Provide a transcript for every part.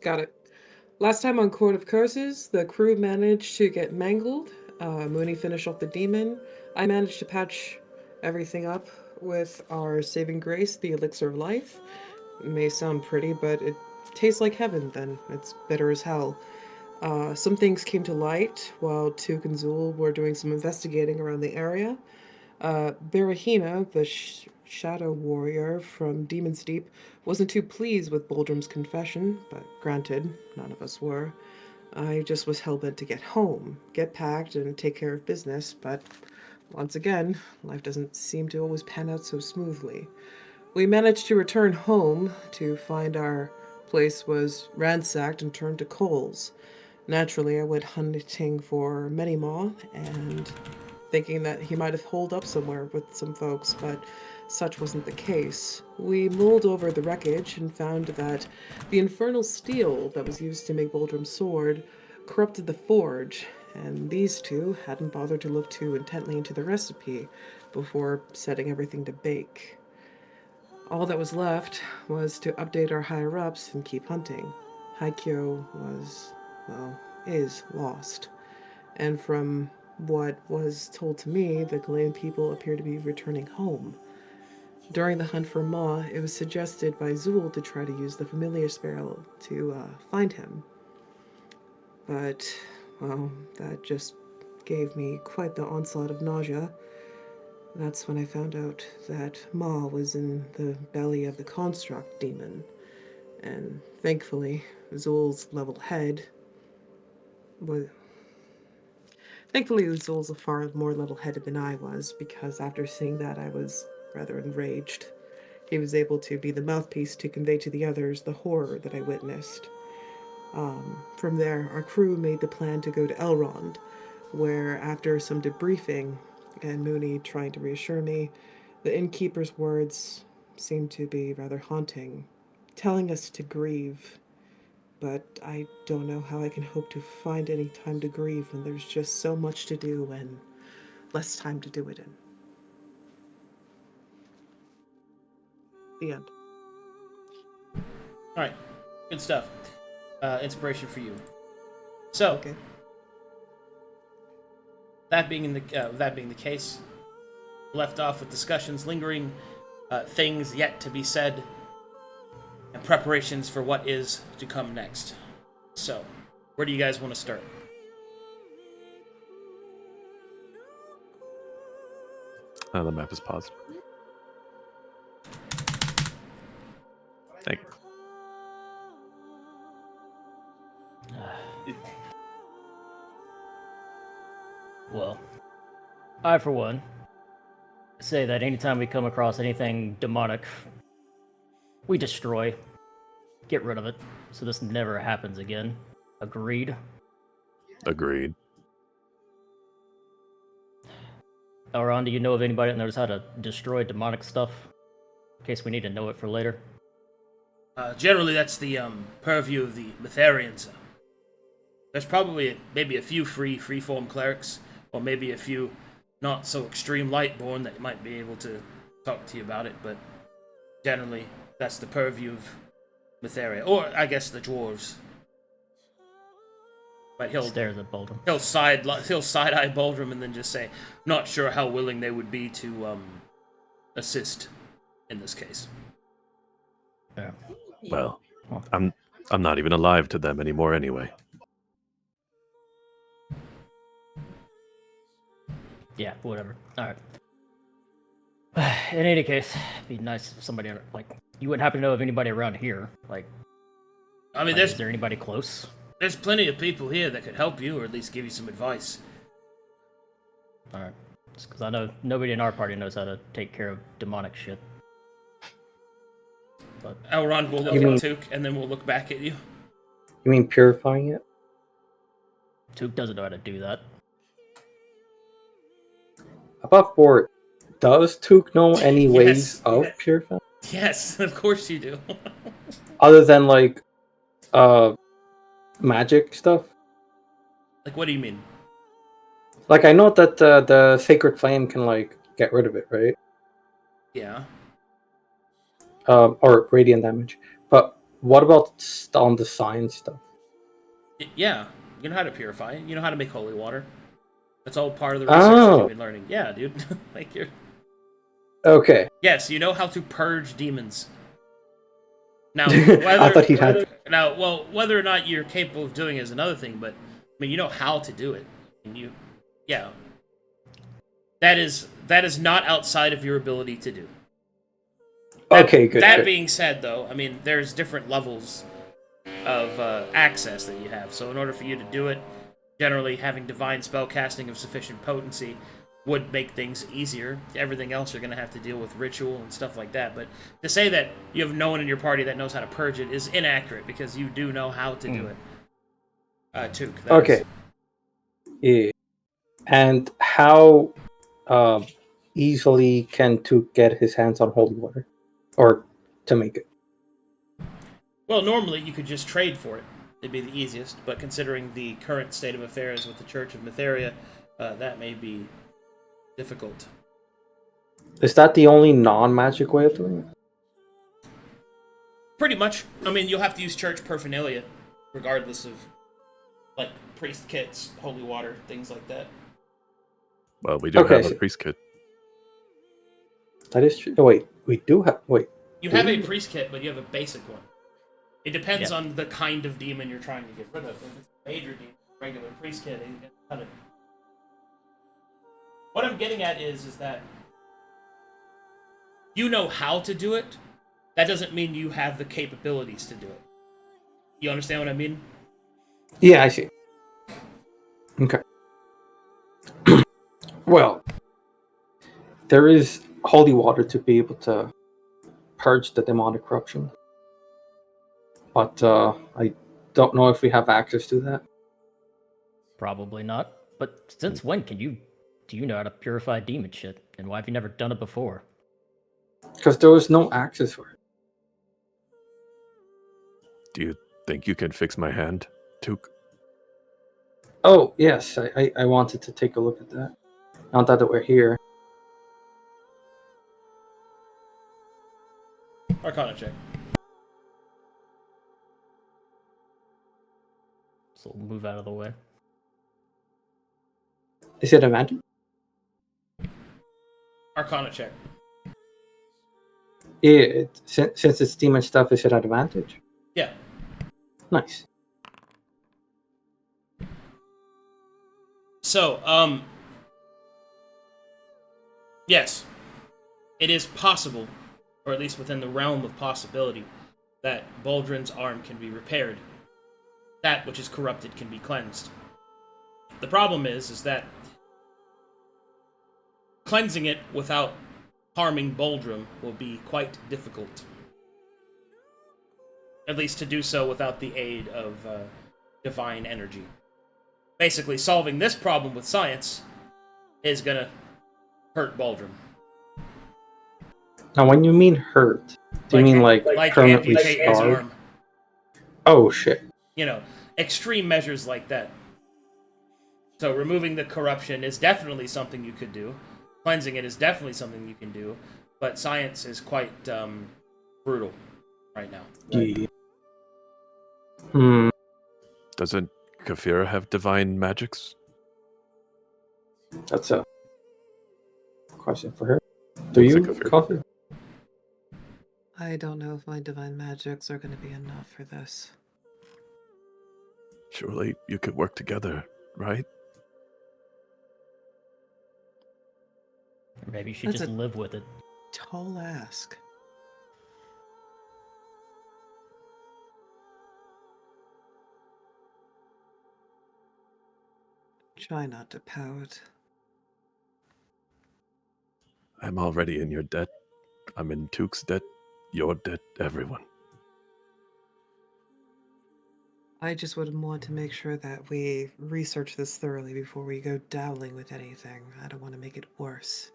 Got it. Last time on Court of Curses, the crew managed to get mangled. Mooney finished off the demon. I managed to patch everything up with our saving grace, the elixir of life. It may sound pretty, but it tastes like heaven then. It's bitter as hell. Some things came to light while Took and Zu'el were doing some investigating around the area. Berahina, the shadow warrior from Demon's Deep, wasn't too pleased with Boldrum's confession, but granted, none of us were. I just was hell-bent to get home, get packed, and take care of business, but once again, life doesn't seem to always pan out so smoothly. We managed to return home to find our place was ransacked and turned to coals. Naturally, I went hunting for Manymaw and thinking that he might have holed up somewhere with some folks, but such wasn't the case. We mulled over the wreckage and found that the infernal steel that was used to make Boldrum's sword corrupted the forge, and these two hadn't bothered to look too intently into the recipe before setting everything to bake. All that was left was to update our higher-ups and keep hunting. Haikyo was, well, is lost. And from what was told to me, the Galen people appear to be returning home. During the hunt for Ma, it was suggested by Zu'el to try to use the familiar spell to find him. But, well, that just gave me quite the onslaught of nausea. That's when I found out that Ma was in the belly of the construct demon. And thankfully, Zu'el's level head was... Thankfully, Zu'el's far more level-headed than I was, because after seeing that, I was rather enraged. He was able to be the mouthpiece to convey to the others the horror that I witnessed. From there, our crew made the plan to go to Elrond, where after some debriefing and Mooney trying to reassure me, the innkeeper's words seemed to be rather haunting, telling us to grieve. But I don't know how I can hope to find any time to grieve when there's just so much to do and less time to do it in. The end. All right, good stuff. Inspiration for you. So, Okay. that being the case, left off with discussions lingering, things yet to be said, and preparations for what is to come next. So, where do you guys want to start? The map is paused. Thank you. Well, I, for one, say that anytime we come across anything demonic, we destroy. Get rid of it, so this never happens again. Agreed? Agreed. Elrond, do you know of anybody that knows how to destroy demonic stuff? In case we need to know it for later. Generally, that's the purview of the Mytharians. There's probably maybe a few free-form clerics, or maybe a few not so extreme lightborn that might be able to talk to you about it, but generally, that's the purview of Mytharia, or I guess the dwarves. But he'll stares at Boldrum. He'll side-eye Boldrum and then just say, "Not sure how willing they would be to assist in this case." Yeah. Well, I'm not even alive to them anymore anyway. Yeah, whatever. Alright. In any case, it'd be nice if somebody, like, you wouldn't happen to know of anybody around here. Like, I mean, is there anybody close? There's plenty of people here that could help you, or at least give you some advice. Alright. Just because I know nobody in our party knows how to take care of demonic shit. But Elrond will look at Took, and then we'll look back at you. You mean purifying it? Took doesn't know how to do that. Above board, does Took know any ways of purifying? Yes, of course you do. Other than, like, magic stuff? Like, what do you mean? Like, I know that the Sacred Flame can, like, get rid of it, right? Yeah. Or radiant damage. But what about on the science stuff? Yeah, you know how to purify it. You know how to make holy water. That's all part of the research that you've been learning. Yeah, dude. Like you're. Okay. Yes, you know how to purge demons. Now, I thought he had. whether or not you're capable of doing it is another thing. But I mean, you know how to do it, and yeah, that is not outside of your ability to do. Okay, good. That good. being said, though, I mean, there's different levels of access that you have. So in order for you to do it, generally having divine spellcasting of sufficient potency would make things easier. Everything else you're going to have to deal with ritual and stuff like that. But to say that you have no one in your party that knows how to purge it is inaccurate, because you do know how to do it. Took. Okay. Yeah. And how easily can Took get his hands on holy water? Or to make it? Well, normally you could just trade for it. It'd be the easiest, but considering the current state of affairs with the Church of Mytheria, that may be difficult. Is that the only non-magic way of doing it? Pretty much. I mean, you'll have to use church paraphernalia, regardless of, like, priest kits, holy water, things like that. Well, we do have a priest kit. That is true. Oh, wait, we do have. Wait. You have a priest kit, but you have a basic one. It depends on the kind of demon you're trying to get rid of. If it's a major demon, regular priest kit, what I'm getting at is that you know how to do it. That doesn't mean you have the capabilities to do it. You understand what I mean? Yeah, I see. Okay. Well, there is holy water to be able to purge the demonic corruption. But I don't know if we have access to that. Probably not. But since when do you know how to purify demon shit? And why have you never done it before? Because there was no access for it. Do you think you can fix my hand, Took? Oh, yes. I wanted to take a look at that. Now that we're here. Arcana check. So we'll move out of the way. Is it advantage? Arcana check. Yeah, since it's demon stuff, is it advantage? Yeah. Nice. So, yes, it is possible, or at least within the realm of possibility, that Boldrum's arm can be repaired. That which is corrupted can be cleansed. The problem is that cleansing it without harming Boldrum will be quite difficult. At least to do so without the aid of divine energy. Basically, solving this problem with science is gonna hurt Boldrum. Now, when you mean hurt, do you mean like permanently amputate his scarred? arm? Oh, shit. You know, extreme measures like that. So removing the corruption is definitely something you could do. Cleansing it is definitely something you can do. But science is quite brutal right now. Yeah. Hmm. Doesn't Kapheira have divine magics? That's a question for her. Do you, Coffee? I don't know if my divine magics are going to be enough for this. Surely you could work together, right? Or maybe you should That's just a- live with it. Tall ask. Try not to pout. I'm already in your debt. I'm in Took's debt, your debt, everyone. I just would want to make sure that we research this thoroughly before we go dabbling with anything. I don't want to make it worse.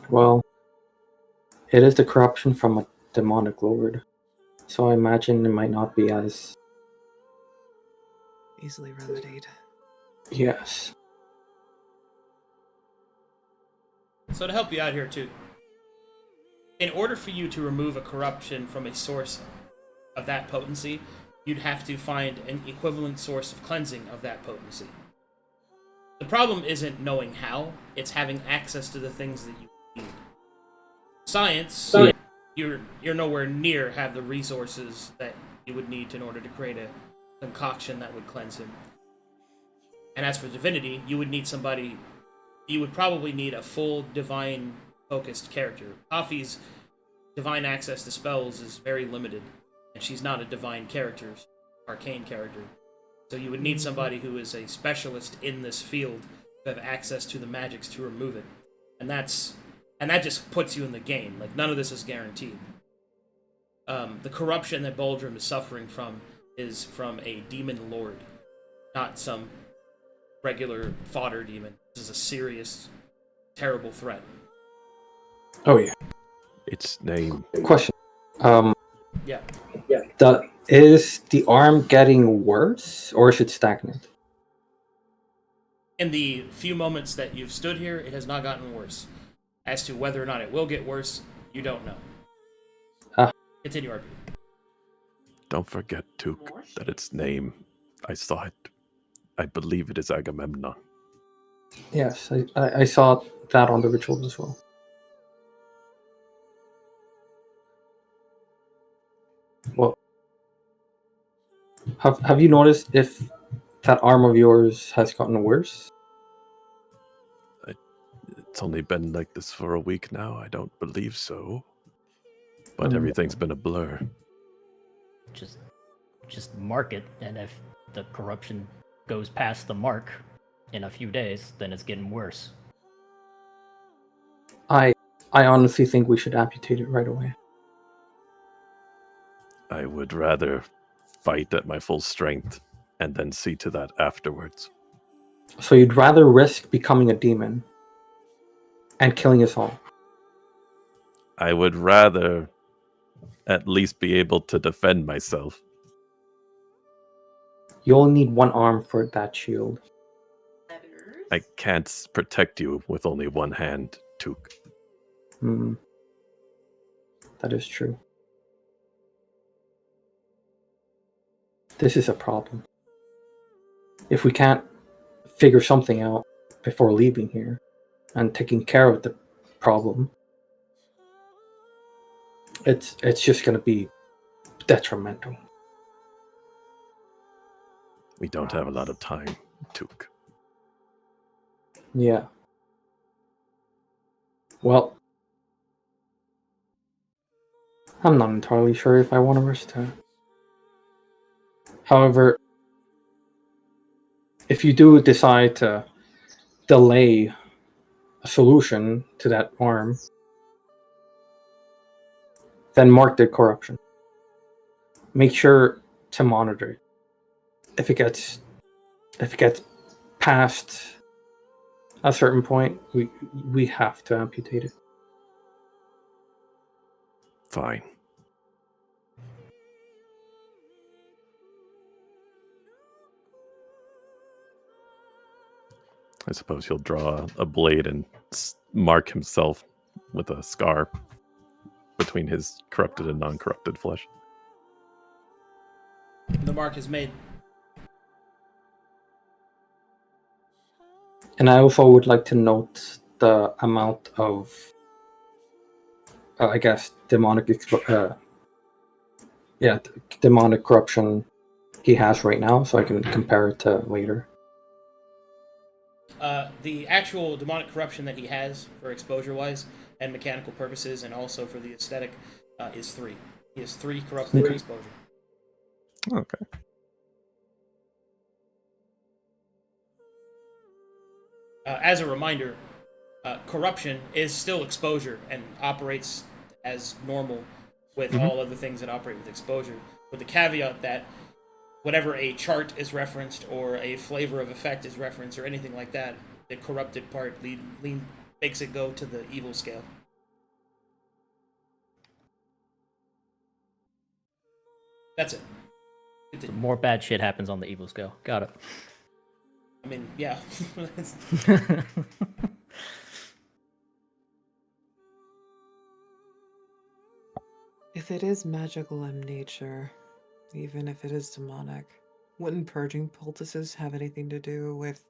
Well, it is the corruption from a demonic lord. So I imagine it might not be as... Easily remedied. Yes. So to help you out here too, in order for you to remove a corruption from a source of that potency, you'd have to find an equivalent source of cleansing of that potency. The problem isn't knowing how, it's having access to the things that you need. Science, you're nowhere near have the resources that you would need in order to create a concoction that would cleanse him. And as for divinity, you would probably need a full divine focused character. Coffee's divine access to spells is very limited, and she's not a divine character, she's an arcane character. So you would need somebody who is a specialist in this field to have access to the magics to remove it. And that just puts you in the game. Like, none of this is guaranteed. The corruption that Boldrum is suffering from is from a demon lord, not some regular fodder demon. This is a serious, terrible threat. Oh yeah. Its name. Question. Yeah. Is the arm getting worse, or is it stagnant? In the few moments that you've stood here, it has not gotten worse. As to whether or not it will get worse, you don't know. Continue, RP. Don't forget, Took, that its name. I saw it. I believe it is Agamemnon. Yes, I saw that on the rituals as well. Well, have you noticed if that arm of yours has gotten worse? It's only been like this for a week now. I don't believe so. But everything's been a blur. Just mark it, and if the corruption goes past the mark in a few days, then it's getting worse. I honestly think we should amputate it right away. I would rather fight at my full strength and then see to that afterwards. So you'd rather risk becoming a demon and killing us all? I would rather at least be able to defend myself. You only need one arm for that shield. I can't protect you with only one hand, Took. That is true. This is a problem. If we can't figure something out before leaving here and taking care of the problem, it's just going to be detrimental. We don't have a lot of time, Took. Yeah. Well, I'm not entirely sure if I want to risk that. However, if you do decide to delay a solution to that arm, then mark the corruption. Make sure to monitor it. If it gets past a certain point, we have to amputate it. Fine. I suppose he'll draw a blade and mark himself with a scar between his corrupted and non-corrupted flesh. The mark is made. And I also would like to note the amount of, I guess, demonic corruption he has right now, so I can compare it to later. The actual demonic corruption that he has for exposure-wise and mechanical purposes, and also for the aesthetic, is 3. He has 3 corrupted for exposure. Okay. As a reminder, corruption is still exposure and operates as normal with all other things that operate with exposure, with the caveat that whenever a chart is referenced or a flavor of effect is referenced or anything like that, the corrupted part makes it go to the evil scale. That's it. The more bad shit happens on the evil scale. Got it. I mean, yeah. If it is magical in nature, even if it is demonic, wouldn't purging poultices have anything to do with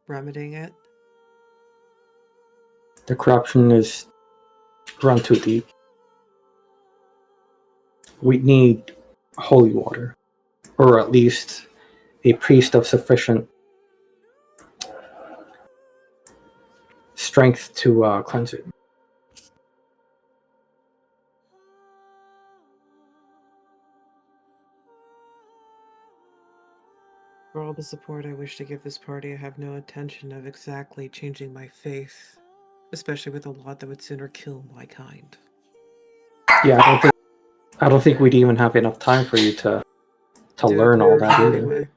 remedying it? The corruption is run too deep. We need holy water, or at least a priest of sufficient strength to cleanse it. For all the support I wish to give this party, I have no intention of exactly changing my faith, especially with a lot that would sooner kill my kind. Yeah, I don't think we'd even have enough time for you to learn all that either. Anyway.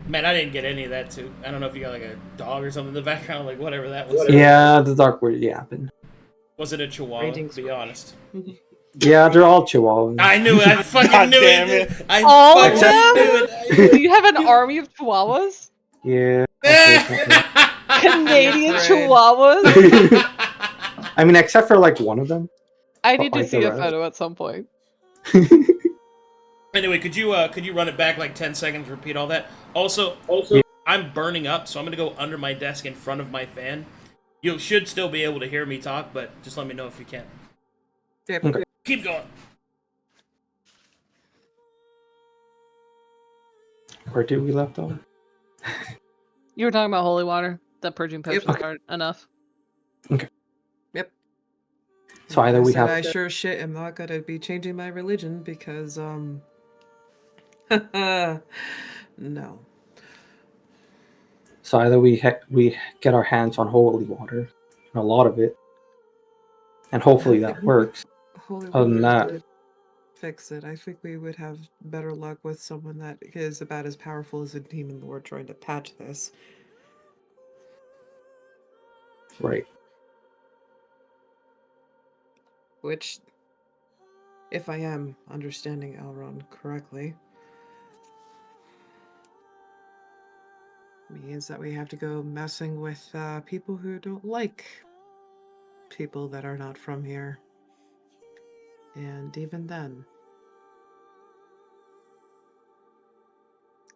Man, I didn't get any of that too. I don't know if you got like a dog or something in the background, like whatever that was. Yeah, the dark word yapping. Was it a chihuahua? Ratings Be honest. Yeah, they're all chihuahuas. I knew it. I fucking knew damn it. it. I All of fucking knew it. Do you have an army of chihuahuas? Yeah. Canadian afraid. chihuahuas? I mean, except for like one of them. I need to like see the a rest. photo at some point. Anyway, could you run it back like 10 seconds, repeat all that? Also, I'm burning up, so I'm gonna go under my desk in front of my fan. You should still be able to hear me talk, but just let me know if you can. Yep. Okay. Keep going. Where did we left off? You were talking about holy water. That purging potions Okay. aren't enough. Yep. So either I we said have I sure shit am not gonna be changing my religion because no. So either we get our hands on holy water, and a lot of it, and hopefully that works. Holy Other than water that- wouldn't fix it. I think we would have better luck with someone that is about as powerful as a demon lord trying to patch this. Right. Which, if I am understanding Elrond correctly, means that we have to go messing with people who don't like people that are not from here. And even then,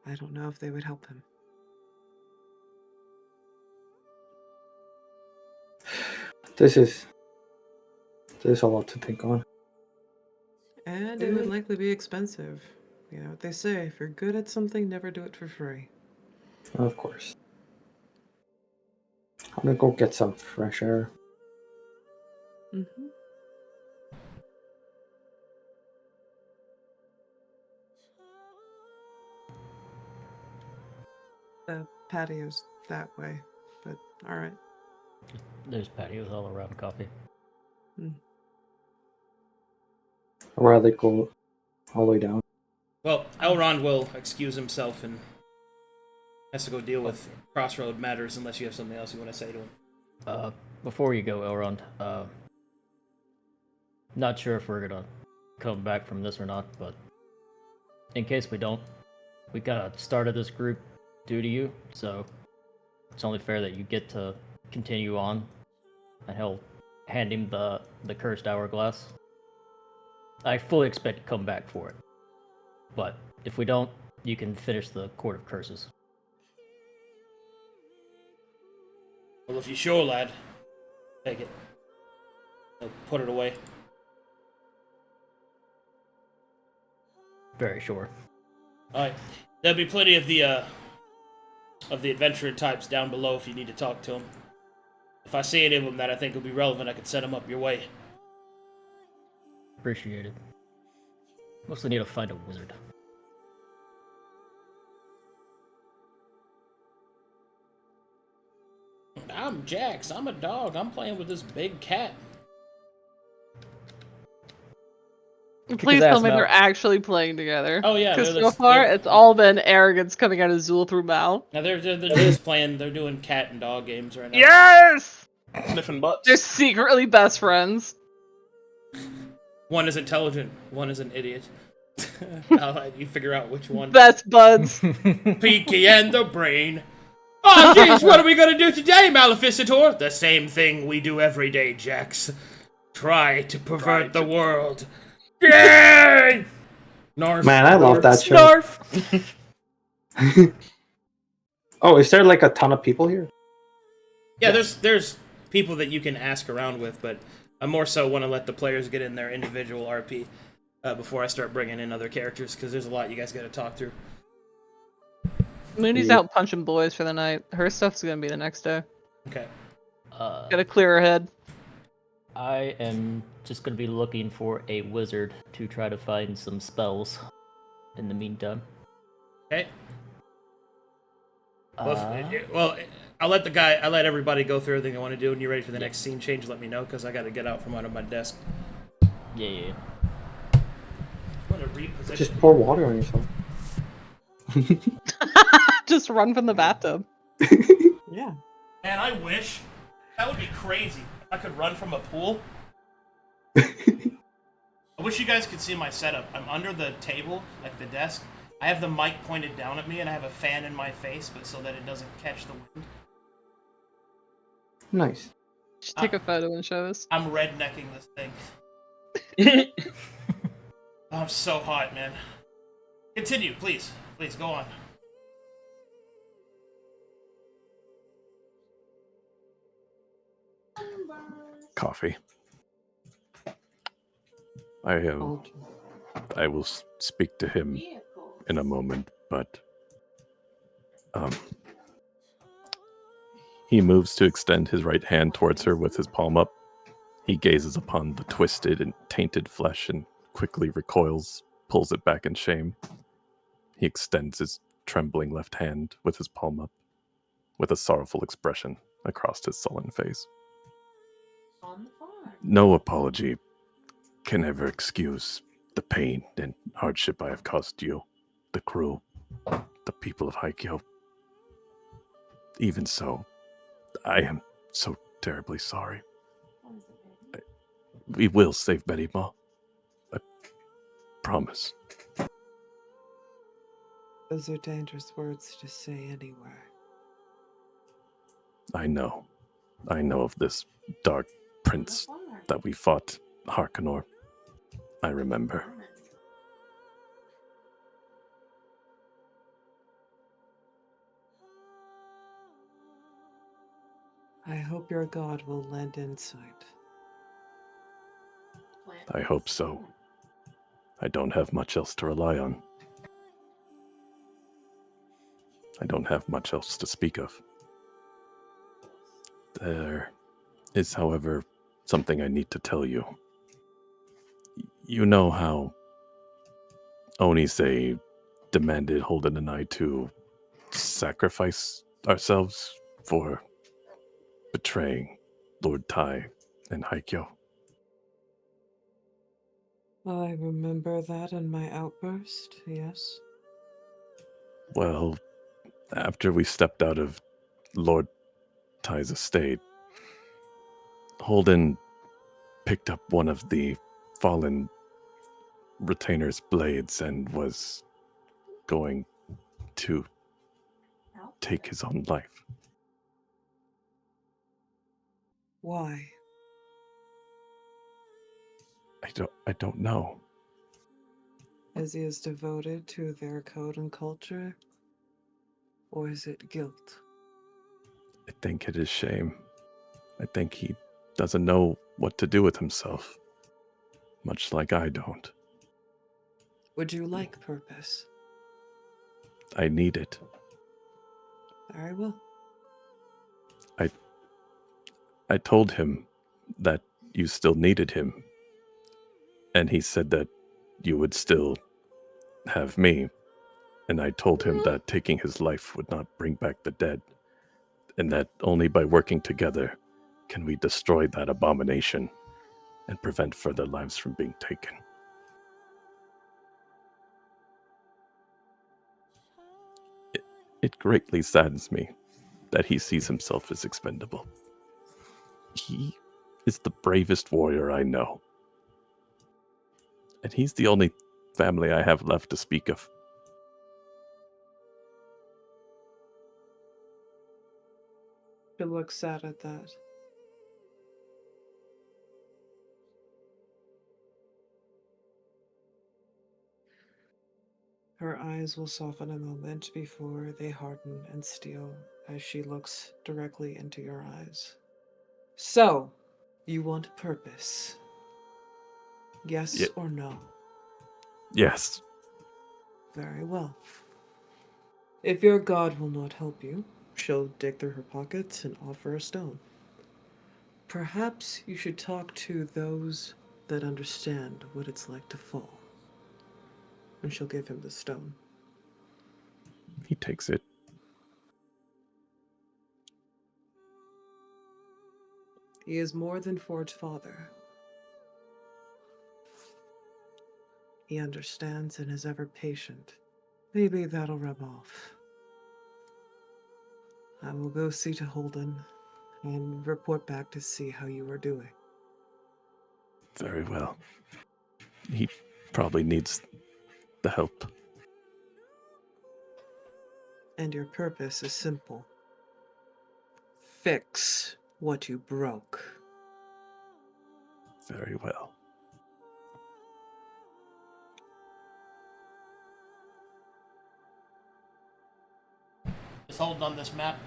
I don't know if they would help him. There's a lot to think on. And it would likely be expensive. You know what they say, if you're good at something, never do it for free. Of course. I'm gonna go get some fresh air. Mm-hmm. The patio's that way, but alright. There's patios all around coffee. I'd rather go all the way down. Well, Elrond will excuse himself and has to go deal with crossroad matters unless you have something else you want to say to him. Before you go, Elrond, not sure if we're gonna come back from this or not, but in case we don't, we kinda started this group due to you, so it's only fair that you get to continue on, and he'll hand him the cursed hourglass. I fully expect to come back for it, but if we don't, you can finish the Court of Curses. Well, if you're sure, lad, take it. I'll put it away. Very sure. Alright. There'll be plenty of the adventurer types down below if you need to talk to them. If I see any of them that I think will be relevant, I can send them up your way. Appreciate it. Mostly need to find a wizard. I'm Jax. I'm a dog. I'm playing with this big cat. Please his tell ass me out. they're actually playing together. Oh yeah, Because they're so just- far, they're- it's all been arrogance coming out of Zu'el through mouth. Now they're just playing. They're doing cat and dog games right now. Yes! Sniffing butts. They're secretly best friends. One is intelligent. One is an idiot. I'll let you figure out which one. Best buds. Peaky and the brain. Oh, jeez, what are we gonna do today, Maleficitor? The same thing we do every day, Jax. try to pervert the world. Yay! Narf. Man, I love that show. Snarf! Oh, is there like a ton of people here? Yeah, there's people that you can ask around with, but I more so want to let the players get in their individual RP before I start bringing in other characters, because there's a lot you guys got to talk through. Mooney's out punching boys for the night. Her stuff's gonna be the next day. Okay. Gotta clear her head. I am just going to be looking for a wizard to try to find some spells in the meantime. Okay. Well, I'll let everybody go through everything they want to do, and you're ready for the next scene change, let me know, because I got to get out from under my desk. Yeah. I'm gonna reposition. Just pour water on yourself. Just run from the bathtub. Yeah. Man, I wish. That would be crazy. If I could run from a pool. I wish you guys could see my setup. I'm under the table, like the desk. I have the mic pointed down at me, and I have a fan in my face, but so that it doesn't catch the wind. Nice. Just take a photo and show us. I'm rednecking this thing. Oh, I'm so hot, man. Continue, please. Please, go on. Coffee. I will speak to him in a moment, but he moves to extend his right hand towards her with his palm up. He gazes upon the twisted and tainted flesh and quickly recoils, pulls it back in shame. He extends his trembling left hand with his palm up, with a sorrowful expression across his sullen face. No apology can ever excuse the pain and hardship I have caused you, the crew, the people of Haikyo. Even so, I am so terribly sorry. We will save Betty Ma. I promise. Those are dangerous words to say anywhere. I know of this dark prince that we fought, Harkonor. I remember. I hope your god will lend insight. I hope so. I don't have much else to rely on. I don't have much else to speak of. There is, however, something I need to tell you. You know how Onise demanded Holdan and I to sacrifice ourselves for betraying Lord Tai and Haikyo? I remember that in my outburst, yes. Well, after we stepped out of Lord Tai's estate, Holdan picked up one of the fallen retainer's blades and was going to take his own life. Why? I don't know. As he is devoted to their code and culture? Or is it guilt? I think it is shame. I think he doesn't know what to do with himself, much like I don't. Would you like purpose? I need it. Very well. I told him that you still needed him, and he said that you would still have me, and I told him that taking his life would not bring back the dead, and that only by working together can we destroy that abomination and prevent further lives from being taken. It greatly saddens me that he sees himself as expendable. He is the bravest warrior I know. And he's the only family I have left to speak of. You look sad at that. Her eyes will soften a moment before they harden and steel as she looks directly into your eyes. So, you want purpose? Yes Ye- or no? Yes. Very well. If your god will not help you, she'll dig through her pockets and offer a stone. Perhaps you should talk to those that understand what it's like to fall. And she'll give him the stone. He takes it. He is more than Ford's father. He understands and is ever patient. Maybe that'll rub off. I will go see to Holdan and report back to see how you are doing. Very well. He probably needs the help. And your purpose is simple. Fix what you broke. Very well. Is Holden on this map?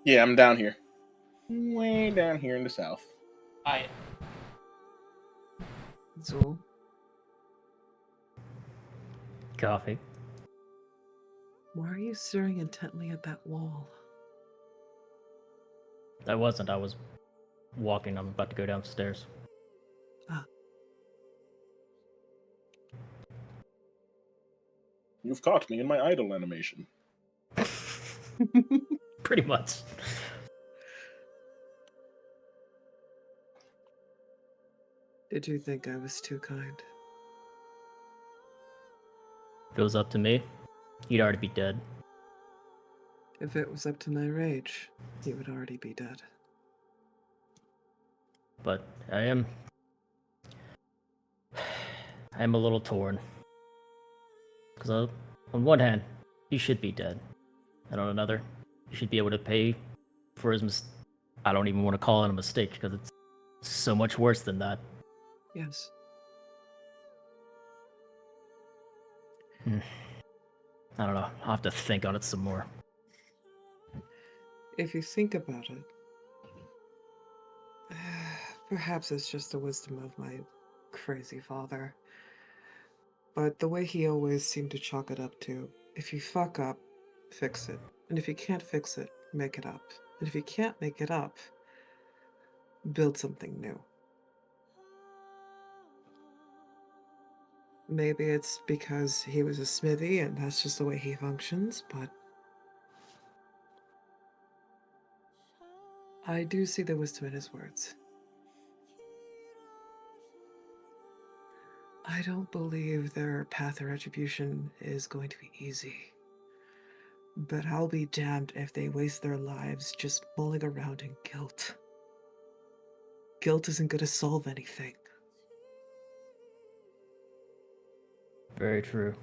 Yeah, I'm down here. Way down here in the south. I Zu'el, Coffee. why are you staring intently at that wall? I wasn't. I was walking. I'm about to go downstairs. Ah, You've caught me in my idle animation. Pretty much. did you think I was too kind? If it was up to me, he'd already be dead. If it was up to my rage, he would already be dead. But I am a little torn. Because on one hand, he should be dead. And on another, he should be able to pay for his I don't even want to call it a mistake because it's so much worse than that. Yes. I don't know. I'll have to think on it some more. If you think about it, perhaps it's just the wisdom of my crazy father. But the way he always seemed to chalk it up to, if you fuck up, fix it. And if you can't fix it, make it up. And if you can't make it up, build something new. Maybe it's because he was a smithy and that's just the way he functions, but I do see the wisdom in his words. I don't believe their path of retribution is going to be easy. But I'll be damned if they waste their lives just mulling around in guilt. Guilt isn't going to solve anything. Very true.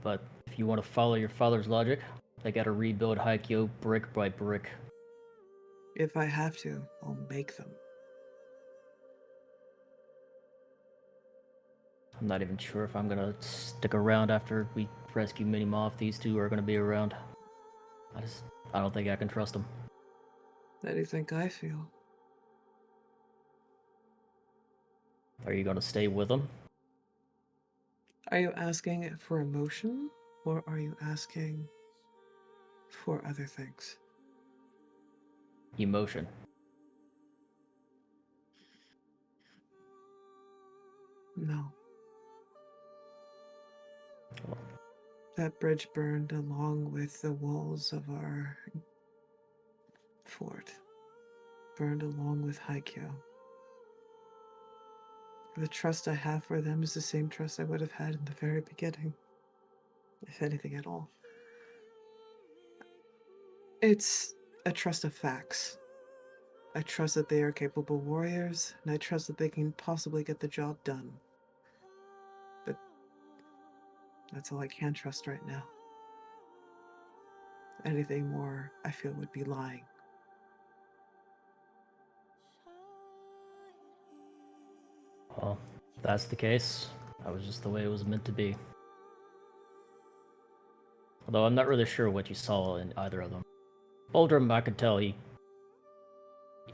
But if you want to follow your father's logic, they gotta rebuild Haikyuu brick by brick. If I have to, I'll make them. I'm not even sure if I'm gonna stick around after we rescue Minimoff. These two are gonna be around. I don't think I can trust them. How do you think I feel? Are you gonna stay with them? Are you asking for emotion, or are you asking for other things? Emotion. No. Well, That bridge burned along with the walls of our fort. Burned along with Haikyuu. The trust I have for them is the same trust I would have had in the very beginning. If anything at all. It's a trust of facts. I trust that they are capable warriors, and I trust that they can possibly get the job done. But that's all I can trust right now. Anything more, I feel, would be lying. well, if that's the case. That was just the way it was meant to be. Although I'm not really sure what you saw in either of them. Boldrum, I could tell he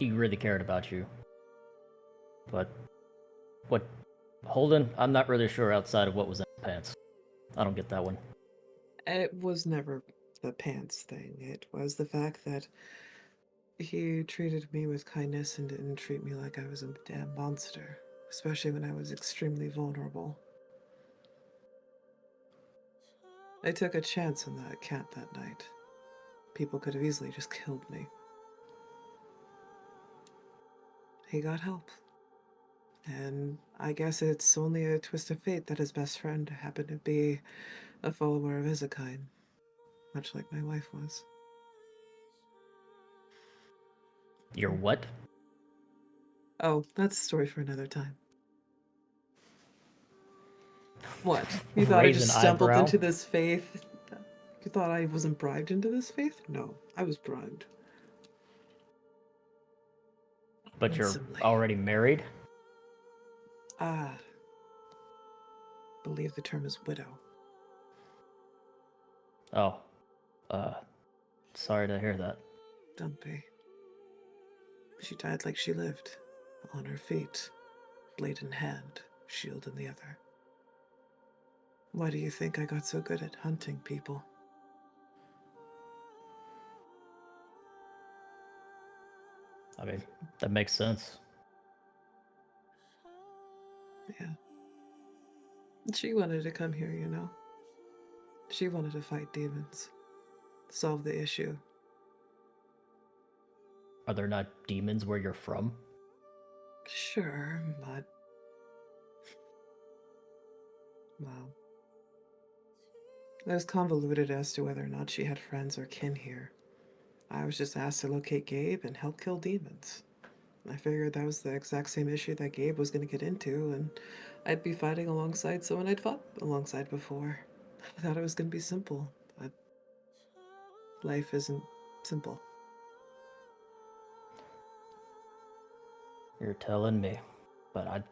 really cared about you. But what Holdan, I'm not really sure outside of what was in his pants. I don't get that one. It was never the pants thing. It was the fact that he treated me with kindness and didn't treat me like I was a damn monster, especially when I was extremely vulnerable. I took a chance on that cat that night. People could have easily just killed me. He got help. And I guess it's only a twist of fate that his best friend happened to be a follower of Isekine, much like my wife was. Your what? Oh, that's a story for another time. What? You thought I Raise just an stumbled eyebrow? into this faith? You thought I wasn't bribed into this faith? No, I was bribed. But you're Handsomely. already married? Ah, believe the term is widow. Oh. Sorry to hear that. Don't be. She died like she lived, on her feet, blade in hand, shield in the other. Why do you think I got so good at hunting people? I mean, that makes sense. Yeah. She wanted to come here, you know. She wanted to fight demons, solve the issue. Are there not demons where you're from? Sure, but... well... it was convoluted as to whether or not she had friends or kin here. I was just asked to locate Gabe and help kill demons. I figured that was the exact same issue that Gabe was going to get into, and I'd be fighting alongside someone I'd fought alongside before. I thought it was going to be simple, but life isn't simple. You're telling me. But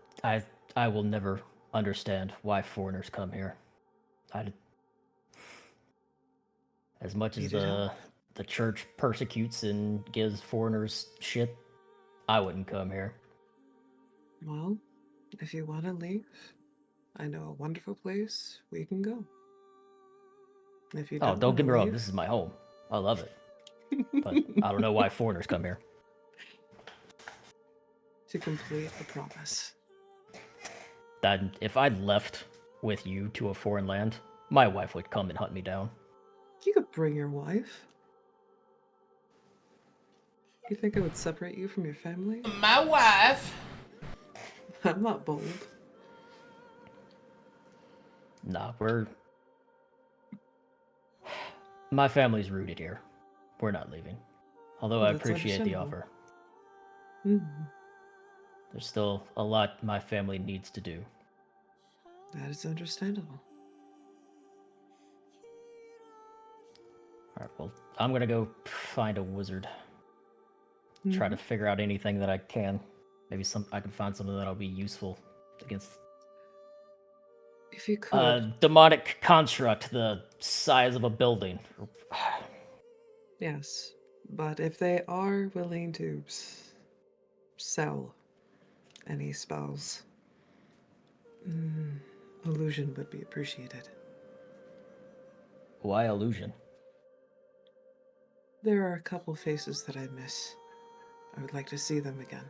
I will never understand why foreigners come here. As much as Needed help. the church persecutes and gives foreigners shit, I wouldn't come here. Well, if you want to leave, I know a wonderful place we can go. If you Oh, don't don't want get to me wrong, leave... this is my home. I love it. But I don't know why foreigners come here. to complete a promise. That if I'd left with you to a foreign land, my wife would come and hunt me down. You could bring your wife. You think I would separate you from your family? My wife. I'm not bold. Nah, my family's rooted here. We're not leaving. Although I That's appreciate the understandable. offer. Hmm. There's still a lot my family needs to do. That is understandable. Alright, well, I'm gonna go find a wizard. Try to figure out anything that I can. Maybe I can find something that'll be useful against If you could. a demonic construct the size of a building. Yes. But if they are willing to sell any spells, illusion would be appreciated. Why illusion? There are a couple faces that I miss. I would like to see them again.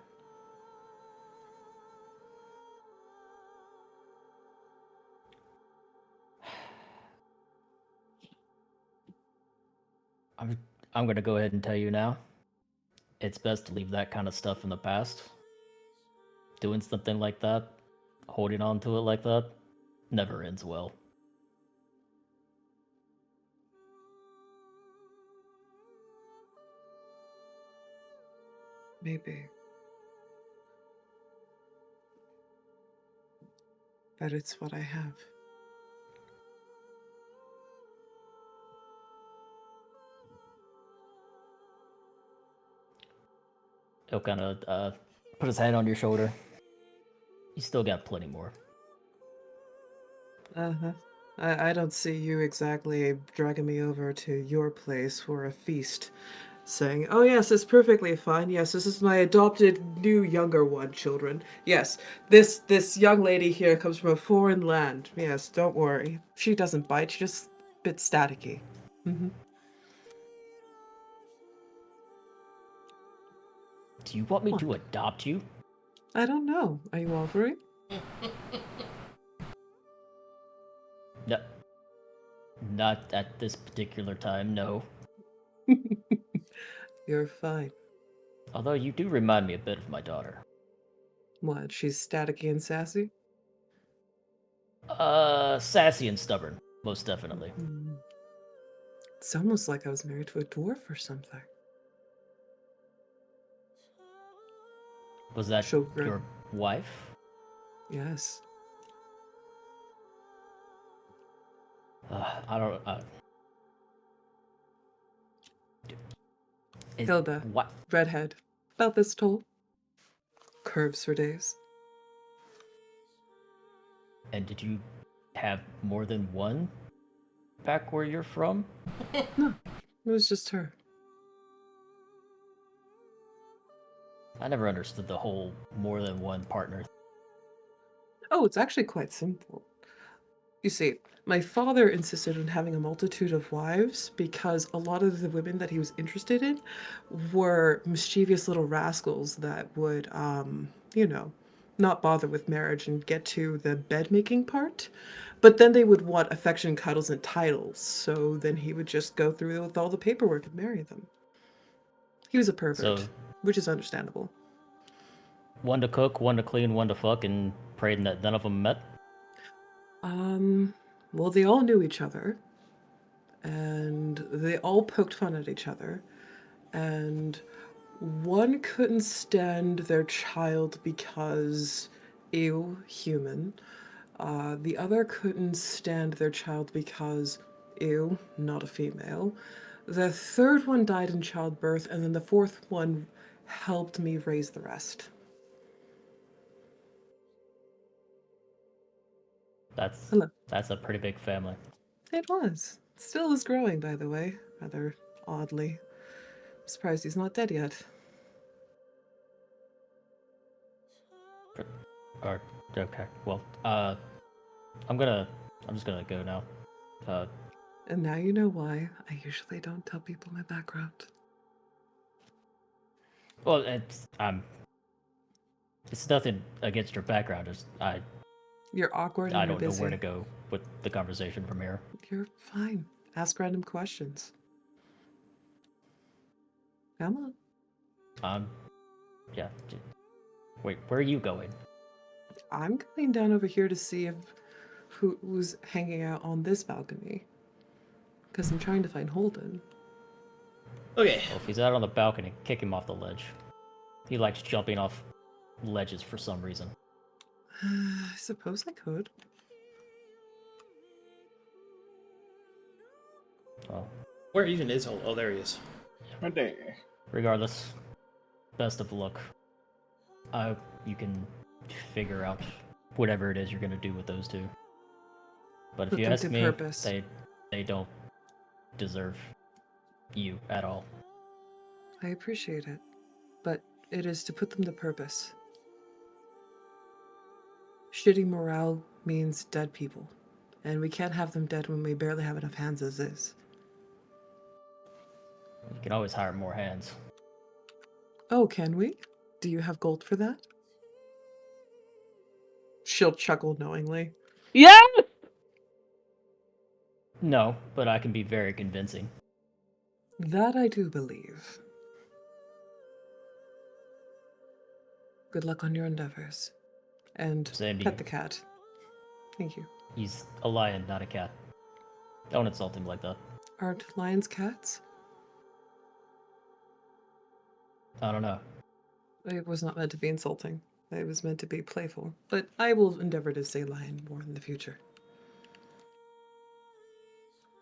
I'm gonna go ahead and tell you now. It's best to leave that kind of stuff in the past. Doing something like that, holding on to it like that, never ends well. Maybe. But it's what I have. He'll kind of put his hand on your shoulder. You still got plenty more. Uh-huh. I don't see you exactly dragging me over to your place for a feast, saying, "Oh yes, it's perfectly fine. Yes, this is my adopted new younger one, children. Yes, this young lady here comes from a foreign land. Yes, don't worry. She doesn't bite. She's just a bit staticky." Do you want me What? to adopt you? I don't know. Are you offering? No. Not at this particular time, no. You're fine. Although you do remind me a bit of my daughter. What? She's staticky and sassy? Sassy and stubborn, most definitely. Hmm. It's almost like I was married to a dwarf or something. Was that She'll grin. your wife? Yes. I don't. Hilda. What? Redhead. About this tall. Curves for days. And did you have more than one back where you're from? No, it was just her. I never understood the whole more than one partner. Oh, it's actually quite simple. You see, my father insisted on having a multitude of wives because a lot of the women that he was interested in were mischievous little rascals that would, not bother with marriage and get to the bed making part. But then they would want affection, cuddles, and titles. So then he would just go through with all the paperwork and marry them. He was a pervert, So, which is understandable. one to cook, one to clean, one to fuck, and praying that none of them met? Well, they all knew each other, and they all poked fun at each other, and one couldn't stand their child because, ew, human. The other couldn't stand their child because, ew, not a female. The third one died in childbirth, and then the fourth one helped me raise the rest. Hello. That's a pretty big family. It was. Still is growing, by the way, rather oddly. I'm surprised he's not dead yet. Or okay, well, I'm just gonna go now. And now you know why I usually don't tell people my background. Well, it's nothing against your background. You're awkward and I you're don't know busy. where to go with the conversation from here. You're fine. Ask random questions. Come on. Yeah. Wait, where are you going? I'm going down over here to see who's hanging out on this balcony. Because I'm trying to find Holdan. Okay. Well, if he's out on the balcony, kick him off the ledge. He likes jumping off ledges for some reason. I suppose I could. Well, Where even is Holdan? Oh, there he is. Right there. regardless, best of luck. I hope you can figure out whatever it is you're gonna do with those two. But if Put you them ask to me, purpose. they don't deserve you at all. I appreciate it. But it is to put them to purpose. Shitty morale means dead people. And we can't have them dead when we barely have enough hands as is. You can always hire more hands. Oh, can we? Do you have gold for that? She'll chuckle knowingly. Yeah. No, but I can be very convincing. That I do believe. Good luck on your endeavors. And Same to pet you. the cat. Thank you. He's a lion, not a cat. Don't insult him like that. Aren't lions cats? I don't know. It was not meant to be insulting. It was meant to be playful. But I will endeavor to say lion more in the future.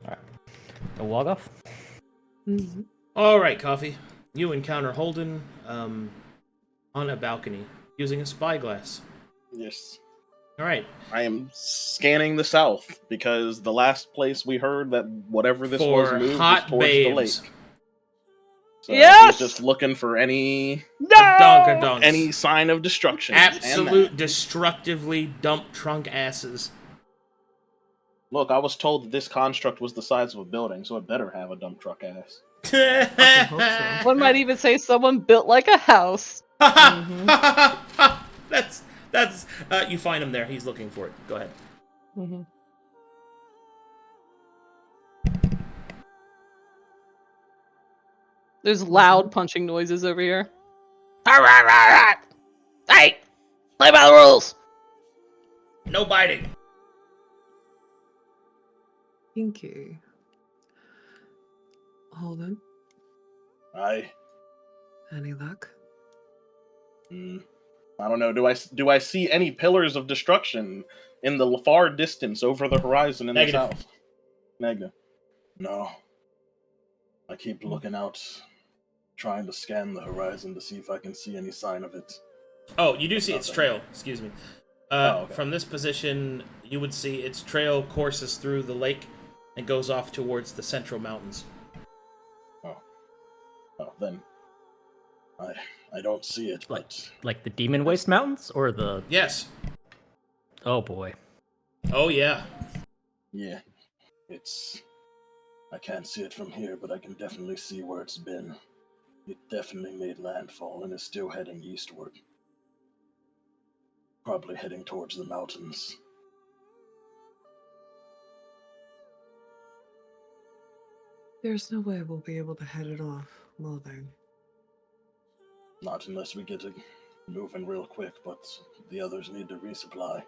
Alright. A walk off? Mm-hmm. All right, Coffee. You encounter Holdan on a balcony using a spyglass. Yes. All right. I am scanning the south because the last place we heard that whatever this was For moved was hot towards the babes. lake. So Yes! he's just looking for any Donks. sign of destruction. Absolute And destructively dump trunk asses. look, I was told that this construct was the size of a building, so it better have a dump truck ass. I hope so. One might even say someone built like a house. That's you find him there. He's looking for it. Go ahead. Mm-hmm. There's loud punching noises over here. Hey! Play by the rules! No biting. Pinky. Holdan, I any luck? I don't know. Do I see any pillars of destruction in the far distance over the horizon in Negative. the south? Negative. No. I keep looking out, trying to scan the horizon to see if I can see any sign of it. Oh, you do see its trail. Excuse me. Okay. From this position, you would see its trail courses through the lake and goes off towards the central mountains. Oh, then I don't see it. But Like the Demon Waste Mountains, or the? Yes. Oh boy. Oh yeah. yeah, I can't see it from here, but I can definitely see where it's been. It definitely made landfall and is still heading eastward. Probably heading towards the mountains. There's no way we'll be able to head it off, will there? Not unless we get it moving real quick, but the others need to resupply.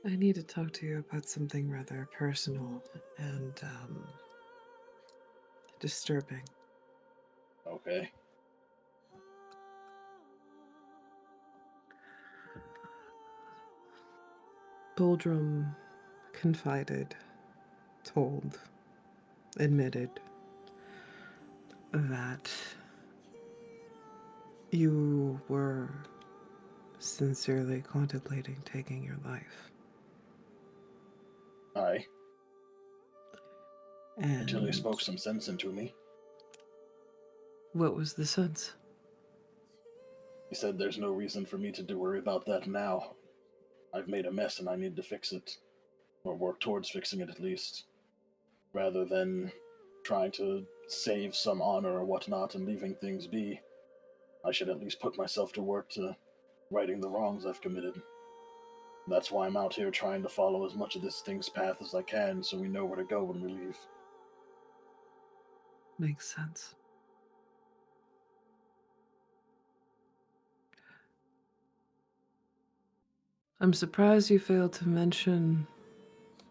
I need to talk to you about something rather personal and disturbing. Okay. Boldrum confided, told, admitted that you were sincerely contemplating taking your life. Aye. And Until he spoke some sense into me. what was the sense? He said there's no reason for me to worry about that now. I've made a mess and I need to fix it. Or work towards fixing it at least. Rather than trying to save some honor or whatnot and leaving things be. I should at least put myself to work to righting the wrongs I've committed. That's why I'm out here trying to follow as much of this thing's path as I can so we know where to go when we leave. Makes sense. I'm surprised you failed to mention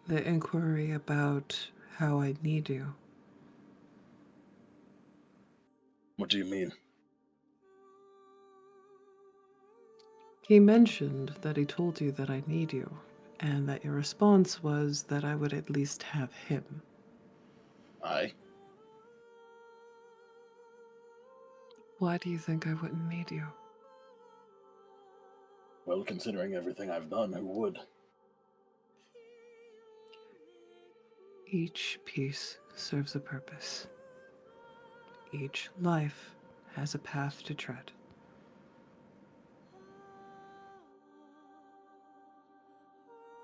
the inquiry about how I need you. What do you mean? He mentioned that he told you that I need you, and that your response was that I would at least have him. Aye. Why do you think I wouldn't need you? Well, considering everything I've done, who would? Each piece serves a purpose. Each life has a path to tread.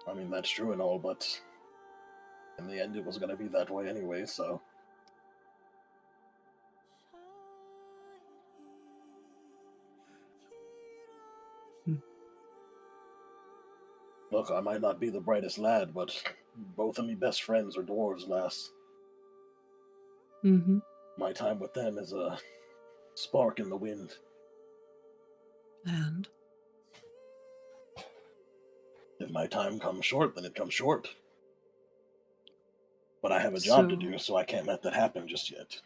I mean, that's true and all, but in the end it was going to be that way anyway, so... Look, I might not be the brightest lad, but both of me best friends are dwarves, lass. Mm-hmm. My time with them is a spark in the wind. And? If my time comes short, then it comes short. But I have a job to So- do, so I can't let that happen just yet.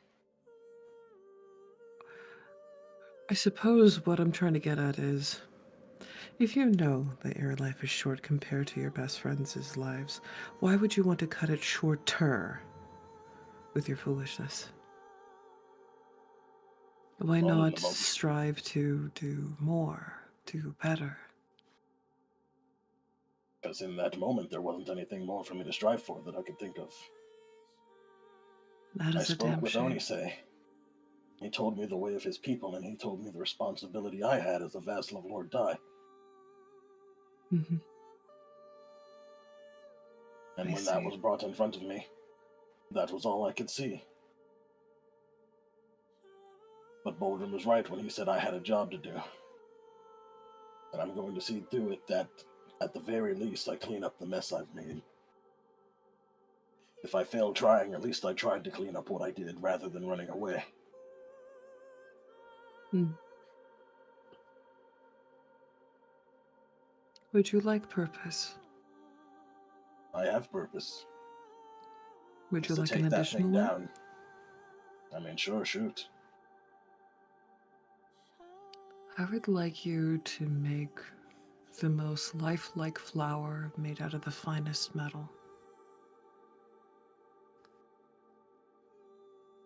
I suppose what I'm trying to get at is, if you know that your life is short compared to your best friends' lives, why would you want to cut it shorter with your foolishness? Why Well, in not the moment. strive to do more, do better? Because in that moment, there wasn't anything more for me to strive for that I could think of. That I is a spoke damn with shame. Onisei. He told me the way of his people, and he told me the responsibility I had as a vassal of Lord Tai. Mhm. And I when that see. was brought in front of me, that was all I could see. But Boldrum was right when he said I had a job to do. And I'm going to see through it that, at the very least, I clean up the mess I've made. If I failed trying, at least I tried to clean up what I did rather than running away. Would you like purpose? I have purpose. Would It's you to like an take that additional thing one? down. I mean, sure, shoot. I would like you to make the most lifelike flower made out of the finest metal.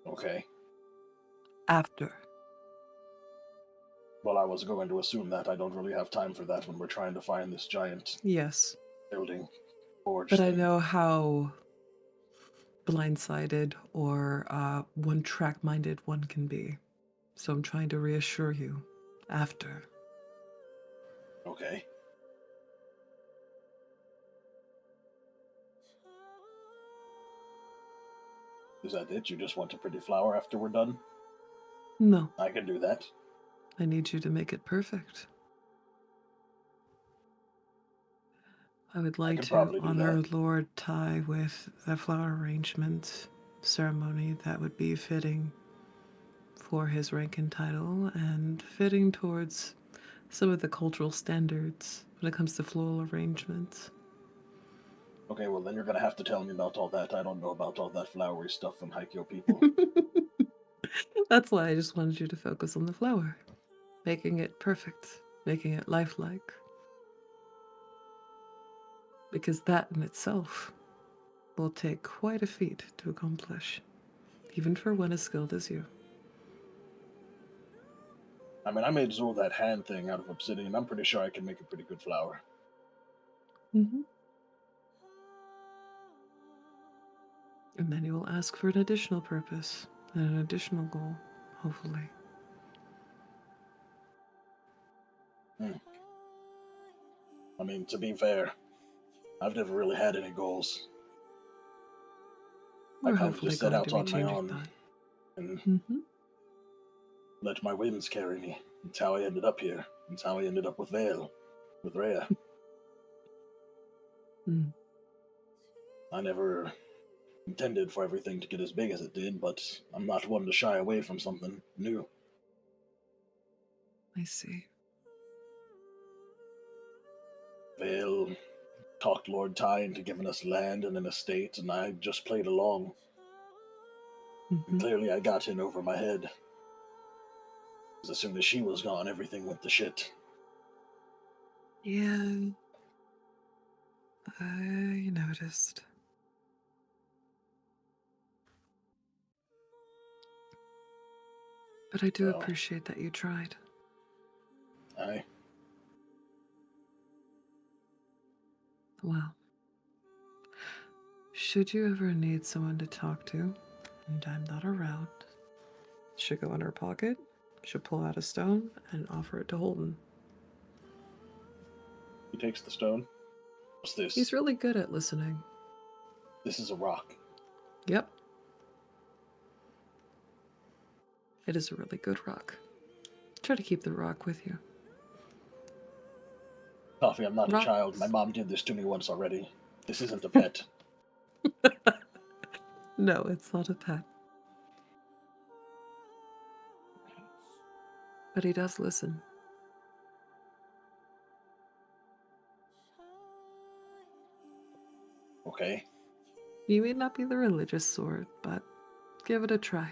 Okay. After. Well, I was going to assume that. I don't really have time for that when we're trying to find this giant Yes. building forge But I thing. know how blindsided or one-track minded one can be. So I'm trying to reassure you. After. Okay. Is that it? You just want a pretty flower after we're done? No. I can do that. I need you to make it perfect. I would like could to probably do honor that. Lord Tai with the flower arrangement ceremony that would be fitting for his rank and title and fitting towards some of the cultural standards when it comes to floral arrangements. Okay, well then you're gonna have to tell me about all that. I don't know about all that flowery stuff from Haikyo people. That's why I just wanted you to focus on the flower, making it perfect, making it lifelike. Because that in itself will take quite a feat to accomplish, even for one as skilled as you. I mean, I made Zu'el that hand thing out of obsidian. I'm pretty sure I can make a pretty good flower. Mm-hmm. And then you will ask for an additional purpose and an additional goal, hopefully. I mean, to be fair, I've never really had any goals. I We're kind of hopefully just set going to out be on my changing own that. and Mm-hmm. let my whims carry me. It's how I ended up here. It's how I ended up with Vale, with Rhea. Mm. I never intended for everything to get as big as it did, but I'm not one to shy away from something new. I see. Vale talked Lord Tai into giving us land and an estate, and I just played along. And Mm-hmm. clearly I got in over my head. As soon as she was gone, everything went to shit. Yeah, I noticed. But I do Well, appreciate that you tried. I Well, should you ever need someone to talk to, and I'm not around, she'll go in her pocket, she'll pull out a stone, and offer it to Holden. he takes the stone. What's this? He's really good at listening. This is a rock. Yep. It is a really good rock. Try to keep the rock with you. Coffee, I'm not a child. My Rocks. mom did this to me once already. This isn't a pet. No, it's not a pet. But he does listen. Okay. You may not be the religious sort, but give it a try.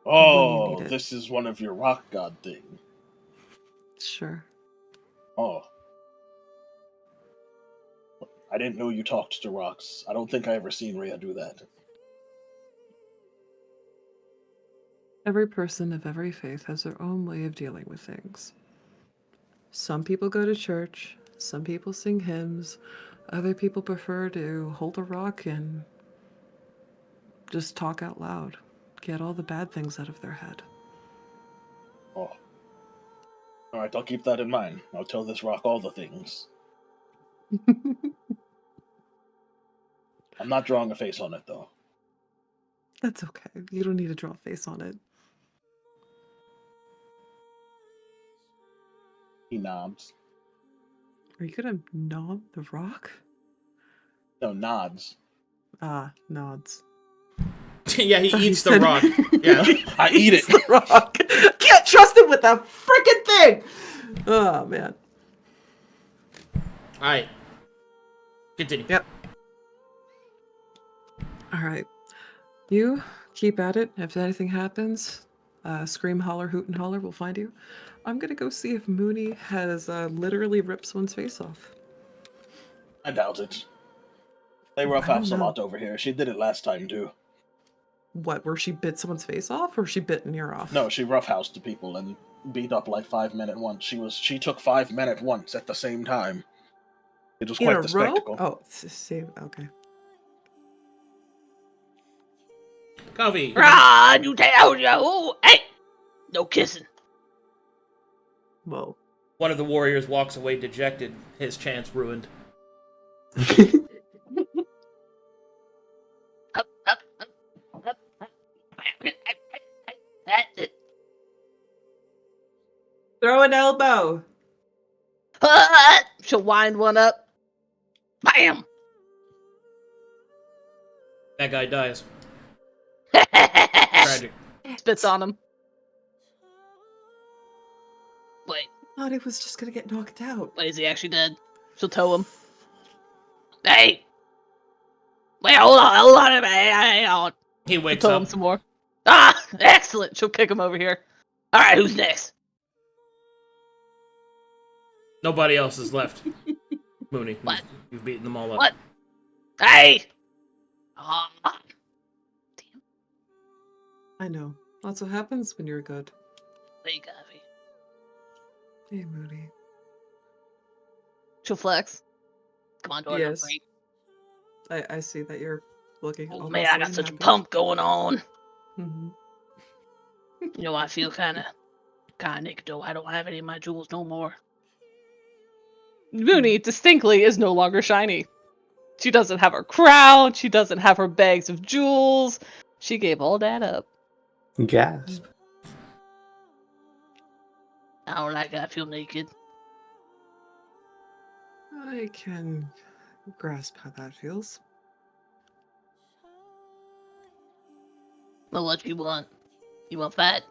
When you need Oh, it. this is one of your rock god thing. Sure. Oh. I didn't know you talked to rocks. I don't think I ever seen Rhea do that. Every person of every faith has their own way of dealing with things. Some people go to church, some people sing hymns, other people prefer to hold a rock and just talk out loud, get all the bad things out of their head. Oh. Alright, I'll keep that in mind. I'll tell this rock all the things. I'm not drawing a face on it, though. That's okay. You don't need to draw a face on it. He nods. Are you gonna knob the rock? No, nods. Ah, nods. Yeah, he Thought eats you the said- rock. Yeah. I eat it. The rock. Can't trust him with that freaking thing. Oh man. All right. Continue. Yep. All right. You keep at it. If anything happens, scream, holler, hoot, and holler. We'll find you. I'm gonna go see if Moony has literally ripped someone's face off. I doubt it. They I don't roughhouse a know. lot over here. She did it last time, too. What? Where she bit someone's face off, or she bit an ear off? No, she roughhoused the people and beat up like 5 men at once. She took 5 men at once at the same time. It was In quite a the row? spectacle. Oh, save. Okay. Coffee. Ah, you tell you. Hey, no kissing. Whoa. One of the warriors walks away dejected, his chance ruined. Up, up, up, up, up. That's it. Throw an elbow. She'll wind one up. Bam. That guy dies. Tragic. Spits on him. Wait, I thought he was just gonna get knocked out. Is he actually dead? She'll tow him. hey. Wait, hold on, hang on. He She'll wakes tow him up. some more. Ah, excellent. She'll kick him over here. All right, who's next? Nobody else is left. Moony, What? you've beaten them all up. What? Hey. Ah, I know. That's what happens when you're good. hey, Coffee. Hey, Moody. She'll flex. Come on, Jordan. Yes. I see that you're looking. Oh almost man, I got such a unhappy. pump going on. Mm-hmm. You know, I feel kind of naked though. I don't have any of my jewels no more. Moony distinctly is no longer shiny. She doesn't have her crown. She doesn't have her bags of jewels. She gave all that up. Gasp. I don't like I feel naked. I can grasp how that feels. Well, what you want? You want fat?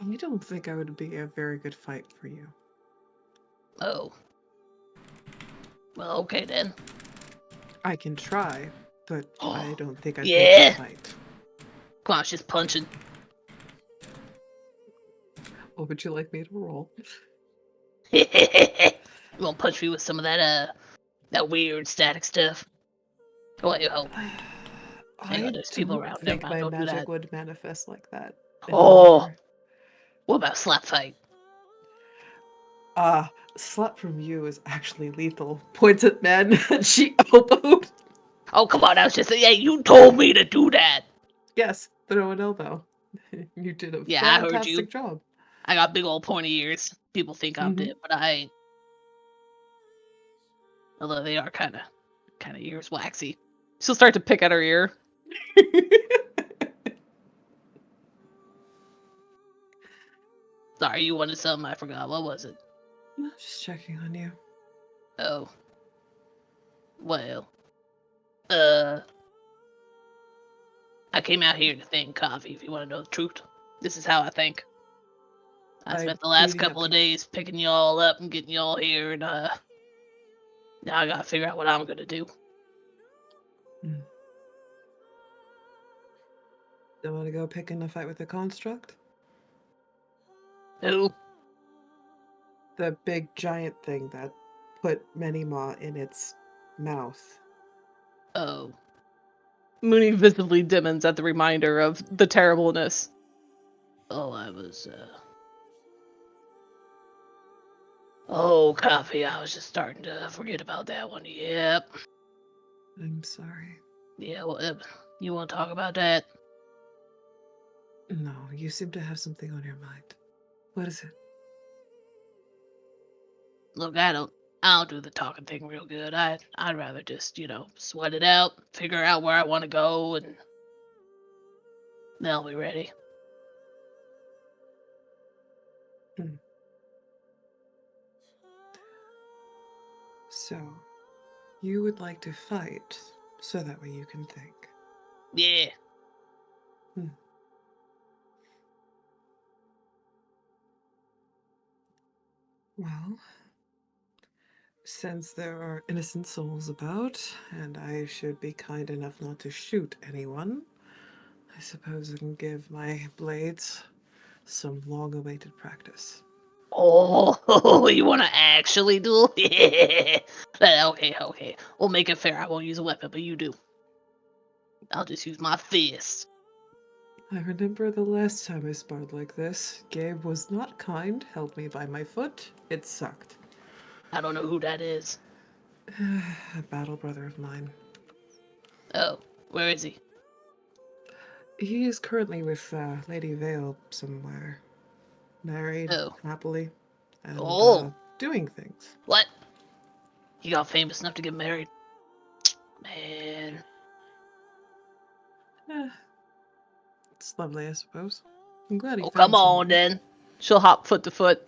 I don't think I would be a very good fight for you. Oh. Well, okay then. I can try, but I don't think I'd be a Yeah. good fight. Come on, she's punching. What would you like me to roll? You won't punch me with some of that weird static stuff. What you hope? Hang on, I there's people don't around. think Never mind, my don't do magic that. would manifest like that. Oh. anymore. What about slap fight? Slap from you is actually lethal. Points at men and she elbowed. Oh, come on, I was just saying, yeah, you told me to do that. Yes, throw an elbow. You did a Yeah, I heard you. fantastic job. I got big old pointy ears. People think I'm dead, but I ain't. Although they are kind of ears waxy. She'll start to pick at her ear. Sorry, you wanted something. I forgot. What was it? No, just checking on you. Oh. Well. I came out here to thank Coffee, if you want to know the truth. This is how I think. I spent the last really couple of happy. days picking y'all up and getting y'all here, and now I gotta figure out what I'm gonna do. Don't want to go pick in a fight with the construct? Who? The big giant thing that put Many Maw in its mouth. Oh. Moony visibly dimmens at the reminder of the terribleness. Oh, Oh, coffee. I was just starting to forget about that one. Yep. I'm sorry. Yeah, well, you want to talk about that? No, you seem to have something on your mind. What is it? Look, I don't do the talking thing real good. I'd rather just, sweat it out, figure out where I want to go, and then I'll be ready. So, you would like to fight, so that way you can think. Yeah. Well, since there are innocent souls about, and I should be kind enough not to shoot anyone, I suppose I can give my blades some long-awaited practice. Oh, you want to actually duel? Yeah. Okay. We'll make it fair. I won't use a weapon, but you do. I'll just use my fist. I remember the last time I sparred like this. Gabe was not kind, held me by my foot. It sucked. I don't know who that is. A battle brother of mine. Oh, where is he? He is currently with Lady Vale somewhere. Married, happily, and doing things. What? He got famous enough to get married? Man. It's lovely, I suppose. I'm glad he found come on, somebody. then. She'll hop foot to foot,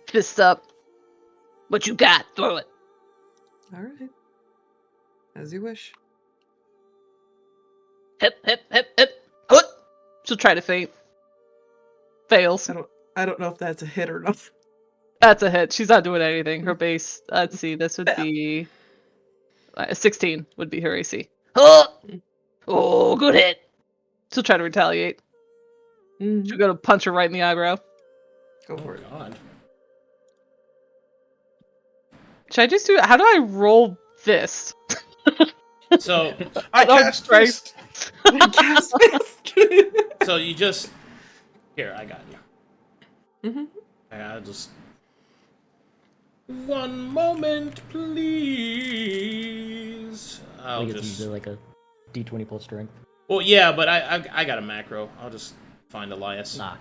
fist up. What you got? Throw it. All right. As you wish. Hip. Hoot! She'll try to feint. Fails. I don't know if that's a hit or not. That's a hit. She's not doing anything. Her base, let's see, this would be 16 would be her AC. Oh, good hit. She'll try to retaliate. She'll go to punch her right in the eyebrow. Go for it. God. Should I just do it? How do I roll fist? So I cast fist. So you just here. I got you. Mm-hmm. I just 1 moment, please. I I'll think it's just. usually like a D20 plus strength. Well, yeah, but I got a macro. I'll just find Elias. Nah.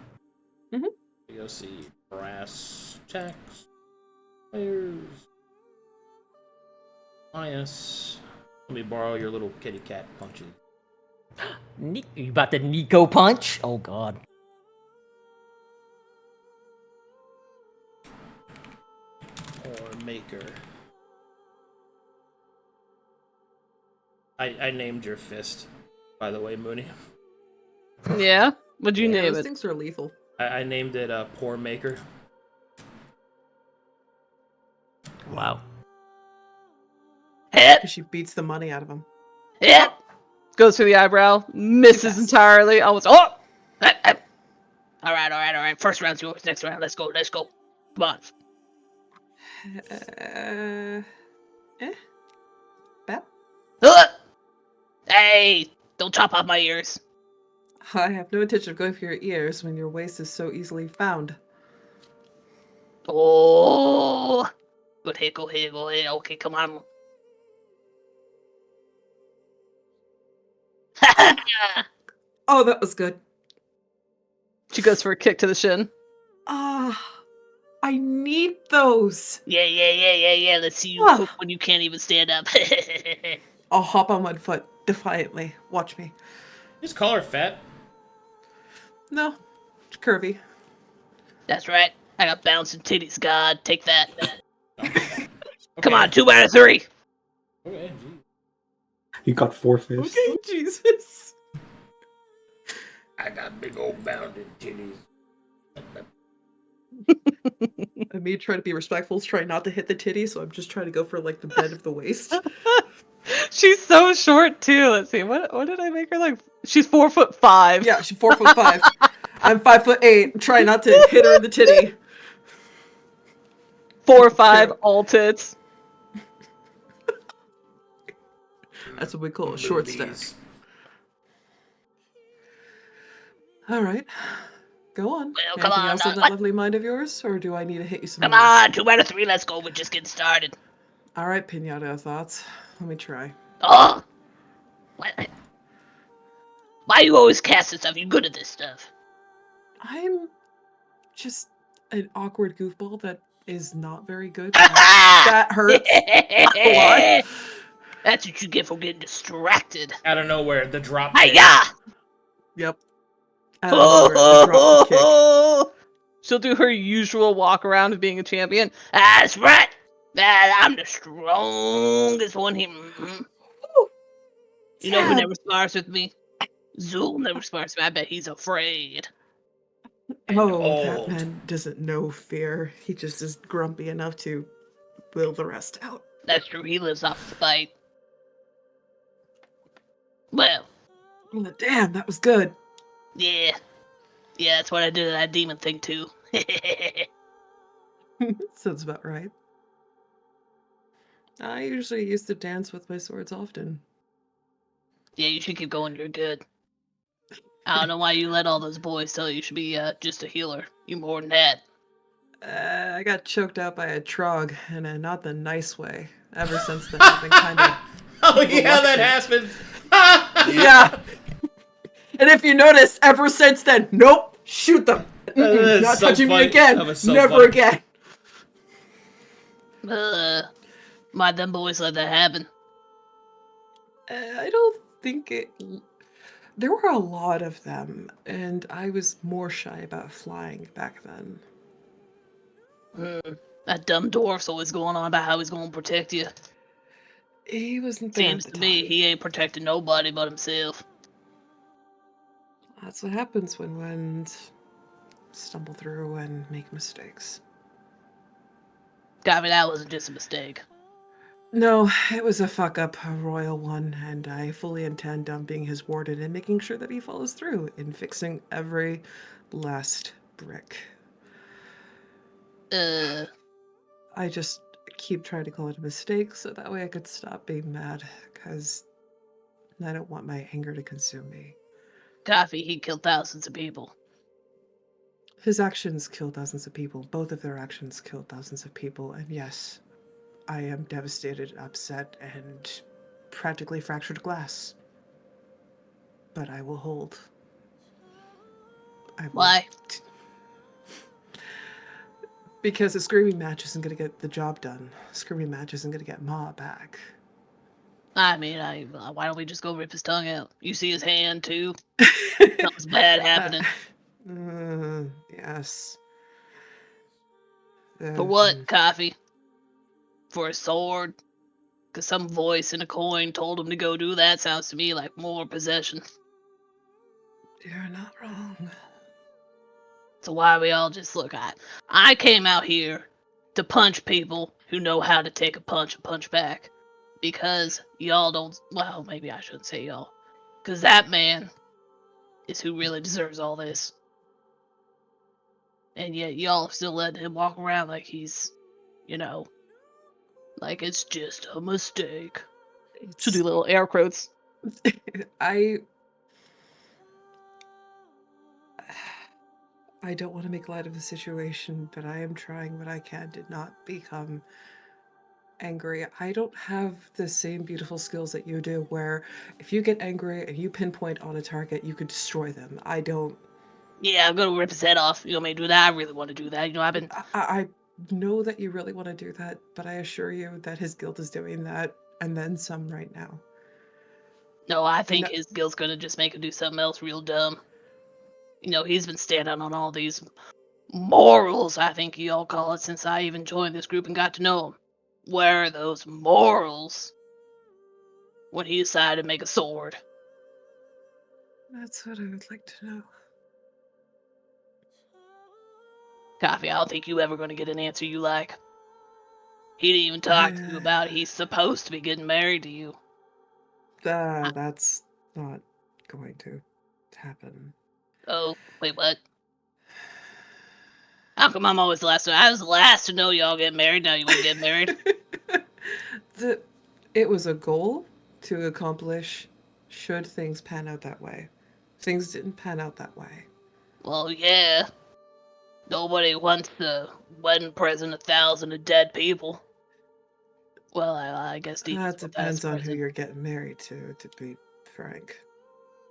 Go see brass checks. Players. Elias. Let me borrow your little kitty cat punches. You about the Nico punch? Oh god. Or maker. I named your fist, by the way, Moony. Yeah? What'd you name those it? things are lethal. I named it Poor Maker. Wow. Because she beats the money out of him. Yep. Goes through the eyebrow, misses entirely. Almost. Oh! All right. First round's yours. Next round, let's go. Come on. Bap? Hey, don't chop off my ears. I have no intention of going for your ears when your waist is so easily found. Oh, good hit. Okay, come on. Oh, that was good. She goes for a kick to the shin. I need those. Yeah. Let's see you cook when you can't even stand up. I'll hop on 1 foot defiantly. Watch me. Just call her fat. No, it's curvy. That's right. I got bouncing titties. God, take that. Come on, 2 out of 3. Okay. You got 4 fists. Okay, Jesus. I got big old bounding titties. I mean, trying to be respectful, trying not to hit the titty, so I'm just trying to go for like the bend of the waist. She's so short too. Let's see. What did I make her like? She's 4'5". Yeah, she's 4'5". I'm 5'8". I'm trying not to hit her in the titty. 4'5", all tits. That's what we call a short stack. All right. Go on. Well, come Anything on, else on that what? lovely mind of yours, or do I need to hit you some Come more? on, 2 out of 3, let's go. We're just getting started. All right, Pinata thoughts. Let me try. Oh! What? Why you always casting stuff? You good at this stuff. I'm just an awkward goofball that is not very good. That hurts a lot. That's what you get for getting distracted. Out of nowhere, the drop kick. Hiya! Yep. Out of nowhere, the drop kick. She'll do her usual walk around of being a champion. That's right. I'm the strongest one here. Mm-hmm. You know who never spars with me? Zu'el never spars with me. I bet he's afraid. Oh, that man doesn't know fear. He just is grumpy enough to will the rest out. That's true. He lives off the fight. Well. Damn, that was good. Yeah. Yeah, that's what I did to that demon thing, too. Sounds about right. I usually used to dance with my swords often. Yeah, you should keep going. You're good. I don't know why you let all those boys tell you should be just a healer. You more than that. I got choked out by a trog in a not the nice way. Ever since then, I've been kind of. Oh yeah, that happened. Yeah. And if you notice, ever since then, nope, shoot them. Not so touching funny. me again. That was so Never funny. again. Why'd them boys let that happen? I don't think it. There were a lot of them, and I was more shy about flying back then. That dumb dwarf's always going on about how he's going to protect you. He wasn't there. Seems to me he ain't protecting nobody but himself. That's what happens when winds stumble through and make mistakes. I mean, that wasn't just a mistake. No, it was a fuck up, a royal one, and I fully intend on being his warden and making sure that he follows through in fixing every last brick. I just keep trying to call it a mistake so that way I could stop being mad, because I don't want my anger to consume me. Coffee, he killed thousands of people. His actions killed thousands of people. Both of their actions killed thousands of people, and yes, I am devastated, upset, and practically fractured glass. But I will hold. Why? Because a screaming match isn't going to get the job done. A screaming match isn't going to get Ma back. I mean, why don't we just go rip his tongue out? You see his hand, too? Something's bad happening. Yes. For what, Coffee? For a sword? Because some voice in a coin told him to go do that. Sounds to me like more possession. You're not wrong. So why we all just look at? I came out here to punch people who know how to take a punch and punch back. Because y'all don't... Well, maybe I shouldn't say y'all. Because that man is who really deserves all this. And yet y'all still letting him walk around like he's, you know, like it's just a mistake. She'll do little air quotes. I don't want to make light of the situation, but I am trying what I can to not become angry. I don't have the same beautiful skills that you do, where if you get angry and you pinpoint on a target, you could destroy them. I don't. Yeah, I'm gonna rip his head off. You want me to do that? I really want to do that. You know, I've been... I know that you really want to do that, but I assure you that his guild is doing that, and then some right now. No, I think his guild's gonna just make him do something else real dumb. You know, he's been standing on all these morals, I think you all call it, since I even joined this group and got to know him. Where are those morals when he decided to make a sword? That's what I would like to know. Coffee, I don't think you ever gonna get an answer you like. He didn't even talk to you about he's supposed to be getting married to you. That's not going to happen. Oh, wait, what? How come I'm always the last one? I was the last to know y'all get married, now you wanna get married? It was a goal to accomplish should things pan out that way. Things didn't pan out that way. Well, yeah. Nobody wants the wedding present 1,000 of dead people. Well, I guess demons That want that as depends a on who present. you're getting married to be frank.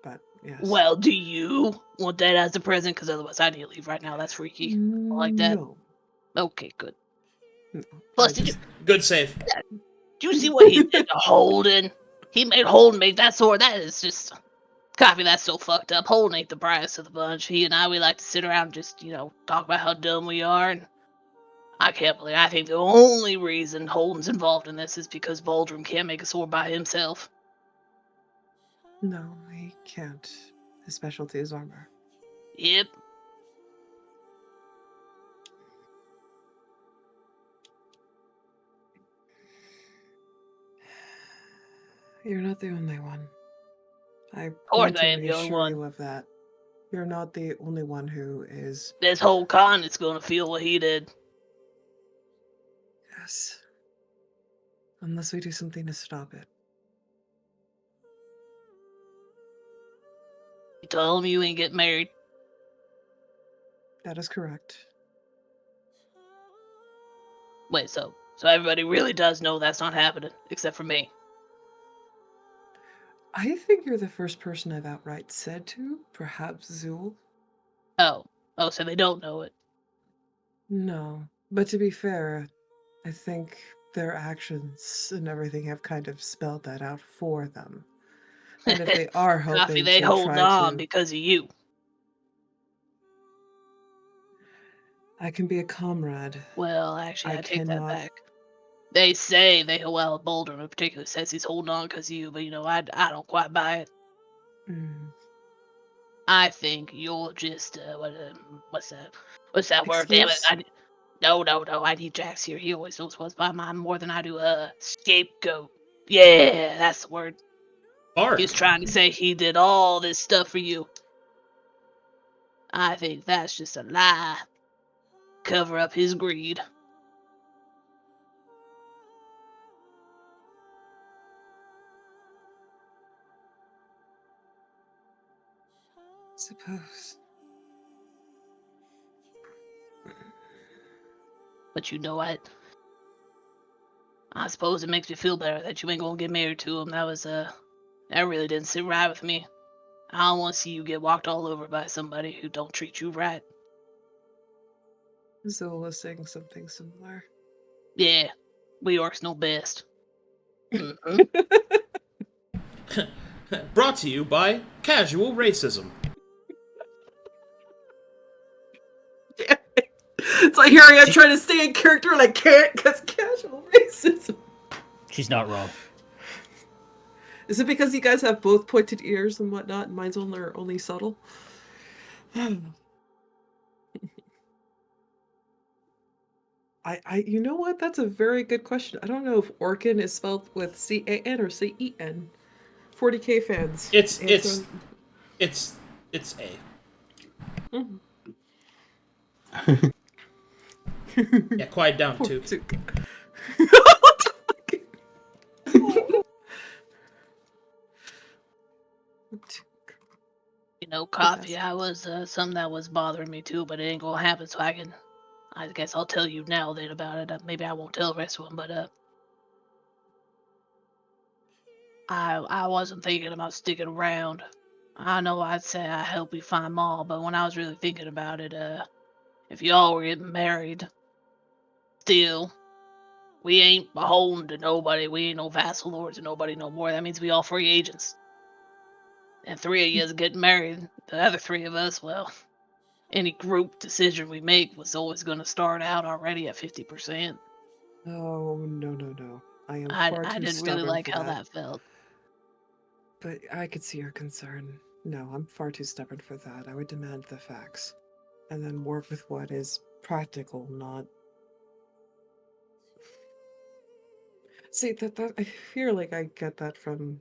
But yes. Well, do you want that as a present? Because otherwise I need to leave right now. That's freaky. I like that. No. Okay, good. No. Plus, I did just- Good save. you see what he did to Holden? He made Holden make that sword. That is just... Coffee, that's so fucked up. Holden ain't the brightest of the bunch. He and I, we like to sit around and just, talk about how dumb we are. And I can't believe... I think the only reason Holden's involved in this is because Boldrum can't make a sword by himself. No, he can't. His specialty is armor. Yep. You're not the only one. I course want to I am the only reassure one. you of that. You're not the only one who is. This whole con is gonna feel what he did. Yes. Unless we do something to stop it. You tell him you ain't getting married. That is correct. Wait, so everybody really does know that's not happening, except for me. I think you're the first person I've outright said to. Perhaps Zu'el. Oh, so they don't know it. No. But to be fair, I think their actions and everything have kind of spelled that out for them. And if they are Coffee, hoping they to hold try on to... because of you. I can be a comrade. Well, actually, I I take that cannot... back. They say Boldrum in particular says he's holding on because of you, but I don't quite buy it. Mm. I think you're just what's that word? Damn it! Excuse? No, I need Jax here. He always knows what's by mine more than I do. Scapegoat. Yeah, that's the word. Bark. He's trying to say he did all this stuff for you. I think that's just a lie. Cover up his greed. Suppose. But you know what? I suppose it makes me feel better that you ain't gonna get married to him. That really didn't sit right with me. I don't want to see you get walked all over by somebody who don't treat you right. Zu'el was saying something similar. Yeah, we orcs know best. Mm-hmm. Brought to you by Casual Racism. It's like here I am trying to stay in character and I can't because casual racism. She's not wrong. Is it because you guys have both pointed ears and whatnot, and mine's only subtle? You know what? That's a very good question. I don't know if Orkin is spelled with C-A-N or C-E-N. 40k fans. It's A. Mhm. Yeah, quiet down too. Coffee, I was something that was bothering me too, but it ain't gonna happen, so I guess I'll tell you now then about it. Maybe I won't tell the rest of them, but I wasn't thinking about sticking around. I know I'd say I help you find Maul, but when I was really thinking about it, if y'all were getting married, still, we ain't beholden to nobody. We ain't no vassal lords to nobody no more. That means we all free agents. And 3 of you getting married. The other 3 of us, well, any group decision we make was always going to start out already at 50%. Oh, no. I am I far too didn't stubborn really like for how that. that felt. But I could see your concern. No, I'm far too stubborn for that. I would demand the facts. And then work with what is practical, not... See, that I feel like I get that from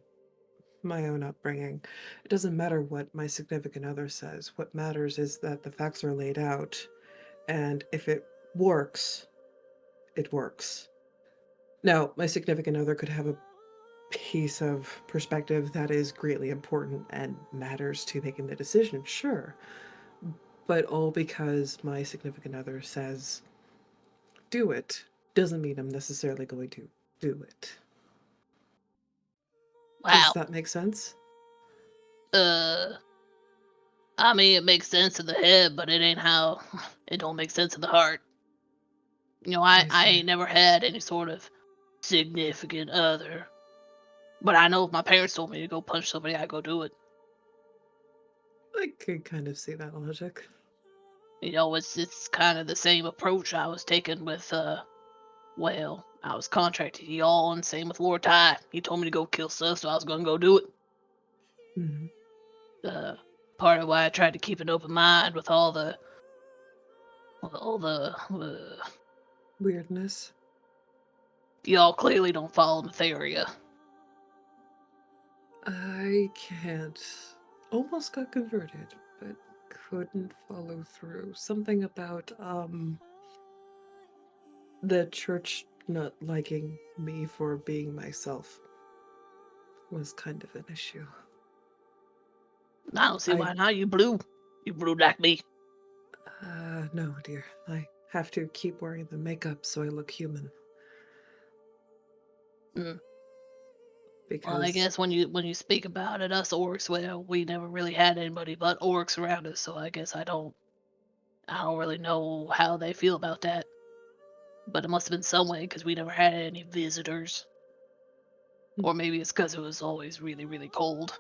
my own upbringing. It doesn't matter what my significant other says. What matters is that the facts are laid out, and if it works, it works. Now, my significant other could have a piece of perspective that is greatly important and matters to making the decision, sure. But all because my significant other says, do it, doesn't mean I'm necessarily going to do it. Does Wow. that make sense? I mean, it makes sense in the head, but it ain't how it don't make sense in the heart. You know, I see. ain't never had any sort of significant other. But I know if my parents told me to go punch somebody, I'd go do it. I could kind of see that logic. You know, it's kind of the same approach I was taking with, well, I was contracted to y'all, and same with Lord Ty. He told me to go kill stuff, so I was gonna go do it. Mhm. Part of why I tried to keep an open mind with all the Weirdness. y'all clearly don't follow Matheria. I can't. Almost got converted, but couldn't follow through. Something about, the church not liking me for being myself was kind of an issue. I don't see why not. You blue. You blue like me. No, dear. I have to keep wearing the makeup so I look human. Because Well, I guess when you speak about it, us orcs, well, we never really had anybody but orcs around us, so I guess I don't really know how they feel about that. But it must have been some way because we never had any visitors. Or maybe it's because it was always really, really cold.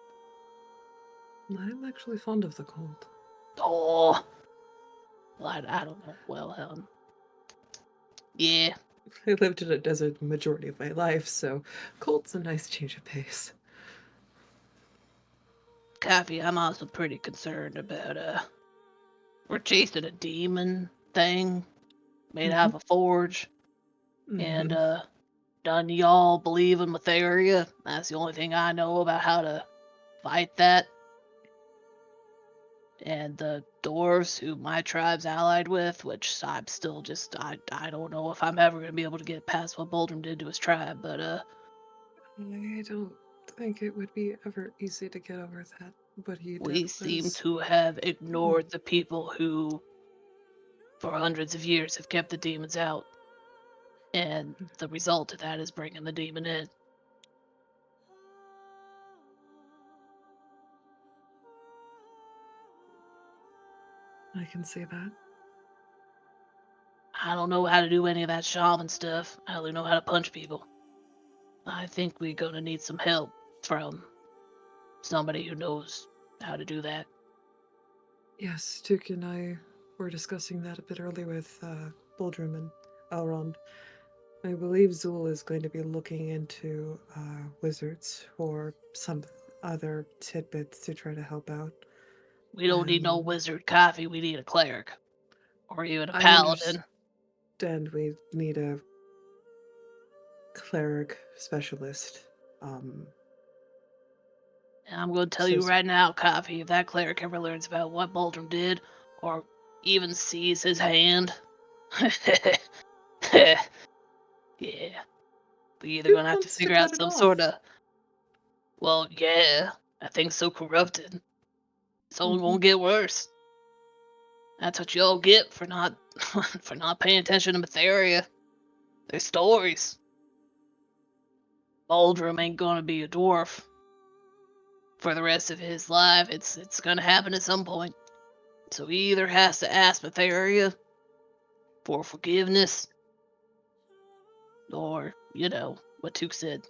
I'm actually fond of the cold. Oh, well, I don't know. Well, yeah. I lived in a desert the majority of my life, so cold's a nice change of pace. Coffee, I'm also pretty concerned about, we're chasing a demon thing made out of a forge. And, none of y'all believe in Matheria. That's the only thing I know about how to fight that. And the dwarves who my tribe's allied with, which I'm still just, I don't know if I'm ever going to be able to get past what Boldrum did to his tribe, but, I don't think it would be ever easy to get over that. What he did we seem was... to have ignored the people who, for hundreds of years, have kept the demons out. And the result of that is bringing the demon in. I can see that. I don't know how to do any of that shaman stuff. I only know how to punch people. I think we're gonna need some help from somebody who knows how to do that. Yes, Tuk and I were discussing that a bit earlier with Boldrum and Elrond. I believe Zu'el is going to be looking into wizards for some other tidbits to try to help out. We don't need no wizard coffee, we need a cleric. Or even a I paladin. understand we need a cleric specialist. And I'm gonna tell you right now, Coffee, if that cleric ever learns about what Boldrum did, or even sees his hand, yeah, we're either Who gonna have to wants to figure out cut it some sort off? of, well, yeah, that thing's so corrupted. It's only gonna get worse. That's what y'all get for not for not paying attention to Matheria. Their stories. Boldrum ain't gonna be a dwarf for the rest of his life. It's gonna happen at some point. So he either has to ask Matheria for forgiveness, or, you know, what Took said.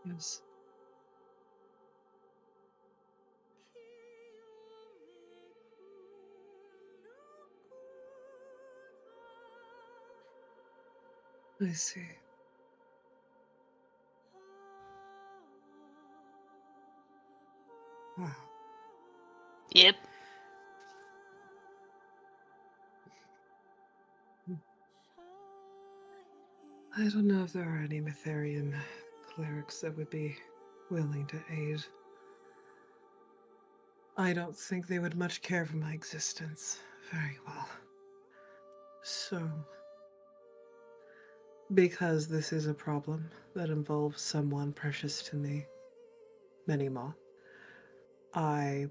Yes. I see. Wow. Yep. I don't know if there are any Matherian clerics that would be willing to aid. I don't think they would much care for my existence. Very well. So, because this is a problem that involves someone precious to me, many more, I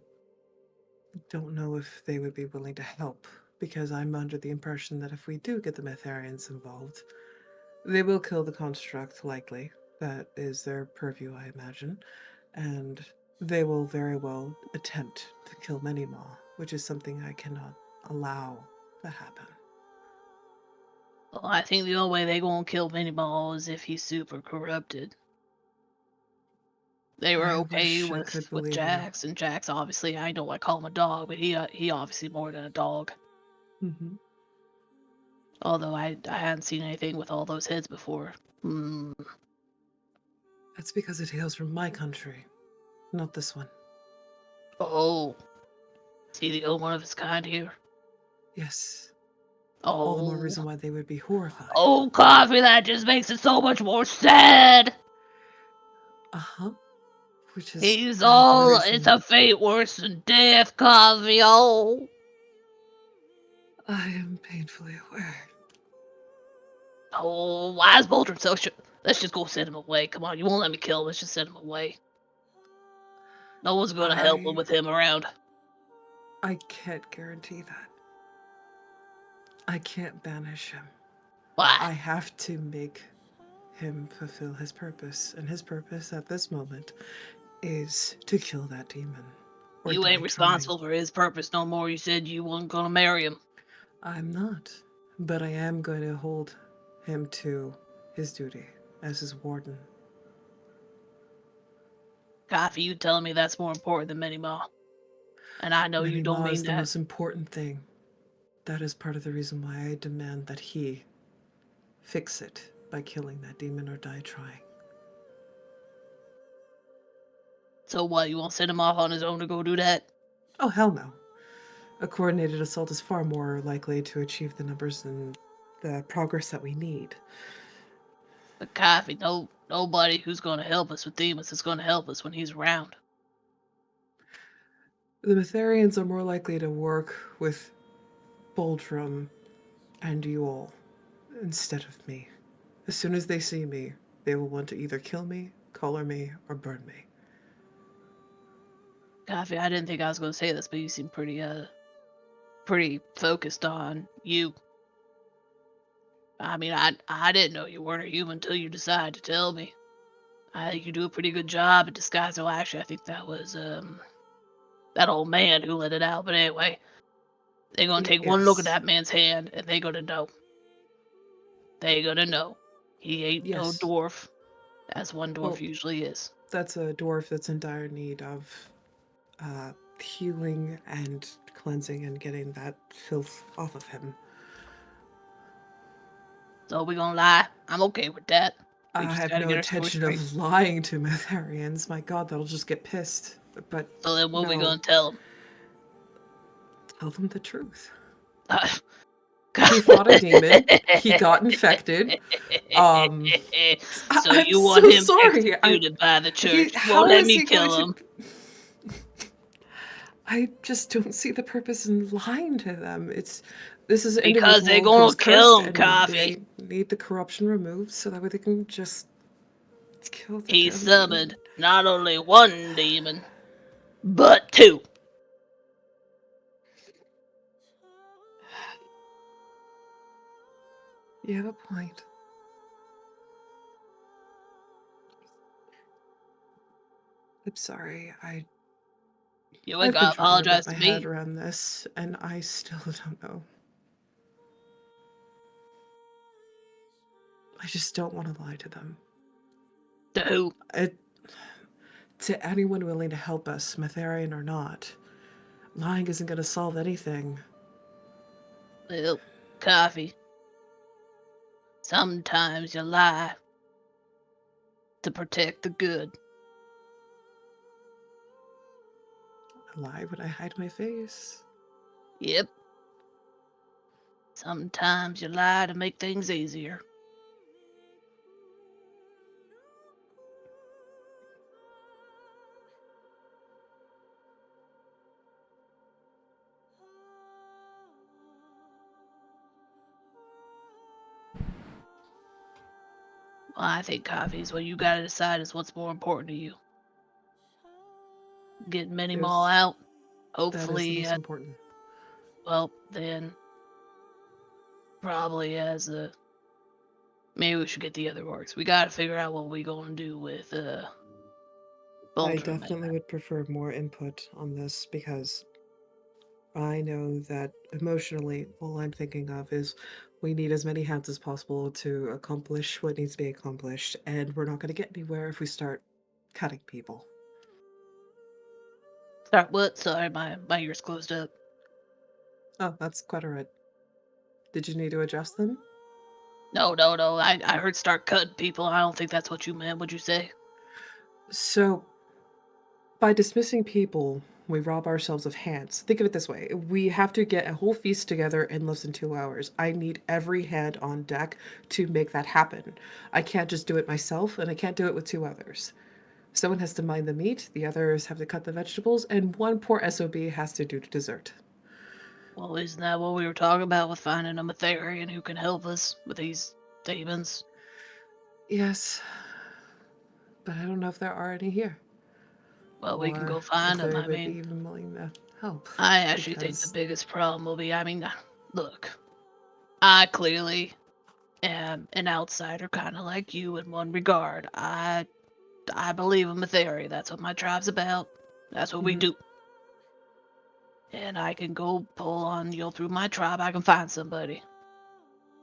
don't know if they would be willing to help, because I'm under the impression that if we do get the Metharians involved, they will kill the construct, likely. That is their purview, I imagine. And they will very well attempt to kill Manymaw, which is something I cannot allow to happen. Well, I think the only way they gonna kill Manymaw is if he's super corrupted. They were I okay wish I could with believe Jax, and Jax obviously, I know I call him a dog, but he obviously more than a dog. you. Hmm. Although I hadn't seen anything with all those heads before. That's because it hails from my country, not this one. Oh, is he the only one of his kind here? Yes. Oh, All the more reason why they would be horrified. Oh, Coffee, that just makes it so much more sad. Uh-huh. Which is He's part of the all. reason It's a fate worse than death, Coffee. Oh. I am painfully aware. Oh, why is Boldrum so sure? Let's just go send him away. Come on, you won't let me kill him. Let's just send him away. No one's gonna help him with him around. I can't guarantee that. I can't banish him. Why? I have to make him fulfill his purpose, and his purpose at this moment is to kill that demon. You ain't responsible for his purpose no more. You said you weren't gonna marry him. I'm not, but I am going to hold him to his duty as his warden. Coffee, you telling me that's more important than Manymaw? And I know you don't Manymaw mean is the that. most important thing. That is part of the reason why I demand that he fix it by killing that demon or die trying. So what, you won't send him off on his own to go do that? Oh, hell no. A coordinated assault is far more likely to achieve the numbers and the progress that we need. But Coffee, nobody who's gonna help us with demons is gonna help us when he's around. The Metharians are more likely to work with Boldrum and Zu'el instead of me. As soon as they see me, they will want to either kill me, collar me, or burn me. Coffee, I didn't think I was gonna say this, but you seem pretty focused on you. I mean, I didn't know you weren't a human until you decided to tell me. I think you do a pretty good job at disguising. Well, actually, I think that was that old man who let it out. But anyway, they're gonna take one look at that man's hand, and they're gonna know. They're gonna know he ain't no dwarf, as one dwarf usually is. That's a dwarf that's in dire need of healing and cleansing and getting that filth off of him. So we gonna lie? I'm okay with that. I have no intention of lying to Metharians. My God, that'll just get pissed. But so then, what we gonna tell them? Tell them the truth. He fought a demon. He got infected. So you want him executed by the church? Well, let me kill him. I just don't see the purpose in lying to them. This is because they're gonna kill him, Coffee. They need the corruption removed so that way they can just kill the He summoned not only one demon, but two. You have a point. I'm sorry. You ain't gotta apologize to me. I've been trying to wrap my head around this, and I still don't know. I just don't want to lie to them. To who? To anyone willing to help us, Metharian or not. Lying isn't going to solve anything. Well, Coffee. Sometimes you lie to protect the good. I lie when I hide my face. Yep. Sometimes you lie to make things easier. Well, I think, Coffee's what you gotta decide is what's more important to you. getting many Yes, more out. That is the Hopefully, most important. well, then probably as a maybe we should get the other orcs. We gotta figure out what we gonna do with I Boldrum. definitely would prefer more input on this because I know that emotionally, all I'm thinking of is we need as many hands as possible to accomplish what needs to be accomplished, and we're not going to get anywhere if we start cutting people. Start what? Sorry, my ears closed up. Oh, that's quite alright. Did you need to adjust them? No. I heard start cutting people. I don't think that's what you meant. What'd you say? So, by dismissing people, we rob ourselves of hands. Think of it this way: we have to get a whole feast together in less than 2 hours. I need every hand on deck to make that happen. I can't just do it myself, and I can't do it with 2 others. Someone has to mine the meat, the others have to cut the vegetables, and one poor SOB has to do the dessert. Well, isn't that what we were talking about with finding a Metharian who can help us with these demons? Yes, but I don't know if there are any here. Well, we can Or go if find them. they I would be mean, even willing to help. I actually think the Because biggest problem will be, look, I clearly am an outsider, kind of like you in one regard. I believe in Methari. That's what my tribe's about. That's what we Mhm. do. And I can go pull on, through my tribe, I can find somebody.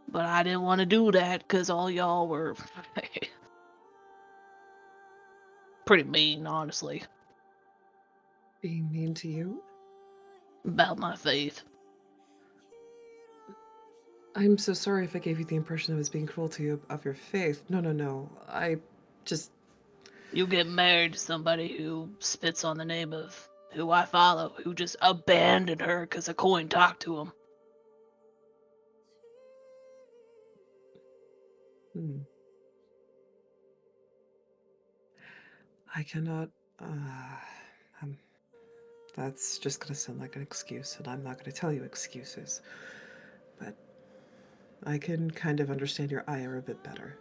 But I didn't want to do that because all y'all were pretty mean, honestly, being mean to you? about my faith. I'm so sorry if I gave you the impression I was being cruel to you of your faith. No. I just. You get married to somebody who spits on the name of who I follow, who just abandoned her because a coin talked to him. Hmm. I cannot. Uh, um, that's just gonna sound like an excuse, and I'm not gonna tell you excuses. But I can kind of understand your ire a bit better.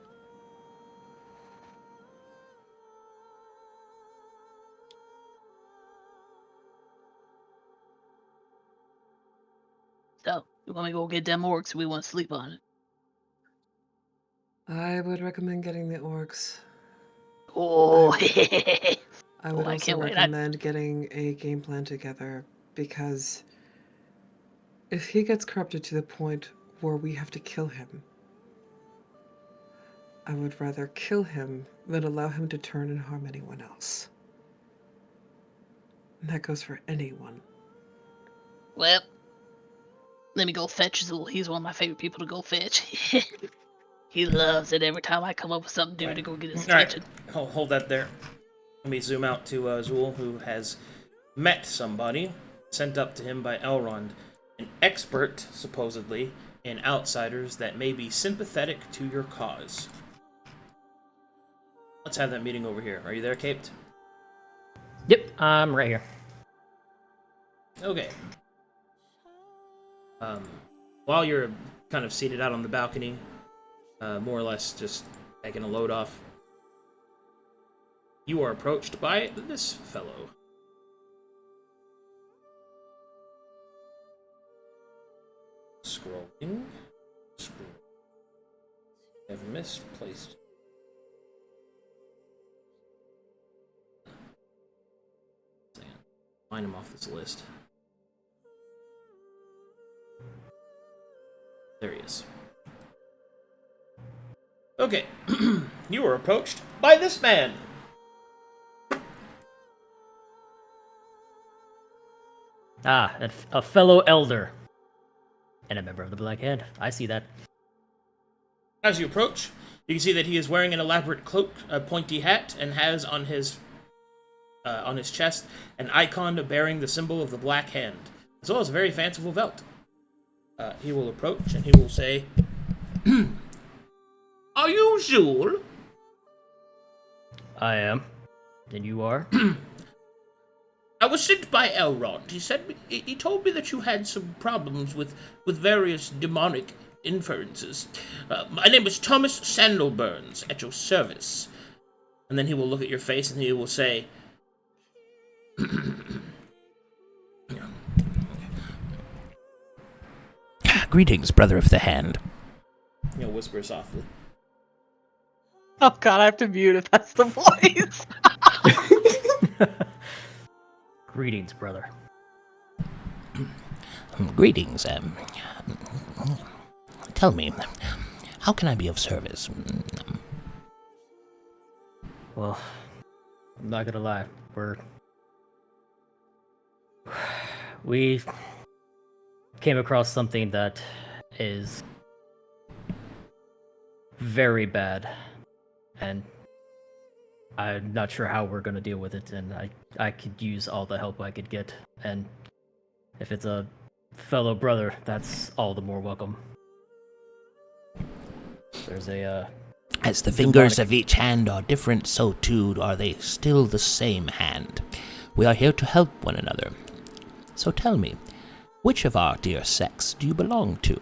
So, you want me to go get them orcs? We want to sleep on it. I would recommend getting the orcs. Oh, I oh, would I also can't wait. recommend getting a game plan together because if he gets corrupted to the point where we have to kill him, I would rather kill him than allow him to turn and harm anyone else. And that goes for anyone. Well, let me go fetch Zu'el. He's one of my favorite people to go fetch. He loves it every time I come up with something new to go get his attention. All right, hold that there. Let me zoom out to Zu'el, who has met somebody sent up to him by Elrond, an expert, supposedly, in outsiders that may be sympathetic to your cause. Let's have that meeting over here. Are you there, Caped? Yep, I'm right here. Okay. While you're kind of seated out on the balcony, more or less just taking a load off, you are approached by this fellow. Scrolling. I've misplaced. Find him off this list. There he is. Okay. You were approached by this man. Ah, a fellow elder. And a member of the Black Hand. I see that. As you approach, you can see that he is wearing an elaborate cloak, a pointy hat, and has on his chest an icon bearing the symbol of the Black Hand, as well as a very fanciful belt. He will approach and he will say, "Are you Zu'el?" I am. And you are? I was sent by Elrond. He told me that you had some problems with various demonic inferences. My name is Thomas Sandalburns, at your service. And then he will look at your face and he will say, Greetings, brother of the hand. Whisper softly. Oh god, I have to mute if that's the voice. Greetings, brother. Greetings. Tell me, how can I be of service? Well, I'm not gonna lie. We came across something that is very bad, and I'm not sure how we're gonna deal with it, and I could use all the help I could get, and if it's a fellow brother, that's all the more welcome. There's a, As the fingers of each hand are different, so too are they still the same hand. We are here to help one another. So tell me, which of our dear sex do you belong to?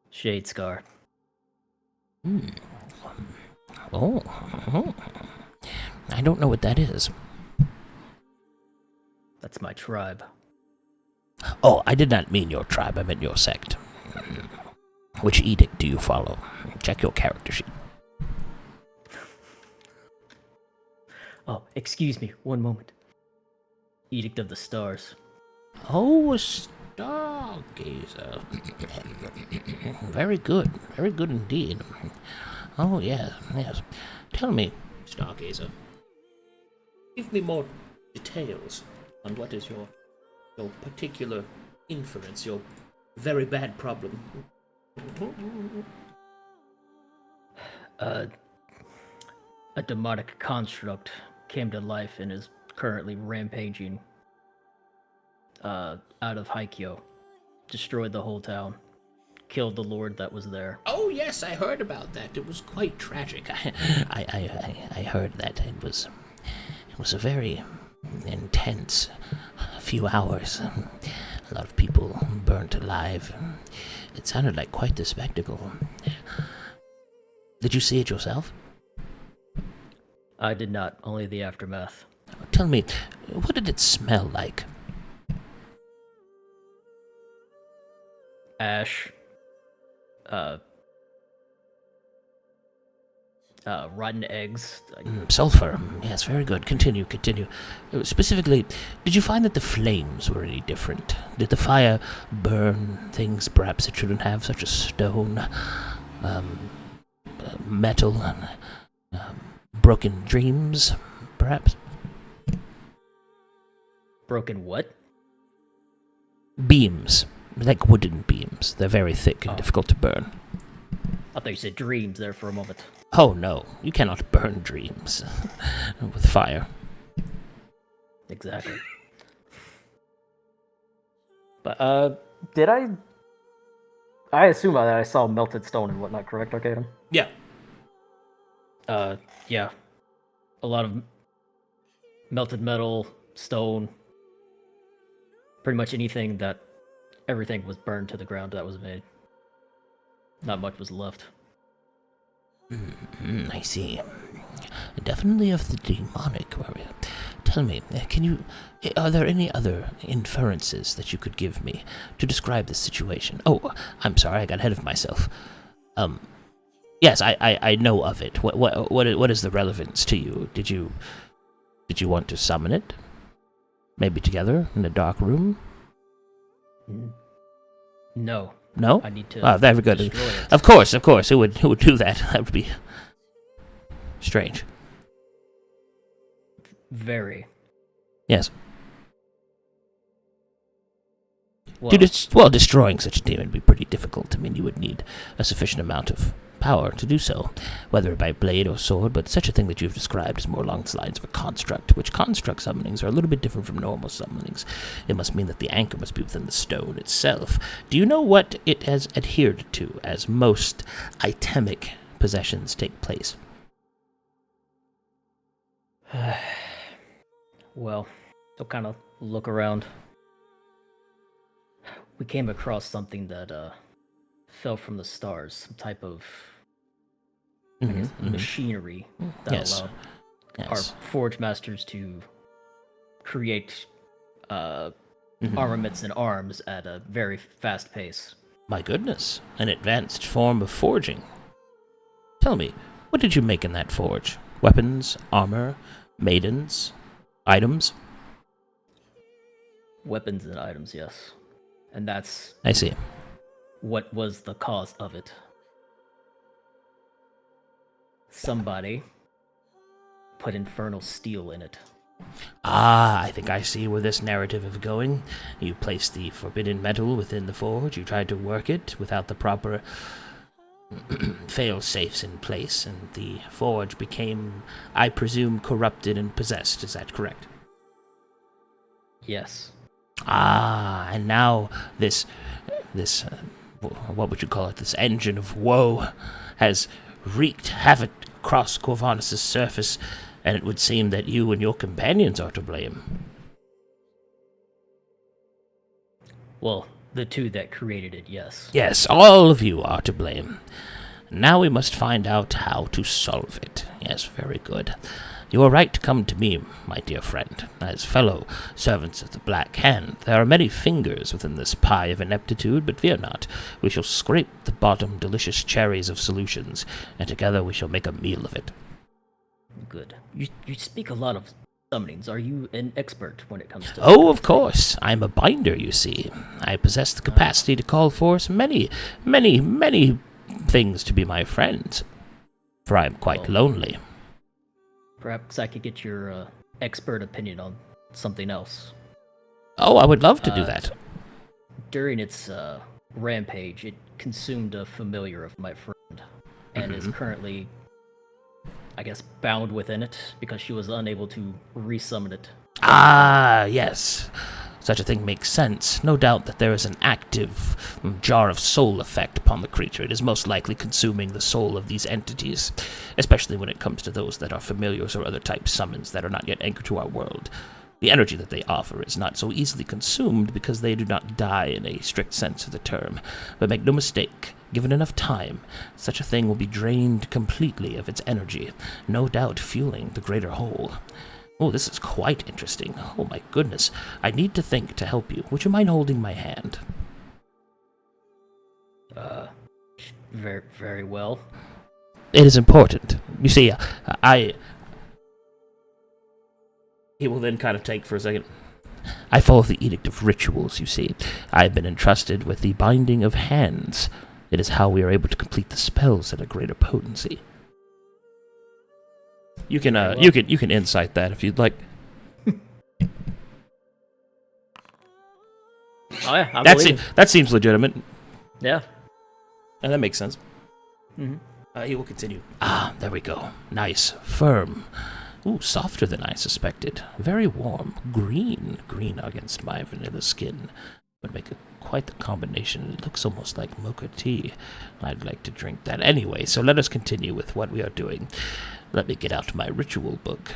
Shade Scar. Oh. I don't know what that is. That's my tribe. Oh, I did not mean your tribe, I meant your sect. Which edict do you follow? Check your character sheet. Oh, excuse me, one moment. Edict of the Stars. Oh, a stargazer. Very good indeed. Oh, yes. Tell me, stargazer, give me more details on what is your particular inference, your very bad problem. A demonic construct came to life and is currently rampaging out of Haikyo. Destroyed the whole town. Killed the lord that was there. Oh yes, I heard about that. It was quite tragic. I heard that it was a very intense few hours. A lot of people burnt alive. It sounded like quite the spectacle. Did you see it yourself? I did not, only the aftermath. Tell me, what did it smell like? Ash. Rotten eggs. Sulfur. Yes, very good. Continue. Specifically, did you find that the flames were any different? Did the fire burn things perhaps it shouldn't have, such as stone, metal, broken dreams, perhaps? Broken what? Beams. Like wooden beams. They're very thick and difficult to burn. I thought you said dreams there for a moment. Oh no, you cannot burn dreams with fire. Exactly. But, did I assume that I saw melted stone and whatnot, correct, Arcadum? Yeah. Yeah. A lot of melted metal, stone, pretty much everything was burned to the ground that was made. Not much was left. I see. Definitely of the demonic warrior. Tell me, are there any other inferences that you could give me to describe this situation? Oh, I'm sorry, I got ahead of myself. Yes, I know of it. What is the relevance to you? Did you want to summon it? Maybe together in a dark room? No. No? I need to. Oh, very good. destroy it. Of course. Who would do that? That would be strange. Very. Yes. Well, Destroying such a demon would be pretty difficult. I mean, you would need a sufficient amount of power to do so, whether by blade or sword, but such a thing that you've described is more along the lines of a construct, which construct summonings are a little bit different from normal summonings. It must mean that the anchor must be within the stone itself. Do you know what it has adhered to as most itemic possessions take place? Well, I'll kind of look around. We came across something that fell from the stars, some type of machinery that allowed our forge masters to create armaments and arms at a very fast pace. My goodness, an advanced form of forging. Tell me, what did you make in that forge? Weapons, armor, maidens, items? Weapons and items, yes. And that's... I see. What was the cause of it? Somebody put infernal steel in it. Ah, I think I see where this narrative is going. You placed the forbidden metal within the forge, you tried to work it without the proper fail-safes in place, and the forge became, I presume, corrupted and possessed. Is that correct? Yes. Ah, and now this, what would you call it, this engine of woe has wreaked havoc across Corvinus' surface, and it would seem that you and your companions are to blame. Well, the two that created it, yes. Yes, all of you are to blame. Now we must find out how to solve it. Yes, very good. You are right to come to me, my dear friend. As fellow servants of the Black Hand, there are many fingers within this pie of ineptitude, but fear not. We shall scrape the bottom delicious cherries of solutions, and together we shall make a meal of it. Good. You speak a lot of summonings. Are you an expert when it comes to... Oh, of course. I'm a binder, you see. I possess the capacity to call forth many, many, many things to be my friends, for I am quite lonely. Perhaps I could get your expert opinion on something else. Oh, I would love to do that. During its rampage, it consumed a familiar of my friend, and is currently, I guess, bound within it because she was unable to resummon it. Ah, yes. Such a thing makes sense. No doubt that there is an active jar of soul effect upon the creature. It is most likely consuming the soul of these entities, especially when it comes to those that are familiars or other type summons that are not yet anchored to our world. The energy that they offer is not so easily consumed because they do not die in a strict sense of the term. But make no mistake, given enough time, such a thing will be drained completely of its energy, no doubt fueling the greater whole. Oh, this is quite interesting. Oh my goodness. I need to think to help you. Would you mind holding my hand? Very, very well. It is important. You see, He will then kind of take for a second. I follow the Edict of Rituals, you see. I have been entrusted with the binding of hands. It is how we are able to complete the spells at a greater potency. You can you can insight that if you'd like. Oh yeah, I believe. That seems legitimate. Yeah. And that makes sense. He will continue. Ah, there we go. Nice. Firm. Ooh, softer than I suspected. Very warm. Green. Green against my vanilla skin. Would make quite the combination. It looks almost like mocha tea. I'd like to drink that anyway, so let us continue with what we are doing. Let me get out my ritual book.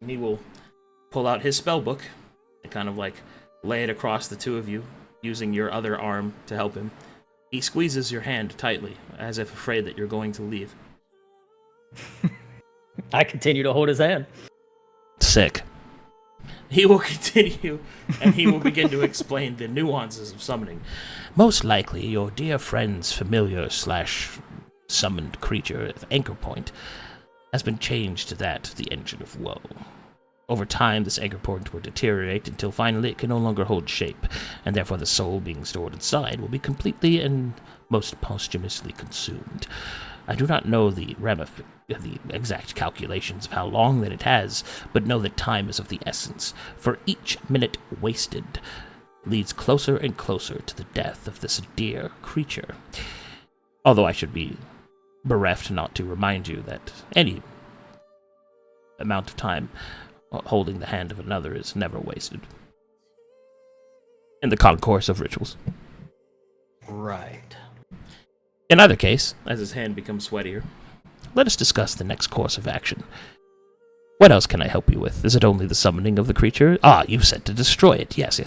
And he will pull out his spell book and kind of like lay it across the two of you, using your other arm to help him. He squeezes your hand tightly, as if afraid that you're going to leave. I continue to hold his hand. Sick. He will continue, and he will begin to explain the nuances of summoning. Most likely, your dear friend's familiar / summoned creature, anchor point, has been changed to that of the Engine of Woe. Over time, this anchor point will deteriorate until finally it can no longer hold shape, and therefore the soul being stored inside will be completely and most posthumously consumed. I do not know the exact calculations of how long that it has, but know that time is of the essence, for each minute wasted leads closer and closer to the death of this dear creature. Although I should be bereft not to remind you that any amount of time holding the hand of another is never wasted in the concourse of rituals. Right. In either case, as his hand becomes sweatier, let us discuss the next course of action. What else can I help you with? Is it only the summoning of the creature? Ah, you said to destroy it. Yes.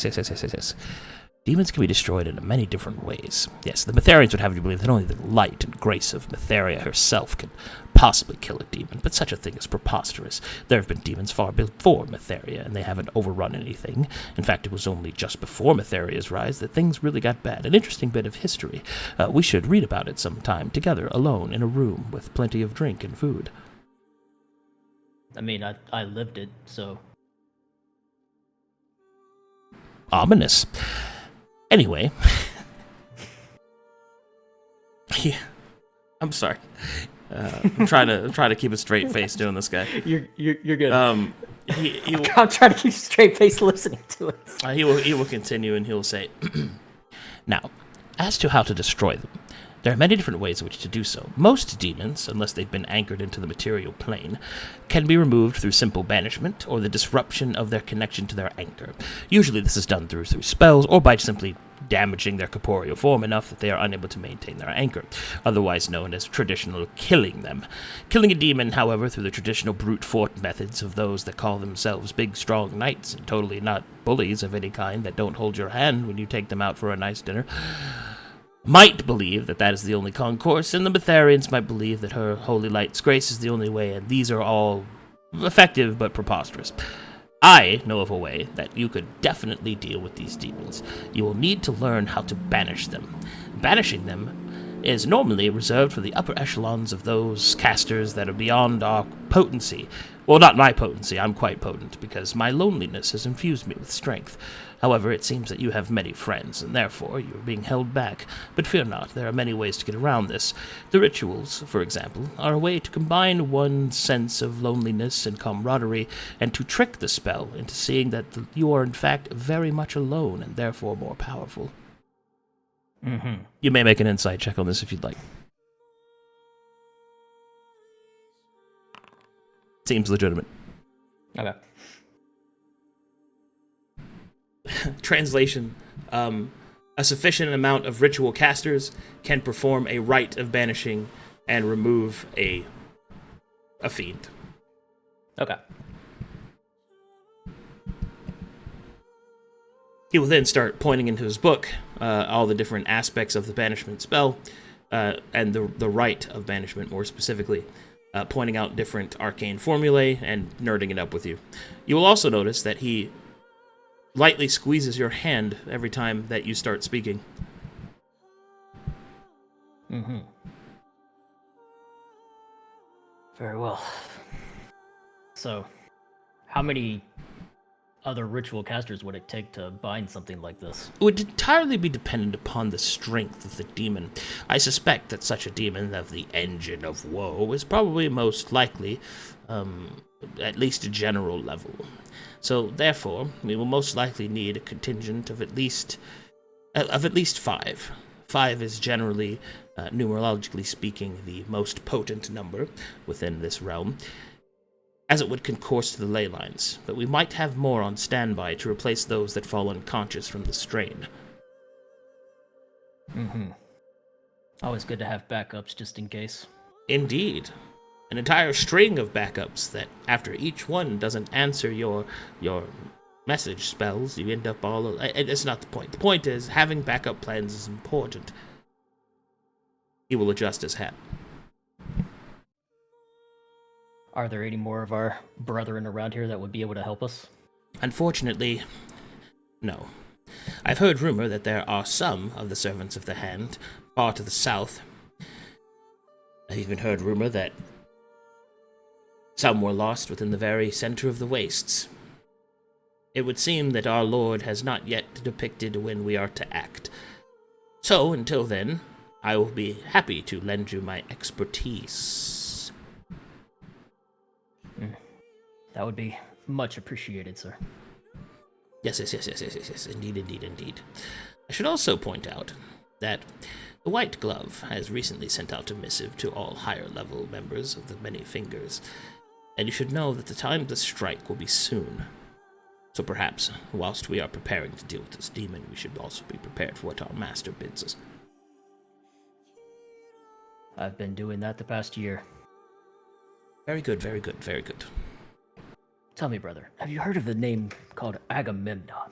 Demons can be destroyed in many different ways. Yes, the Metharians would have you believe that only the light and grace of Metheria herself can possibly kill a demon, but such a thing is preposterous. There have been demons far before Metheria, and they haven't overrun anything. In fact, it was only just before Metheria's rise that things really got bad. An interesting bit of history. We should read about it sometime, together, alone, in a room, with plenty of drink and food. I mean, I lived it, so... Ominous. Anyway... Yeah, I'm sorry. I'm trying to keep a straight face doing this guy. You're good. I'm trying to keep a straight face listening to it. He will continue, and he will say, "Now, as to how to destroy them, there are many different ways in which to do so. Most demons, unless they've been anchored into the material plane, can be removed through simple banishment or the disruption of their connection to their anchor. Usually this is done through spells or by simply damaging their corporeal form enough that they are unable to maintain their anchor, otherwise known as traditional killing them. Killing a demon, however, through the traditional brute force methods of those that call themselves big, strong knights and totally not bullies of any kind that don't hold your hand when you take them out for a nice dinner, might believe that that is the only concourse, and the Metharians might believe that her holy light's grace is the only way, and these are all effective but preposterous. I know of a way that you could definitely deal with these demons. You will need to learn how to banish them. Banishing them is normally reserved for the upper echelons of those casters that are beyond our potency. Well, not my potency, I'm quite potent, because my loneliness has infused me with strength. However, it seems that you have many friends, and therefore you are being held back. But fear not, there are many ways to get around this. The rituals, for example, are a way to combine one's sense of loneliness and camaraderie, and to trick the spell into seeing that you are in fact very much alone, and therefore more powerful. Mm-hmm. You may make an insight check on this if you'd like. Seems legitimate. Okay. Translation. A sufficient amount of ritual casters can perform a rite of banishing and remove a fiend. Okay. He will then start pointing into his book all the different aspects of the banishment spell and the rite of banishment, more specifically, pointing out different arcane formulae and nerding it up with you. You will also notice that he lightly squeezes your hand every time that you start speaking. Mm-hmm. Very well. So, how many other ritual casters would it take to bind something like this? It would entirely be dependent upon the strength of the demon. I suspect that such a demon of the Engine of Woe is probably most likely, at least a general level. So, therefore, we will most likely need a contingent of at least 5. 5 is generally, numerologically speaking, the most potent number within this realm, as it would concourse to the ley lines, but we might have more on standby to replace those that fall unconscious from the strain. Mm-hmm. Always good to have backups just in case. Indeed. An entire string of backups that, after each one doesn't answer your message spells, you end up all... It's not the point. The point is, having backup plans is important. He will adjust his hat. Are there any more of our brethren around here that would be able to help us? Unfortunately, no. I've heard rumor that there are some of the Servants of the Hand far to the south. I've even heard rumor that some were lost within the very center of the wastes. It would seem that our Lord has not yet depicted when we are to act. So, until then, I will be happy to lend you my expertise. That would be much appreciated, sir. Yes. Indeed. I should also point out that the White Glove has recently sent out a missive to all higher-level members of the Many Fingers, and you should know that the time to strike will be soon. So perhaps, whilst we are preparing to deal with this demon, we should also be prepared for what our master bids us. I've been doing that the past year. Very good. Tell me, brother, have you heard of the name called Agamemnon?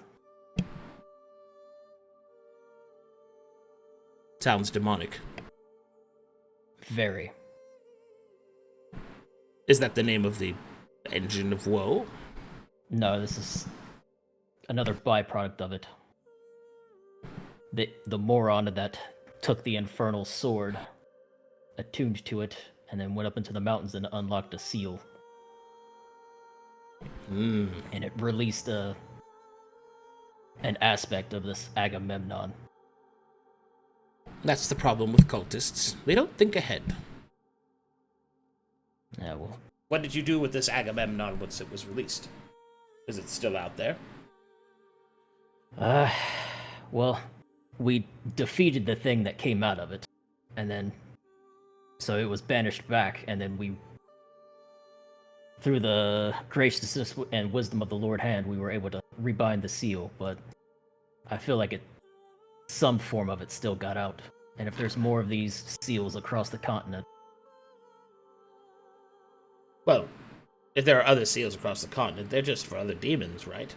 Sounds demonic. Very. Is that the name of the engine of woe? No, this is another byproduct of it. The moron that took the infernal sword, attuned to it, and then went up into the mountains and unlocked a seal. And it released an aspect of this Agamemnon. That's the problem with cultists. They don't think ahead. Yeah, well, What did you do with this Agamemnon once it was released? Is it still out there? well, we defeated the thing that came out of it, and then so it was banished back, and then we, through the graciousness and wisdom of the Lord Hand, we were able to rebind the seal, but I feel like some form of it still got out. And if there's more of these seals across the continent... Well, if there are other seals across the continent, they're just for other demons, right?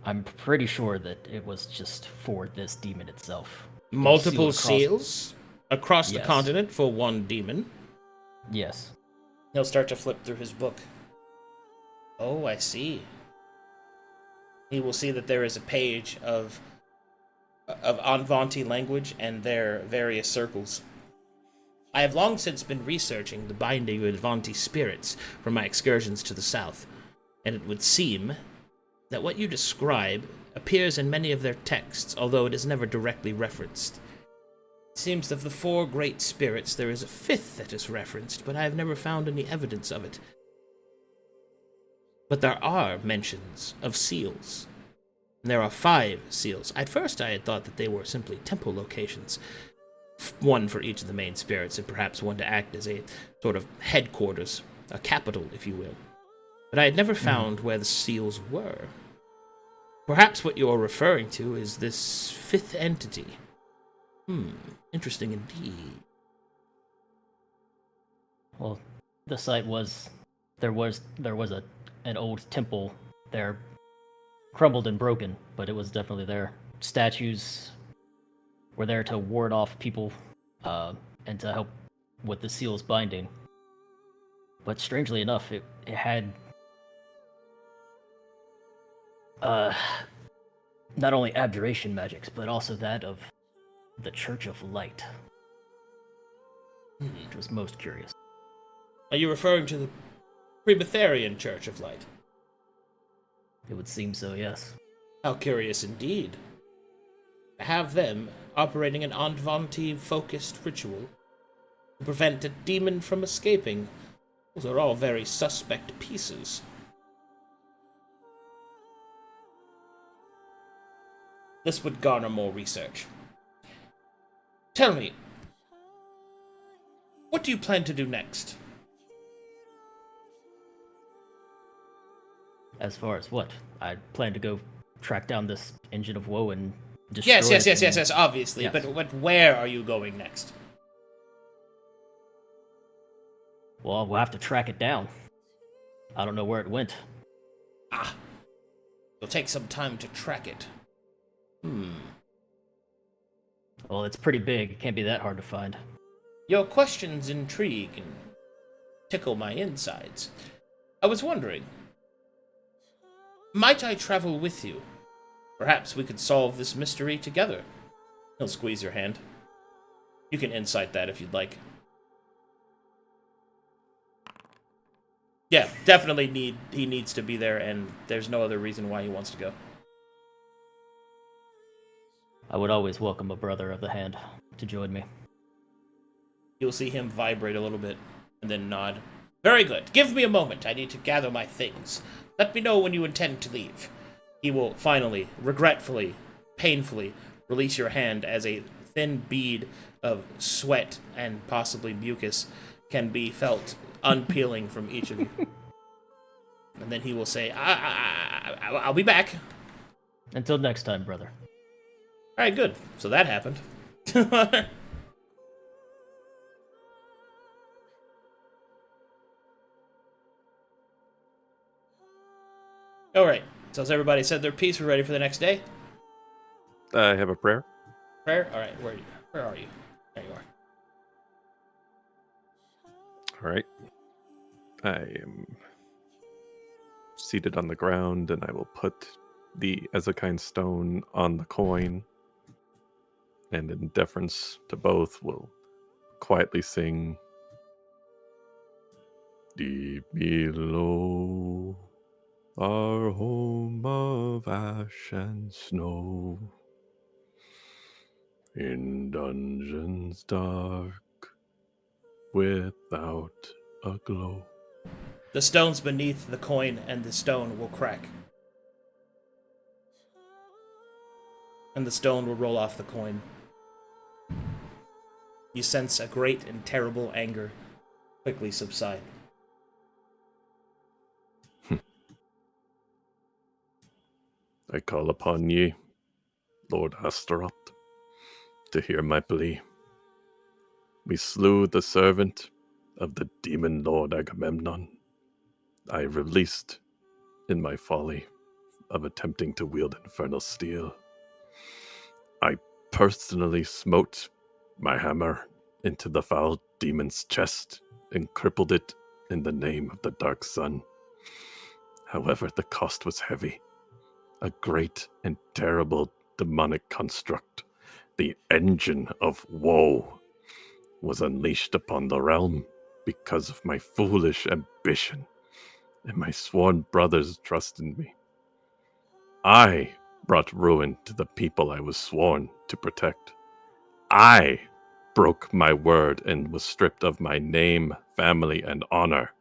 I'm pretty sure that it was just for this demon itself. Multiple seals across the Yes. continent for one demon? Yes. He'll start to flip through his book. Oh, I see. He will see that there is a page of Anvanti language and their various circles. I have long since been researching the binding of Anvanti spirits from my excursions to the south, and it would seem that what you describe appears in many of their texts, although it is never directly referenced. It seems that of the 4 great spirits, there is a 5th that is referenced, but I have never found any evidence of it. But there are mentions of seals. There are 5 seals. At first I had thought that they were simply temple locations, one for each of the main spirits, and perhaps one to act as a sort of headquarters, a capital, if you will. But I had never found where the seals were. Perhaps what you're referring to is this 5th entity. Interesting indeed. Well, the site was... There was an old temple there, crumbled and broken, but it was definitely there. Statues were there to ward off people and to help with the seal's binding. But strangely enough, it had not only abjuration magics, but also that of the Church of Light, which was most curious. Are you referring to the Prebetharian Church of Light? It would seem so, yes. How curious indeed. To have them operating an Anvanti-focused ritual to prevent a demon from escaping. Those are all very suspect pieces. This would garner more research. Tell me, what do you plan to do next? As far as what? I plan to go track down this engine of woe and destroy it. Yes, obviously. Yes. But where are you going next? Well, we'll have to track it down. I don't know where it went. It'll take some time to track it. Well, it's pretty big. It can't be that hard to find. Your questions intrigue and tickle my insides. I was wondering, might I travel with you? Perhaps we could solve this mystery together. He'll squeeze your hand. You can insight that if you'd like. Yeah, definitely he needs to be there, and there's no other reason why he wants to go. I would always welcome a brother of the hand to join me. You'll see him vibrate a little bit, and then nod. Very good. Give me a moment. I need to gather my things. Let me know when you intend to leave. He will finally, regretfully, painfully, release your hand as a thin bead of sweat and possibly mucus can be felt unpeeling from each of you. And then he will say, I'll be back. Until next time, brother. All right, good. So that happened. All right. So has everybody said their piece? We're ready for the next day? I have a prayer. Prayer? Alright, where are you? There you are. All right. I am seated on the ground, and I will put the Ezekine stone on the coin, and in deference to both, will quietly sing, "Deep below our home of ash and snow, in dungeons dark without a glow." The stones beneath the coin and the stone will crack. And the stone will roll off the coin. You sense a great and terrible anger quickly subside. I call upon ye, Lord Astaroth, to hear my plea. We slew the servant of the demon lord Agamemnon. I released in my folly of attempting to wield infernal steel. I personally smote my hammer into the foul demon's chest and crippled it in the name of the Dark Sun. However, the cost was heavy. A great and terrible demonic construct, the engine of woe, was unleashed upon the realm because of my foolish ambition and my sworn brothers' trust in me. I brought ruin to the people I was sworn to protect. I broke my word and was stripped of my name, family, and honor.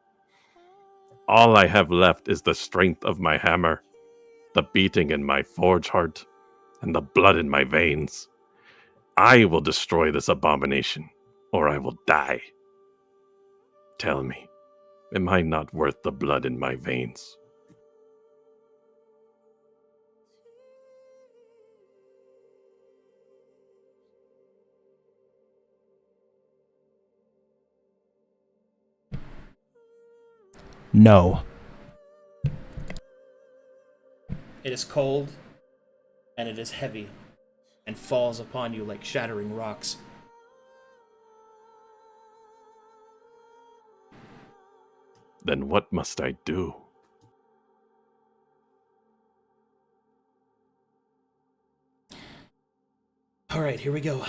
All I have left is the strength of my hammer, the beating in my forge heart, and the blood in my veins. I will destroy this abomination, or I will die. Tell me, am I not worth the blood in my veins? No. It is cold, and it is heavy, and falls upon you like shattering rocks. Then what must I do? Alright, here we go.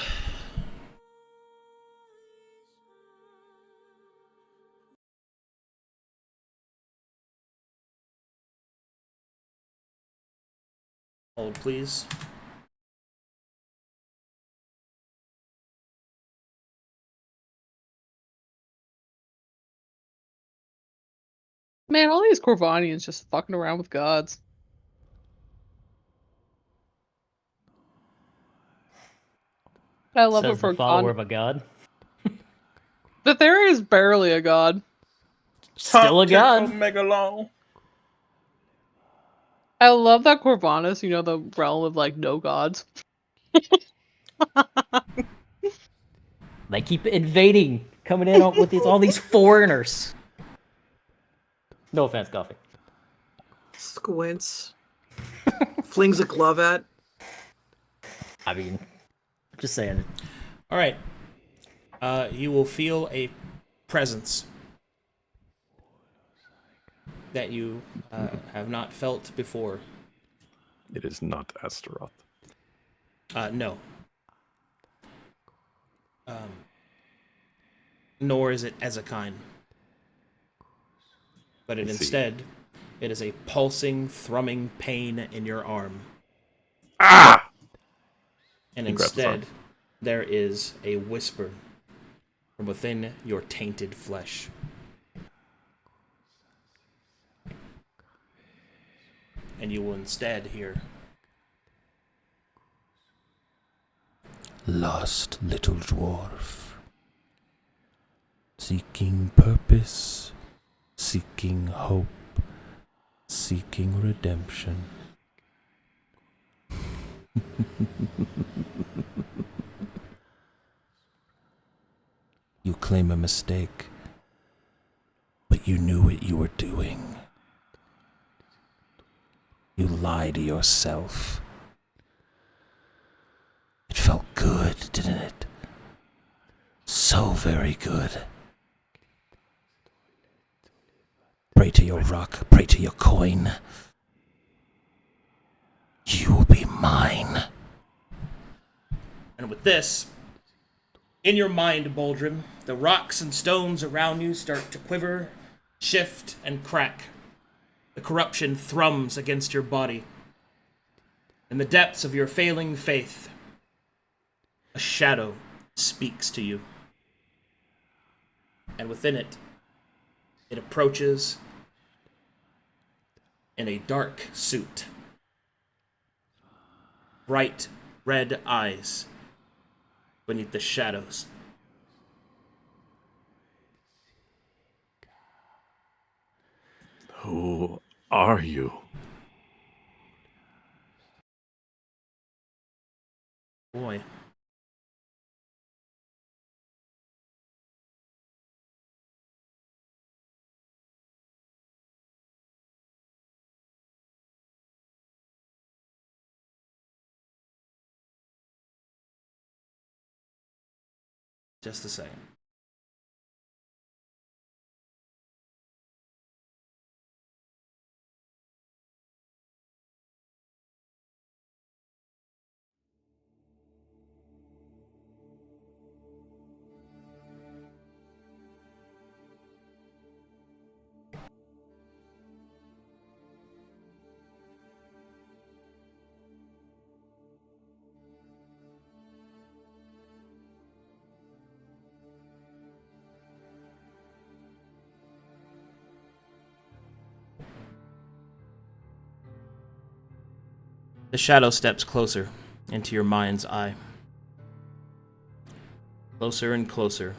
Hold, please. Man, all these Corvanians just fucking around with gods. I love Says it for the follower of a god. The theory is barely a god. Still a god. Megalon. I love that Corvanus, you know, the realm of like no gods. They keep invading, coming in with all these foreigners. No offense, Coffee. Squints. Flings a glove at. I mean, just saying. Alright. You will feel a presence that you have not felt before. It is not Astaroth. No. Nor is it Ezekine. But it instead, it is a pulsing, thrumming pain in your arm. Ah! And He grabs his arm. instead, there is a whisper from within your tainted flesh. And you will instead hear, Lost little dwarf, seeking purpose, seeking hope, seeking redemption. You claim a mistake, but you knew what you were doing. You lie to yourself. It felt good. good, didn't it? So very good. Pray to your rock, pray to your coin. You will be mine. And with this, in your mind, Boldrum, the rocks and stones around you start to quiver, shift, and crack. The corruption thrums against your body. In the depths of your failing faith, a shadow speaks to you. And within it, it approaches in a dark suit. Bright red eyes beneath the shadows. Who are you? Boy. Just a second. The shadow steps closer into your mind's eye. Closer and closer,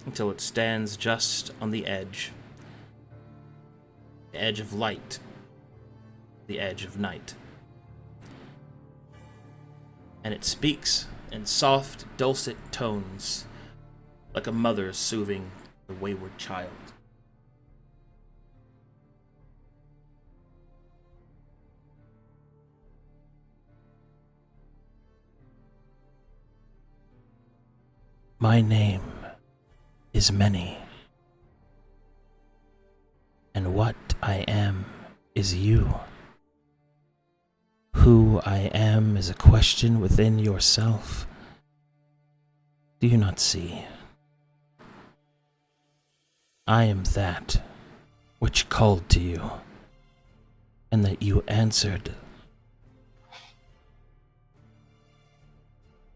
until it stands just on the edge. The edge of light. The edge of night. And it speaks in soft, dulcet tones, like a mother soothing a wayward child. My name is many, and what I am is you. Who I am is a question within yourself. Do you not see? I am that which called to you, and that you answered.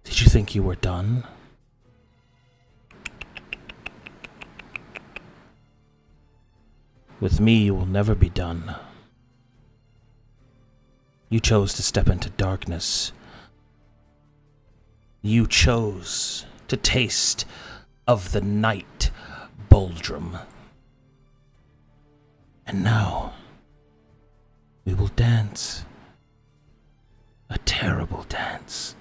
Did you think you were done? With me, you will never be done. You chose to step into darkness. You chose to taste of the night, Boldrum. And now, we will dance. A terrible dance.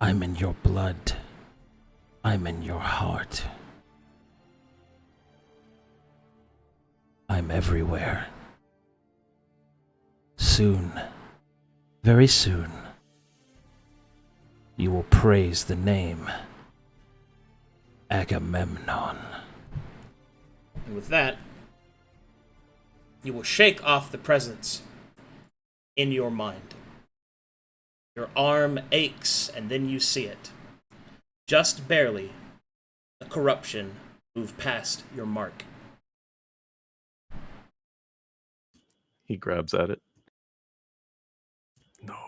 I'm in your blood. I'm in your heart. I'm everywhere. Soon, very soon, you will praise the name Agamemnon. And with that, you will shake off the presence in your mind. Your arm aches, and then you see it. Just barely, the corruption moved past your mark. He grabs at it. No.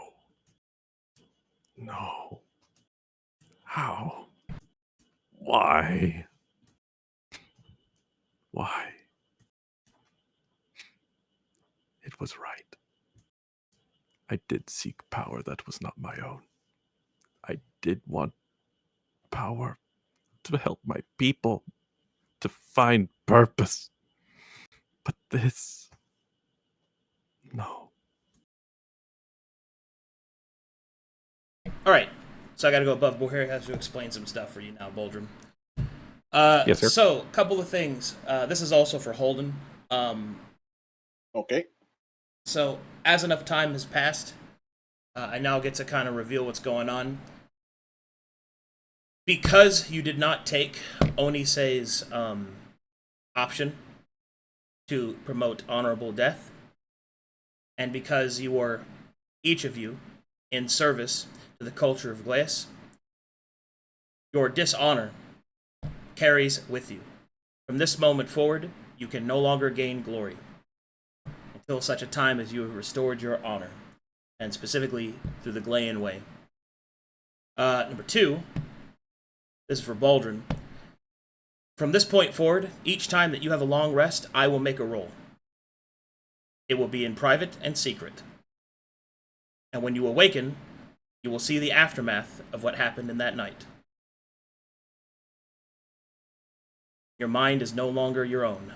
No. How? Why? Why? It was right. I did seek power that was not my own. I did want power to help my people, to find purpose. But this... No. Alright, so I gotta go above board here. I have to explain some stuff for you now, Boldrum. Yes, sir. So, a couple of things. This is also for Holdan. Okay. So, as enough time has passed, I now get to kind of reveal what's going on. Because you did not take Onisei's option to promote honorable death, and because you are, each of you, in service to the culture of Ghaz, your dishonor carries with you. From this moment forward, you can no longer gain glory until such a time as you have restored your honor, and specifically through the Glayan way. Number 2, this is for Boldrum. From this point forward, each time that you have a long rest, I will make a roll. It will be in private and secret. And when you awaken, you will see the aftermath of what happened in that night. Your mind is no longer your own,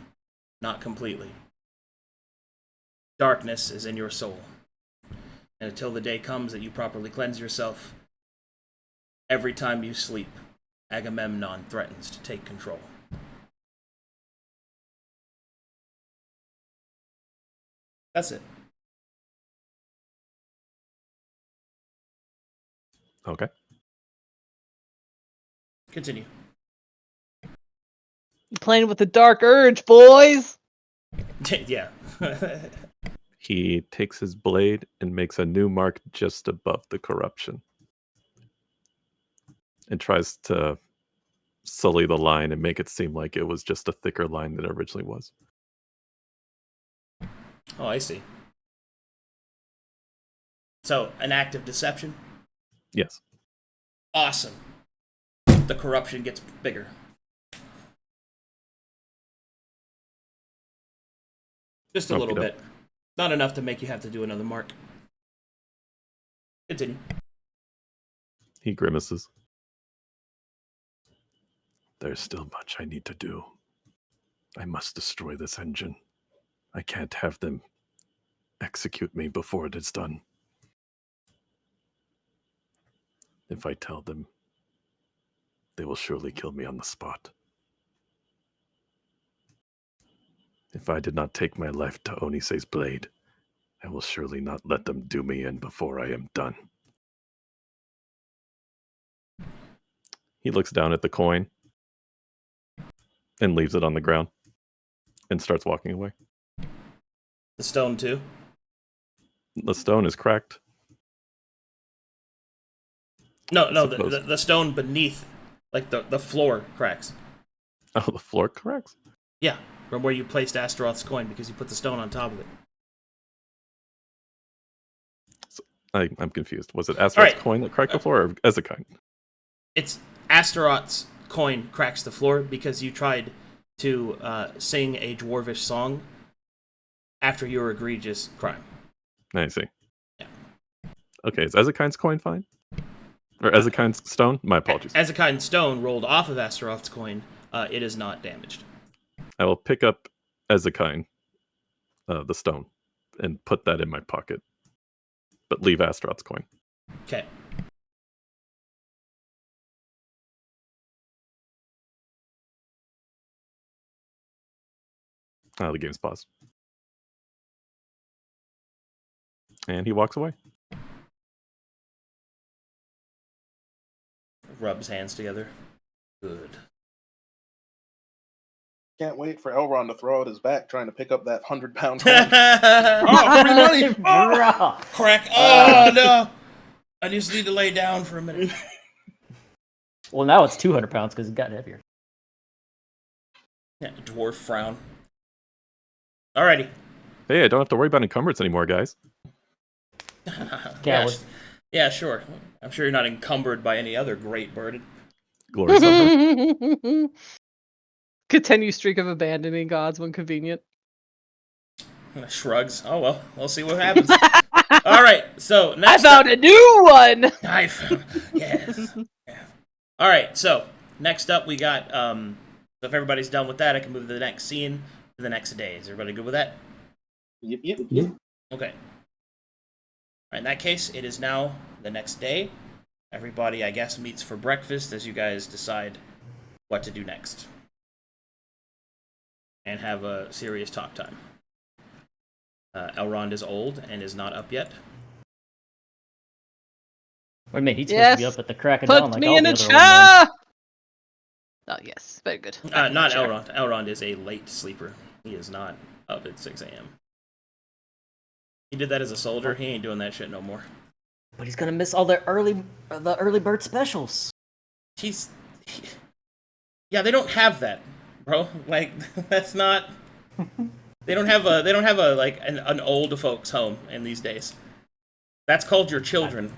not completely. Darkness is in your soul. And until the day comes that you properly cleanse yourself, every time you sleep, Agamemnon threatens to take control. That's it. Okay. Continue. Playing with the dark urge, boys. Yeah. He takes his blade and makes a new mark just above the corruption. And tries to sully the line and make it seem like it was just a thicker line than it originally was. Oh, I see. So, an act of deception? Yes. Awesome. The corruption gets bigger. Just a little Okey-doke. bit. Not enough to make you have to do another mark. Continue. He grimaces. There's still much I need to do. I must destroy this engine. I can't have them execute me before it is done. If I tell them, they will surely kill me on the spot. If I did not take my life to Onisei's blade, I will surely not let them do me in before I am done. He looks down at the coin and leaves it on the ground and starts walking away. The stone, too? The stone is cracked. No, the stone beneath, like the floor cracks. Oh, the floor cracks? Yeah, from where you placed Astaroth's coin because you put the stone on top of it. So, I'm confused. Was it Astaroth's coin that cracked the floor or Ezekine? It's Astaroth's coin cracks the floor because you tried to sing a dwarvish song after your egregious crime. I see. Yeah. Okay, is Ezekine's coin fine? Or Ezekine's stone? My apologies. Ezekine's stone rolled off of Astaroth's coin. It is not damaged. I will pick up Ezekine, the stone, and put that in my pocket. But leave Astaroth's coin. Okay. The game's paused. And he walks away. Rubs hands together. Good. Can't wait for Elrond to throw out his back trying to pick up that 100-pound coin. Oh, free money! Bro. Crack. Oh, no. I just need to lay down for a minute. Well, now it's 200 pounds because it's gotten heavier. Yeah, dwarf frown. Alrighty. Hey, I don't have to worry about encumbrance anymore, guys. Yeah, sure. I'm sure you're not encumbered by any other great burden. Glory suffer. Continue streak of abandoning gods when convenient. Shrugs. Oh, well, we'll see what happens. All right, so next I found a new one! Yes. Yeah. All right, so next up we got, so if everybody's done with that, I can move to the next scene to the next day. Is everybody good with that? Yep. Okay. All right, in that case, it is now the next day. Everybody, I guess, meets for breakfast as you guys decide what to do next. And have a serious talk time. Elrond is old and is not up yet. I mean, he's supposed to be Yes. up at the crack of dawn Put like me all in the a other old men. chair! Oh, yes. Very good. Back in my Not chair. Elrond. Elrond is a late sleeper. He is not up at 6 a.m. He did that as a soldier. He ain't doing that shit no more. But he's gonna miss all the early bird specials. Yeah, they don't have that, bro. Like, that's not. They don't have a like an old folks home in these days. That's called your children.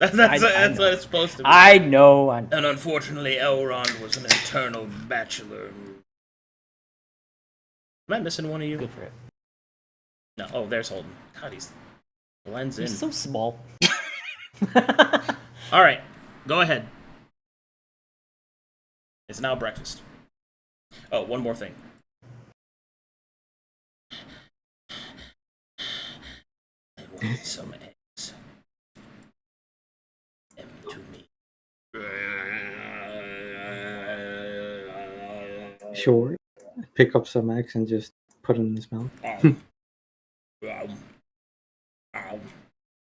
That's I what it's supposed to be. I know. And unfortunately, Elrond was an eternal bachelor. Am I missing one of you? Good for it. No. Oh, there's Holden. God, he blends in. He's so small. All right, go ahead. It's now breakfast. Oh, one more thing. I want some eggs. Them to me. Sure. Pick up some eggs and just put it in his mouth.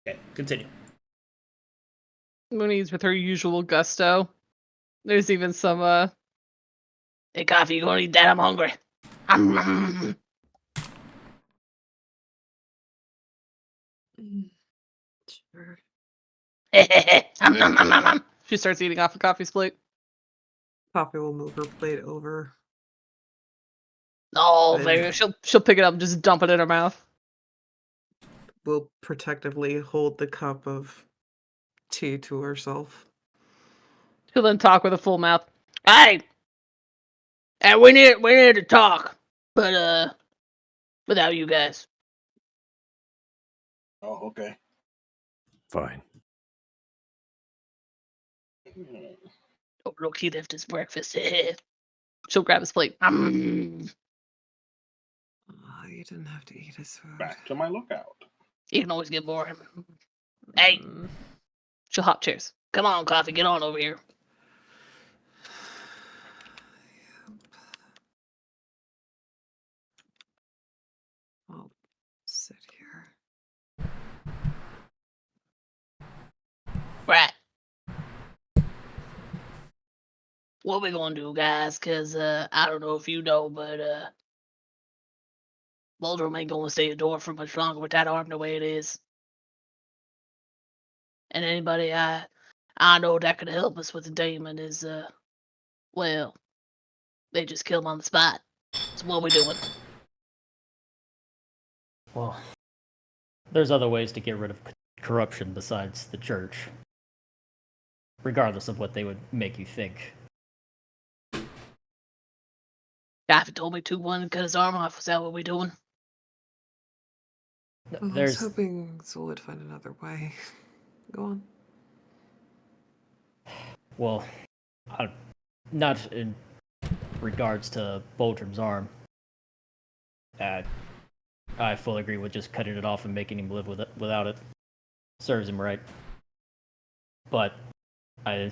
Okay, continue. Mooney's with her usual gusto. There's even some, Hey, Coffee, you gonna eat that? I'm hungry. Sure. she starts eating off of Coffee's plate. Coffee will move her plate over. Oh, And very. She'll pick it up and just dump it in her mouth. will protectively hold the cup of tea to herself. She'll then talk with a full mouth. Hey, and we need to talk, but without you guys. Oh, okay. Fine. Oh, look, he left his breakfast. She'll grab his plate. Oh, you didn't have to eat his food. Back to my lookout. You can always get more. Hey, She'll hop chairs. come on, Coffee, get on over here. I'll sit here. Right. What we gonna do, guys? Cause I don't know if you know, but Boldrum ain't gonna stay indoors for much longer with that arm the way it is. And anybody I know that could help us with the demon is well, they just kill him on the spot. So what we doing? Well, there's other ways to get rid of corruption besides the church, regardless of what they would make you think. Coffee told me 2-1 cut his arm off. Is that what we doing? Well, I was There's hoping Zu'el would find another way. Go on. well, not in regards to Boldrum's arm. I fully agree with just cutting it off and making him live with it without it. Serves him right. But I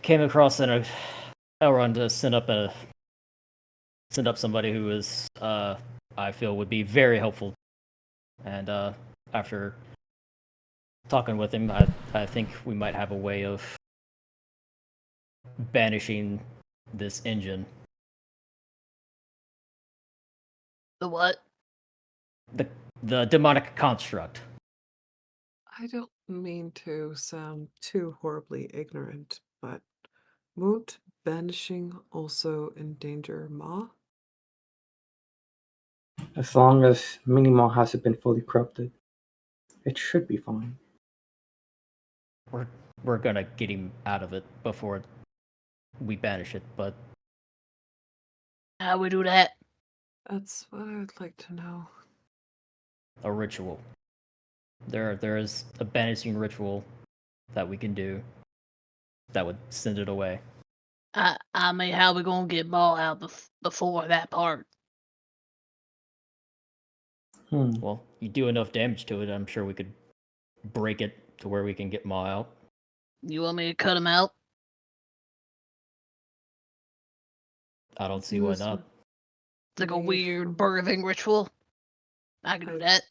came across Elrond to send up somebody who is I feel would be very helpful. And after talking with him, I think we might have a way of banishing this engine. The what? The demonic construct. I don't mean to sound too horribly ignorant, but won't banishing also endanger Ma? As long as Minimo hasn't been fully corrupted, it should be fine. We're gonna get him out of it before we banish it, but How we do that? That's what I would like to know. a ritual. There is a banishing ritual that we can do that would send it away. I mean, how we gonna get Ball out before that part? Well, you do enough damage to it, I'm sure we could break it to where we can get Maw out. You want me to cut him out? I don't see why not. It's like a Made weird from- birthing ritual. I can do that.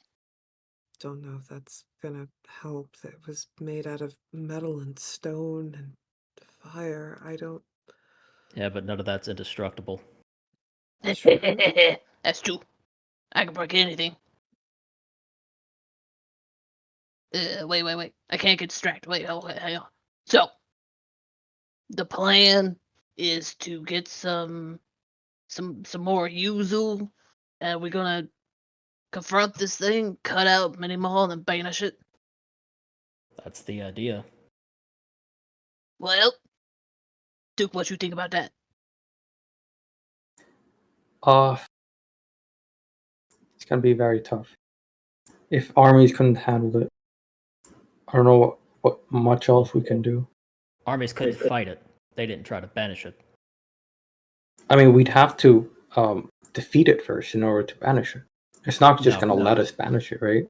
don't know if that's gonna help. It was made out of metal and stone and fire. I don't. Yeah, but none of that's indestructible. True. That's true. I can break anything. Wait. I can't get distracted. Wait, hang on. So, the plan is to get some more Yuzu, and we're gonna confront this thing, cut out many more, and then banish it. That's the idea. Well, Duke, what you think about that? It's gonna be very tough. If armies couldn't handle it, I don't know what much else we can do. Armies couldn't fight it. They didn't try to banish it. I mean, we'd have to defeat it first in order to banish it. It's not just gonna let us banish it, right?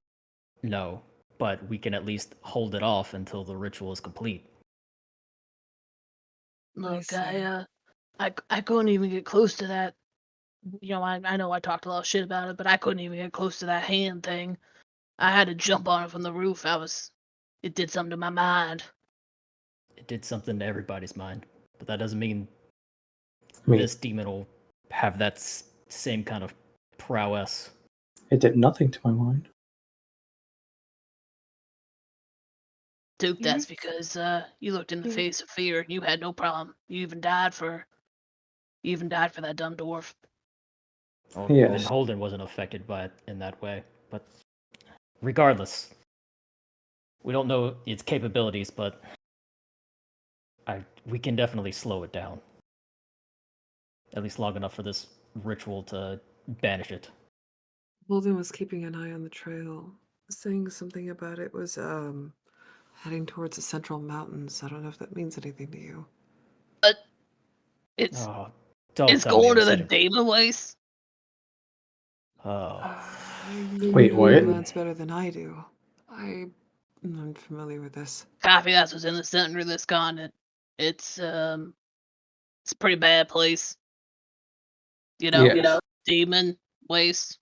No, but we can at least hold it off until the ritual is complete. Look, I couldn't even get close to that. I know I talked a lot of shit about it, but I couldn't even get close to that hand thing. I had to jump on it from the roof. It did something to my mind. It did something to everybody's mind, but that doesn't mean this demon will have that same kind of prowess. It did nothing to my mind. Duke, that's because you looked in the face of fear and you had no problem. You even died for that dumb dwarf. Well, Yes. even Holdan wasn't affected by it in that way. But regardless, we don't know its capabilities, but we can definitely slow it down. At least long enough for this ritual to banish it. Holden was keeping an eye on the trail, saying something about it was heading towards the central mountains. I don't know if that means anything to you. But it's going to the demon waste. Wait, what? You know that's better than I do. I'm unfamiliar with this. Coffee House was in the center of this continent. It's a pretty bad place. Demon waste.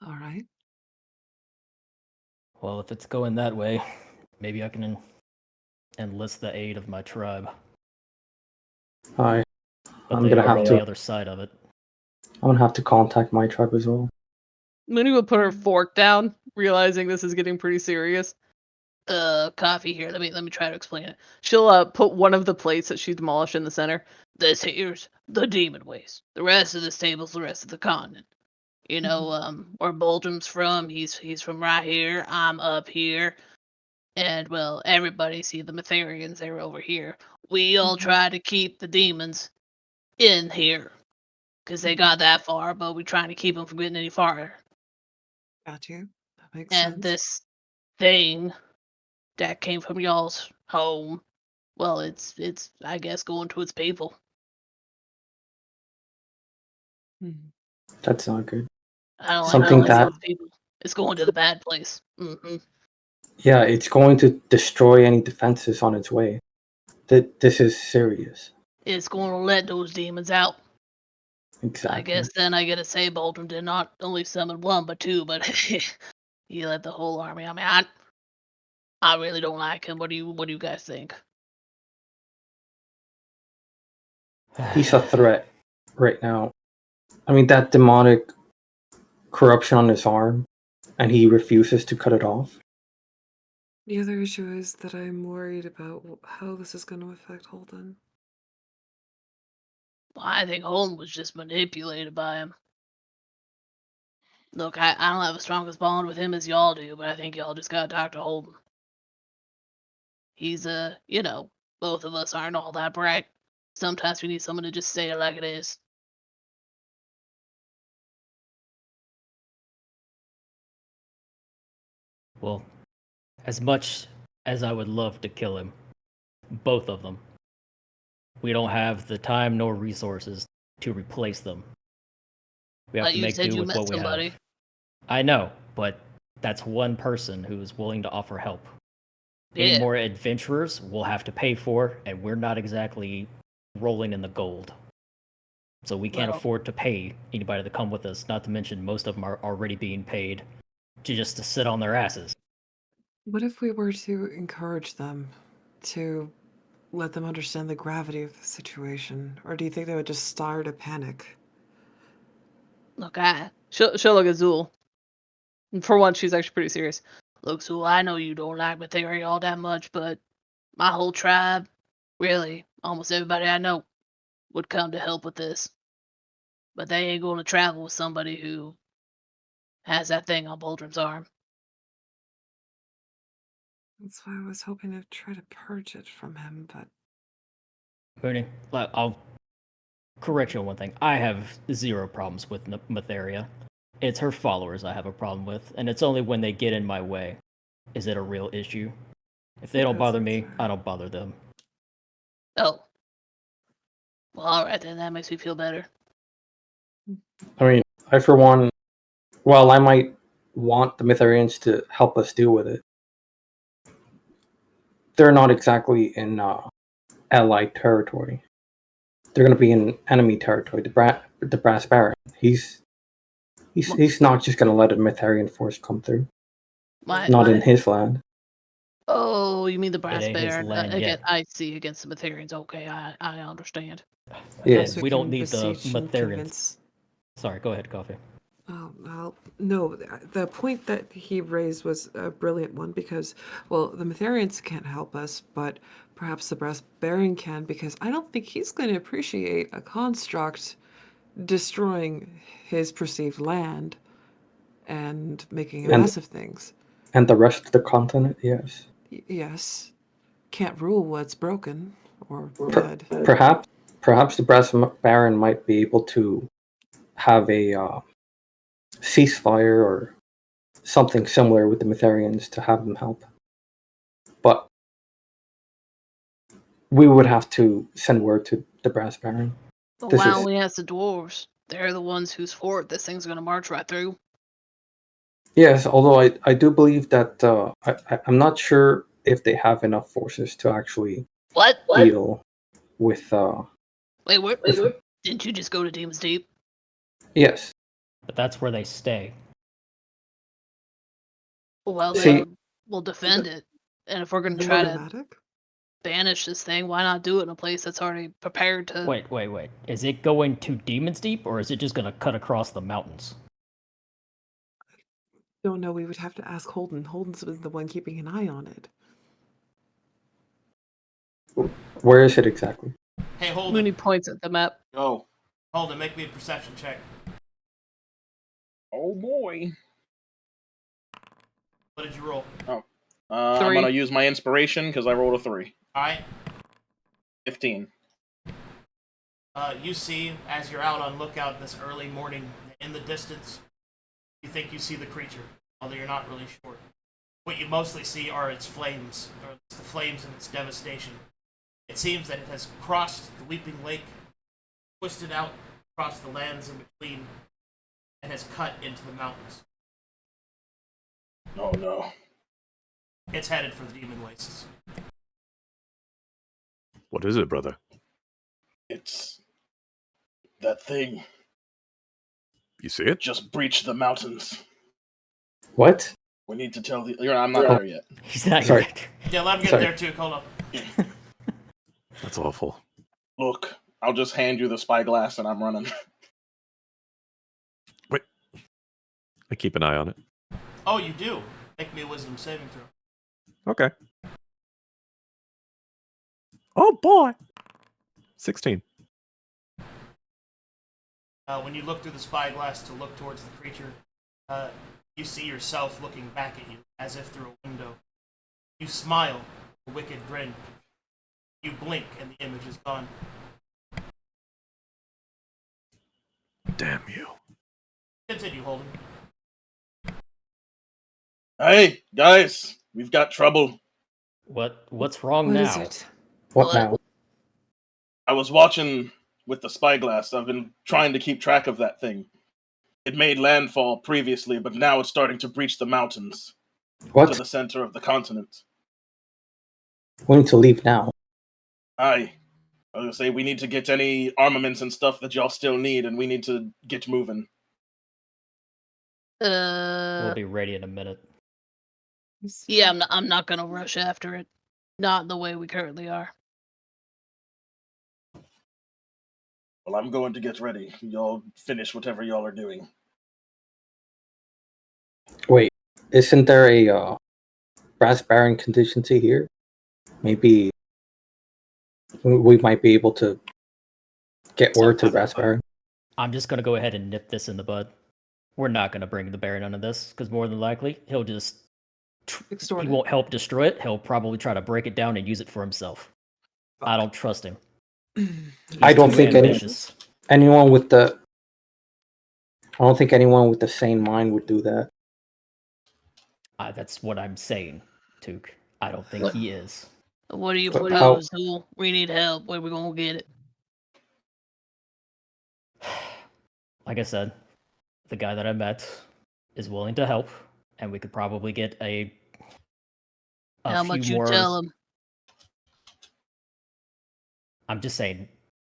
All right. Well, if it's going that way, maybe I can enlist the aid of my tribe. Hi. But I'm gonna have on to. The other side of it. I'm gonna have to contact my tribe as well. Moony will put her fork down, realizing this is getting pretty serious. Coffee here. Let me try to explain it. She'll put one of the plates that she demolished in the center. This here's the demon waste. The rest of this table's the rest of the continent. Where Boldrum's from, he's from right here. I'm up here. And well, everybody see the Metherians, they're over here. We all try to keep the demons in here. Because they got that far, but we're trying to keep them from getting any farther. Got you. That makes sense. And this thing that came from y'all's home, well, it's I guess going to its people. That's not good. I don't Something like its people. It's going to the bad place. Mm-hmm. Yeah, it's going to destroy any defenses on its way. This is serious. It's going to let those demons out. Exactly. I guess then I gotta say Boldrum did not only summon one, but two, but he let the whole army. I mean, I really don't like him. What do you guys think? He's a threat right now. I mean, that demonic corruption on his arm, and he refuses to cut it off. The other issue is that I'm worried about how this is going to affect Holden. Well, I think Holden was just manipulated by him. Look, I don't have as strong a bond with him as y'all do, but I think y'all just gotta talk to Holden. He's both of us aren't all that bright. Sometimes we need someone to just say it like it is. Well, as much as I would love to kill him, both of them, we don't have the time nor resources to replace them. We have to make do with what we have. I know, but that's one person who is willing to offer help. Any more adventurers we'll have to pay for, and we're not exactly rolling in the gold. So we can't afford to pay anybody to come with us, not to mention most of them are already being paid just to sit on their asses. What if we were to encourage them to let them understand the gravity of the situation? Or do you think they would just start a panic? Look, she'll look at Zu'el. And for once, she's actually pretty serious. Look, Zu'el, I know you don't like Materia all that much, but my whole tribe, really, almost everybody I know, would come to help with this. But they ain't going to travel with somebody who has that thing on Boldrum's arm. That's why I was hoping to try to purge it from him, but Moony, I'll correct you on one thing. I have zero problems with Materia. It's her followers I have a problem with, and it's only when they get in my way is it a real issue. If they don't bother me, I don't bother them. Oh. Well, alright then, that makes me feel better. I mean, I for one, while I might want the Mytharians to help us deal with it, they're not exactly in allied territory. They're going to be in enemy territory. The Brass Baron. He's not just going to let a Mytharian force come through. Not in his land. Oh, you mean the Brass ain't his Baron? land Again, yet. I see against the Mytharians. Okay, I understand. Yeah. also We don't can need the beseech and Mytharians. convince- Sorry, go ahead, Coffee. Oh, well, no, the point that he raised was a brilliant one because, well, the Mytharians can't help us, but perhaps the Brass Baron can, because I don't think he's going to appreciate a construct destroying his perceived land and making a mess of things. And the rest of the continent, yes. Yes, can't rule what's broken or dead. Perhaps the Brass Baron might be able to have a ceasefire or something similar with the Mytharians to have them help. But we would have to send word to the Brass Baron. But This why is- don't we ask the dwarves? They're the ones whose fort this thing's gonna march right through. Yes, although I do believe that I'm not sure if they have enough forces to actually What? deal with. Wait, what? Didn't you just go to Demon's Deep? Yes. But that's where they stay. Well, See- then we'll defend it. And if we're gonna try to Problematic? banish this thing, why not do it in a place that's already prepared to? Wait. Is it going to Demon's Deep, or is it just going to cut across the mountains? Don't know. We would have to ask Holden. Holden's the one keeping an eye on it. Where is it exactly? Hey, Holden. Moony points at the map. Oh. Holden, make me a perception check. Oh boy. What did you roll? I'm 3. gonna use my inspiration because I rolled a 3. Alright. 15. You see, as you're out on lookout this early morning, in the distance, you think you see the creature, although you're not really sure. What you mostly see are its flames, or the flames of its devastation. It seems that it has crossed the Weeping Lake, twisted out across the lands in between, and has cut into the mountains. Oh no. It's headed for the Demon Wastes. What is it, brother? It's that thing You see it? just breached the mountains. What? We need to tell the. I'm not there yet. He's not Sorry. yet. Yeah, let him get Sorry. there too, hold up. That's awful. Look, I'll just hand you the spyglass and I'm running. Wait. I keep an eye on it. Oh, you do? Make me a wisdom saving throw. Okay. Oh boy. 16. When you look through the spyglass to look towards the creature, you see yourself looking back at you, as if through a window. You smile, a wicked grin. You blink, and the image is gone. Damn you. Continue, Holden. Hey, guys, we've got trouble. What's wrong What now? is it? What now? I was watching with the spyglass. I've been trying to keep track of that thing. It made landfall previously, but now it's starting to breach the mountains to What? the center of the continent. We need to leave now. I was gonna say we need to get any armaments and stuff that y'all still need, and we need to get moving. We'll be ready in a minute. Yeah, I'm not gonna rush after it. Not the way we currently are. Well, I'm going to get ready. Y'all finish whatever y'all are doing. Wait, isn't there a brass baron contingency here? Maybe we might be able to get word to the brass baron. I'm just gonna go ahead and nip this in the bud. We're not gonna bring the Baron onto this, because more than likely, he'll just... Extort he it. won't help destroy it, he'll probably try to break it down and use it for himself. I don't trust him. I don't too think ambitious. anyone with the... I don't think anyone with the sane mind would do that. That's what I'm saying, Took. I don't think he is. What do you But propose, Zu'el? We need help. Where we gonna get it? Like I said, the guy that I met is willing to help, and we could probably get a How few much you more... tell him? I'm just saying,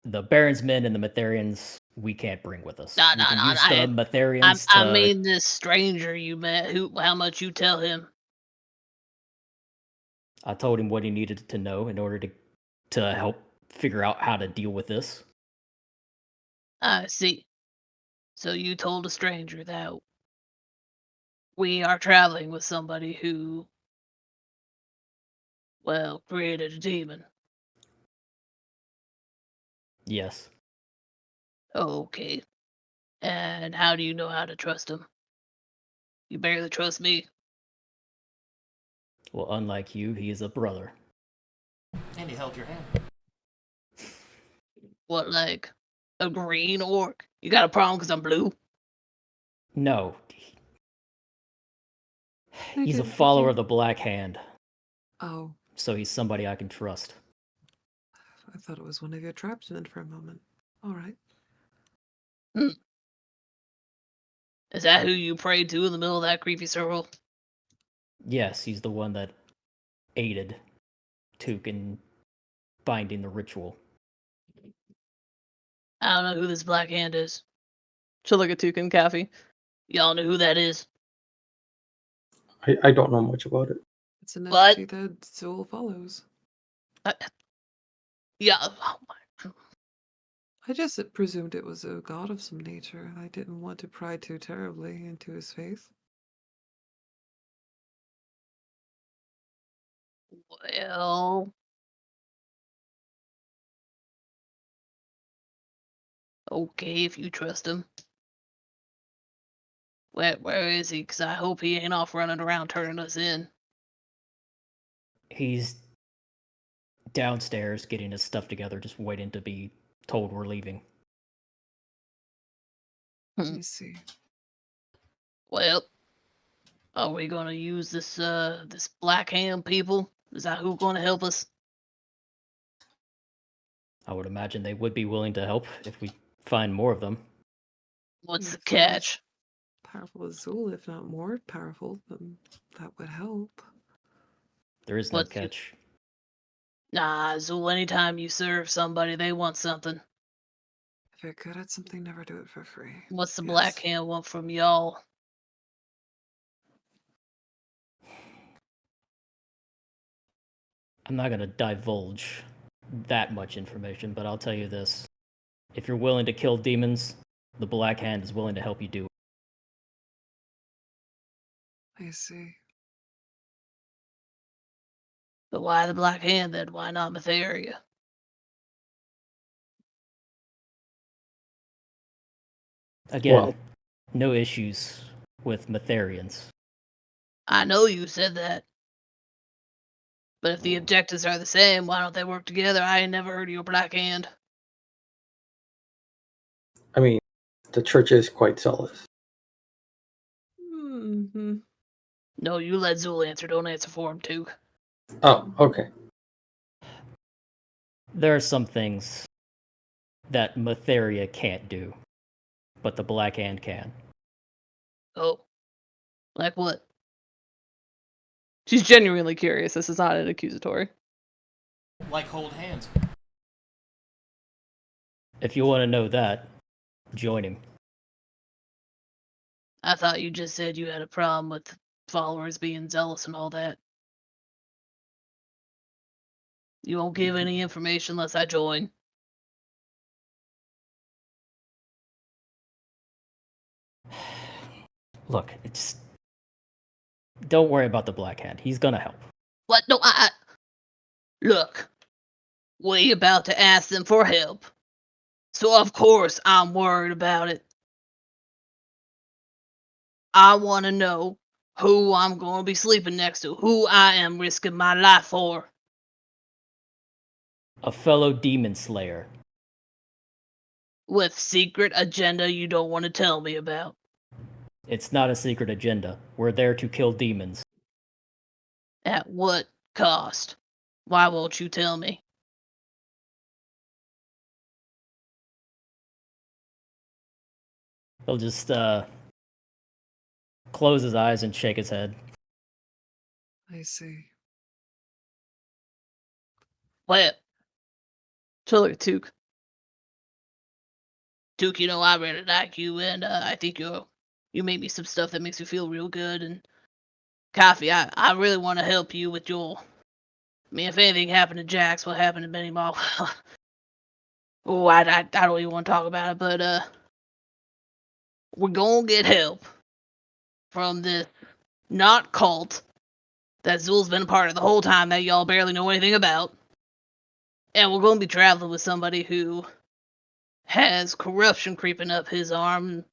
the Baron's men and the Metherians, we can't bring with us. Nah, We nah, can nah, use nah, the Metherians to... I mean this stranger you met. How much you tell him? I told him what he needed to know in order to help figure out how to deal with this. I see. So you told a stranger that we are traveling with somebody who, well, created a demon. Yes. Okay. And how do you know how to trust him? You barely trust me. Well, unlike you, he is a brother. And he held your hand. What, like a green orc? You got a problem because I'm blue? No. They He's a didn't follower begin- of the Black Hand, Oh, so he's somebody I can trust. I thought it was one of your tribesmen for a moment. All right. Is that who you prayed to in the middle of that creepy circle? Yes, he's the one that aided Took in binding the ritual. I don't know who this Black Hand is. She'll look at Tuka and Kaffee. Y'all know who that is? I don't know much about it. It's an What? entity that Zu'el follows. Yeah. Oh my. I just presumed it was a god of some nature. I didn't want to pry too terribly into his faith. Well. Okay, if you trust him. Where is he? Because I hope he ain't off running around turning us in. He's downstairs getting his stuff together, just waiting to be told we're leaving. Let me see. Well, are we gonna use this this Black Hand people? Is that who gonna help us? I would imagine they would be willing to help if we find more of them. What's the If they're as catch? powerful as Zu'el, if not more powerful, then that would help. There is no What's the- catch. Nah, Zu'el, anytime you serve somebody, they want something. If you're good at something, never do it for free. What's the Yes. Black Hand want from y'all? I'm not going to divulge that much information, but I'll tell you this. If you're willing to kill demons, the Black Hand is willing to help you do it. I see. But why the Black Hand then? Why not Matheria? Again, Well- no issues with Metherians. I know you said that. But if the objectives are the same, why don't they work together? I ain't never heard of your Black Hand. I mean, the church is quite zealous. Mm-hmm. No, you let Zu'el answer. Don't answer for him, too. Oh, okay. There are some things that Matheria can't do, but the Black Hand can. Oh. Like what? She's genuinely curious. This is not an accusatory. Like hold hands. If you want to know that, join him. I thought you just said you had a problem with followers being zealous and all that. You won't give any information unless I join. Look, it's. Don't worry about the Black Hand. He's gonna help. What? No, Look, we about to ask them for help. So of course I'm worried about it. I want to know who I'm going to be sleeping next to, who I am risking my life for. A fellow demon slayer. With secret agenda you don't want to tell me about. It's not a secret agenda. We're there to kill demons. At what cost? Why won't you tell me? He'll just close his eyes and shake his head. I see. Well, She'll look at Took. Duke, you know I really like you, and I think you made me some stuff that makes me feel real good. And Coffee, I really want to help you with your. I mean, if anything happened to Jax, what happened to Benny Maul? Oh, I don't even want to talk about it, but we're gonna get help from this not cult that Zu'el's been a part of the whole time that y'all barely know anything about, and we're gonna be traveling with somebody who has corruption creeping up his arm.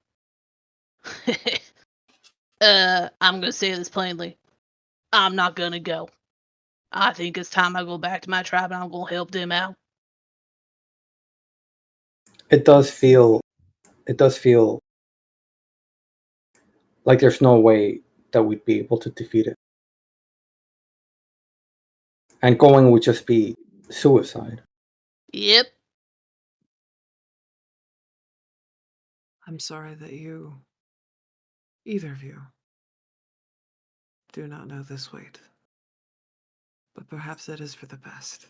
I'm gonna say this plainly. I'm not gonna go. I think it's time I go back to my tribe and I'm gonna help them out. It does feel like there's no way that we'd be able to defeat it. And going would just be suicide. Yep. I'm sorry that either of you, do not know this weight. But perhaps that is for the best.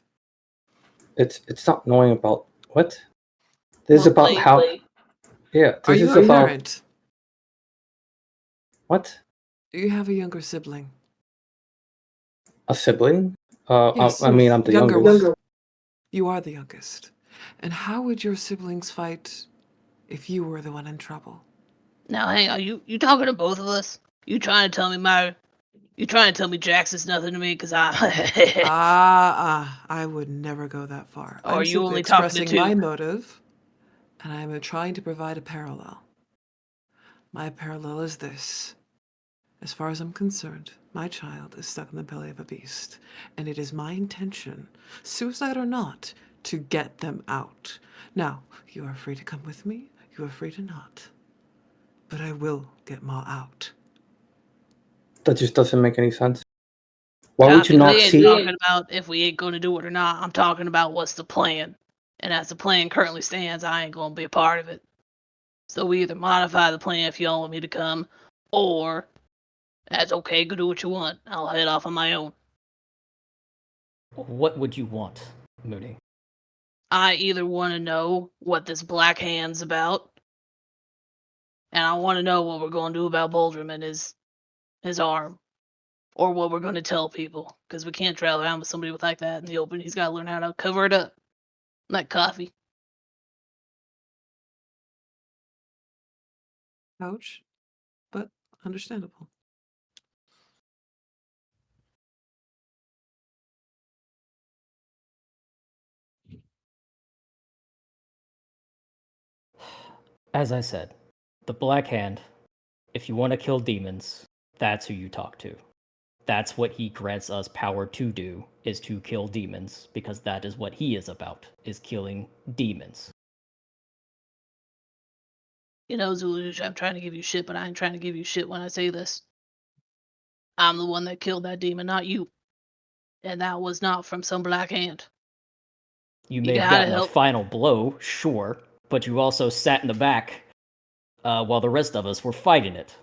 It's not knowing about what? This is about how. Yeah, Are this you is a about parent? what? Do you have a younger sibling? A sibling? Yes, I mean, I'm the younger youngest. one. You are the youngest. And how would your siblings fight if you were the one in trouble? Now hang on, you talking to both of us? You trying to tell me Jax is nothing to me because I I would never go that far. Or I'm are you simply only talking to expressing my Took? motive, and I'm trying to provide a parallel. My parallel is this. As far as I'm concerned, my child is stuck in the belly of a beast, and it is my intention, suicide or not, to get them out. Now, you are free to come with me, you are free to not. But I will get Ma out. That just doesn't make any sense. Why would you not we ain't see? talking about if we ain't going to do it or not. I'm talking about what's the plan. And as the plan currently stands, I ain't going to be a part of it. So we either modify the plan if y'all want me to come, or that's okay, go do what you want. I'll head off on my own. What would you want, Moony? I either want to know what this Black Hand's about, and I want to know what we're going to do about Boldrum and his arm, or what we're going to tell people, because we can't travel around with somebody with like that in the open. He's got to learn how to cover it up, like Coffee. Ouch, but understandable. As I said, the Black Hand, if you want to kill demons, that's who you talk to. That's what he grants us power to do, is to kill demons, because that is what he is about, is killing demons. You know, Zuluj, I'm trying to give you shit, but I ain't trying to give you shit when I say this. I'm the one that killed that demon, not you. And that was not from some Black Hand. You may have gotten a final blow, sure, but you also sat in the back while the rest of us were fighting it.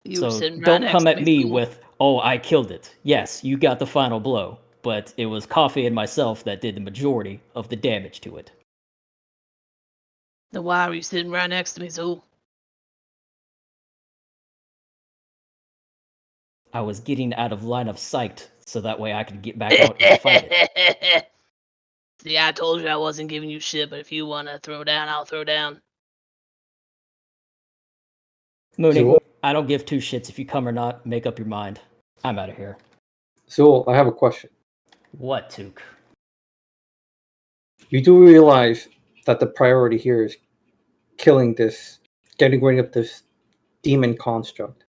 You were So sitting right don't next come to at me, me fool. with, oh, I killed it. Yes, you got the final blow, but it was Coffee and myself that did the majority of the damage to it. Then why were you sitting right next to me, Zool? I was getting out of line of sight so that way I could get back out and fight it. See, I told you I wasn't giving you shit, but if you want to throw down, I'll throw down. Moony, Zu'el? I don't give two shits if you come or not. Make up your mind. I'm out of here. Zu'el, I have a question. What, Took? You do realize that the priority here is killing this, getting rid of this demon construct.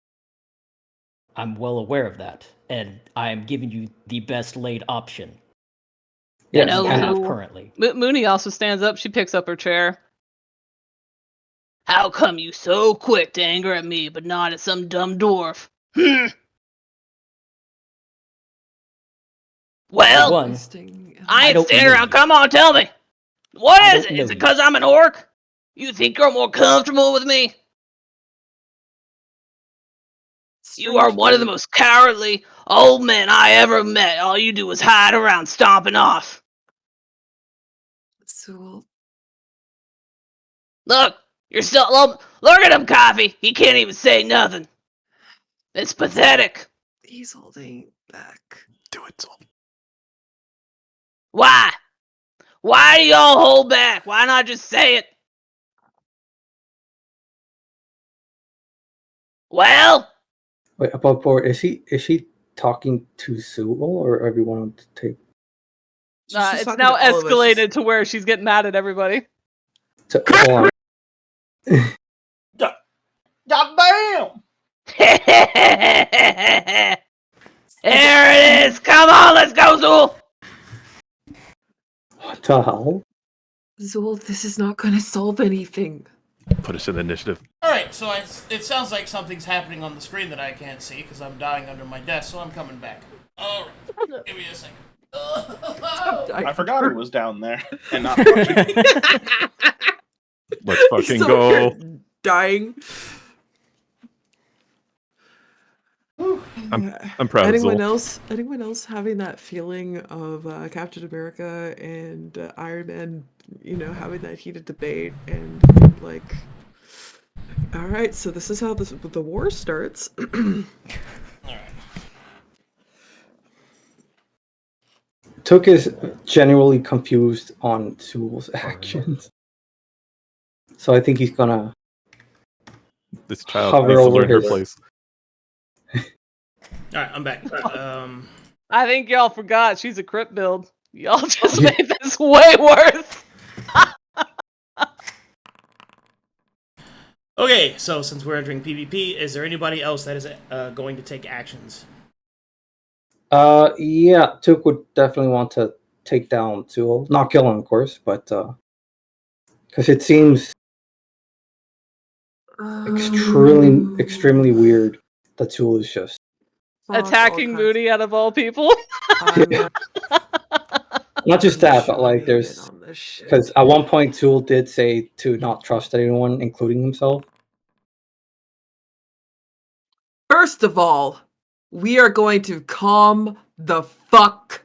I'm well aware of that, and I am giving you the best laid option. Yes, know, I have Zu'el. currently. Moony also stands up. She picks up her chair. How come you so quick to anger at me, but not at some dumb dwarf? Well, One, I ain't don't standing know around. you. Come on, tell me. What I is don't it? know Is it you. because I'm an orc? You think you're more comfortable with me? You are one of the most cowardly old men I ever met. All you do is hide around stomping off. Zu'el, Look, you're still... Look at him, Coffee. He can't even say nothing. It's pathetic. he's holding back. Do it, Zu'el. Why? Why do y'all hold back? Why not just say it? Well? Wait, above board, is she talking to Zu'el or everyone on the table? She's It's talking now to all of us. escalated to where she's getting mad at everybody. Hold on. God damn! There it is! Come on, let's go, Zu'el! What the hell? Zu'el, this is not going to solve anything. Put us in initiative. Alright, so it sounds like something's happening on the screen that I can't see because I'm dying under my desk, so I'm coming back. Alright, give me a second. I forgot he was down there and not watching. Let's fucking go. Dying. I'm proud of Anyone Zu'el. else? Anyone else having that feeling of Captain America and Iron Man? You know, having that heated debate and like, all right, so this is how the war starts. Took is genuinely confused on Zu'el's actions. So I think he's gonna This child hover needs to over learn her his- place. Alright, I'm back. I think y'all forgot she's a crypt build. Y'all just made this way worse. Okay, so since we're entering PvP, is there anybody else that is going to take actions? Yeah, Took would definitely want to take down Zu'el. Not kill him, of course, but because it seems extremely weird that Zu'el is just Attacking Moody out of all people. not just that, but like there's because at one point Zu'el did say to not trust anyone, including himself. First of all, we are going to calm the fuck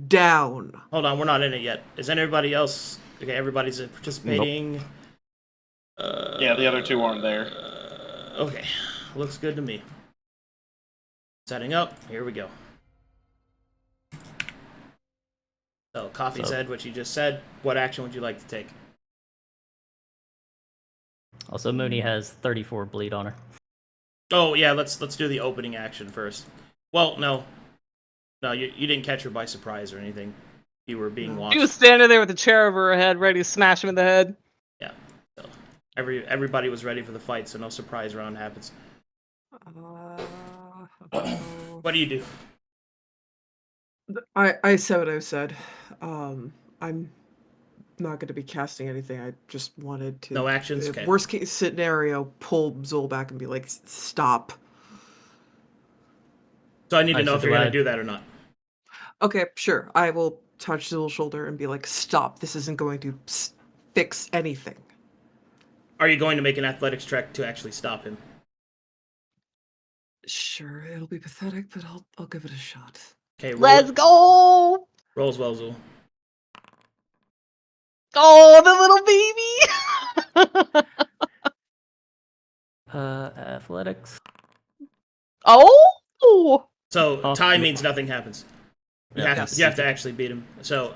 down. Hold on, we're not in it yet. Is anybody else... Okay, everybody's participating. Yeah, the other two aren't there. Okay, looks good to me. Setting up, here we go. So, Coffee said what you just said. What action would you like to take? Also, Moony has 34 bleed on her. Oh, yeah, let's do the opening action first. Well, no. No, you didn't catch her by surprise or anything. You were being watched. She was standing there with a chair over her head, ready to smash him in the head. Yeah. So everybody was ready for the fight, so no surprise round happens. What do you do? I said what I said. I'm not going to be casting anything. I just wanted to. No actions? Okay. Worst case scenario, pull Zu'el back and be like, stop. So I need to know if you're going to do that or not. Okay, sure. I will touch Zu'el's shoulder and be like, stop. This isn't going to fix anything. Are you going to make an athletics check to actually stop him? Sure, it'll be pathetic, but I'll give it a shot. Okay, Let's go! Roll as well, Zu'el. Oh, the little baby! Athletics. Oh! No! So tie means nothing happens. You have to actually beat him. So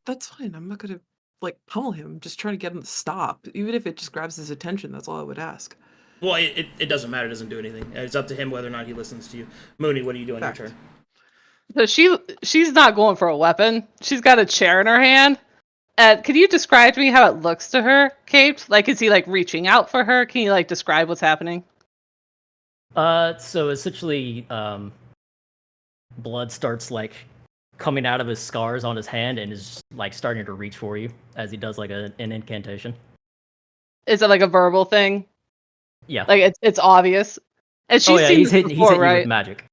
That's fine. I'm not gonna pummel him. I'm just trying to get him to stop. Even if it just grabs his attention, that's all I would ask. well, it doesn't matter. It doesn't do anything. It's up to him whether or not he listens to you. Moony, what do you do on your turn? So she's not going for a weapon. She's got a chair in her hand. Can you describe to me how it looks to her, Caped? Like, is he reaching out for her? Can you describe what's happening? So essentially, blood starts coming out of his scars on his hand and is starting to reach for you as he does an incantation. Is it a verbal thing? Yeah. It's obvious. And she's seen he's this hitting before, you right? with magic.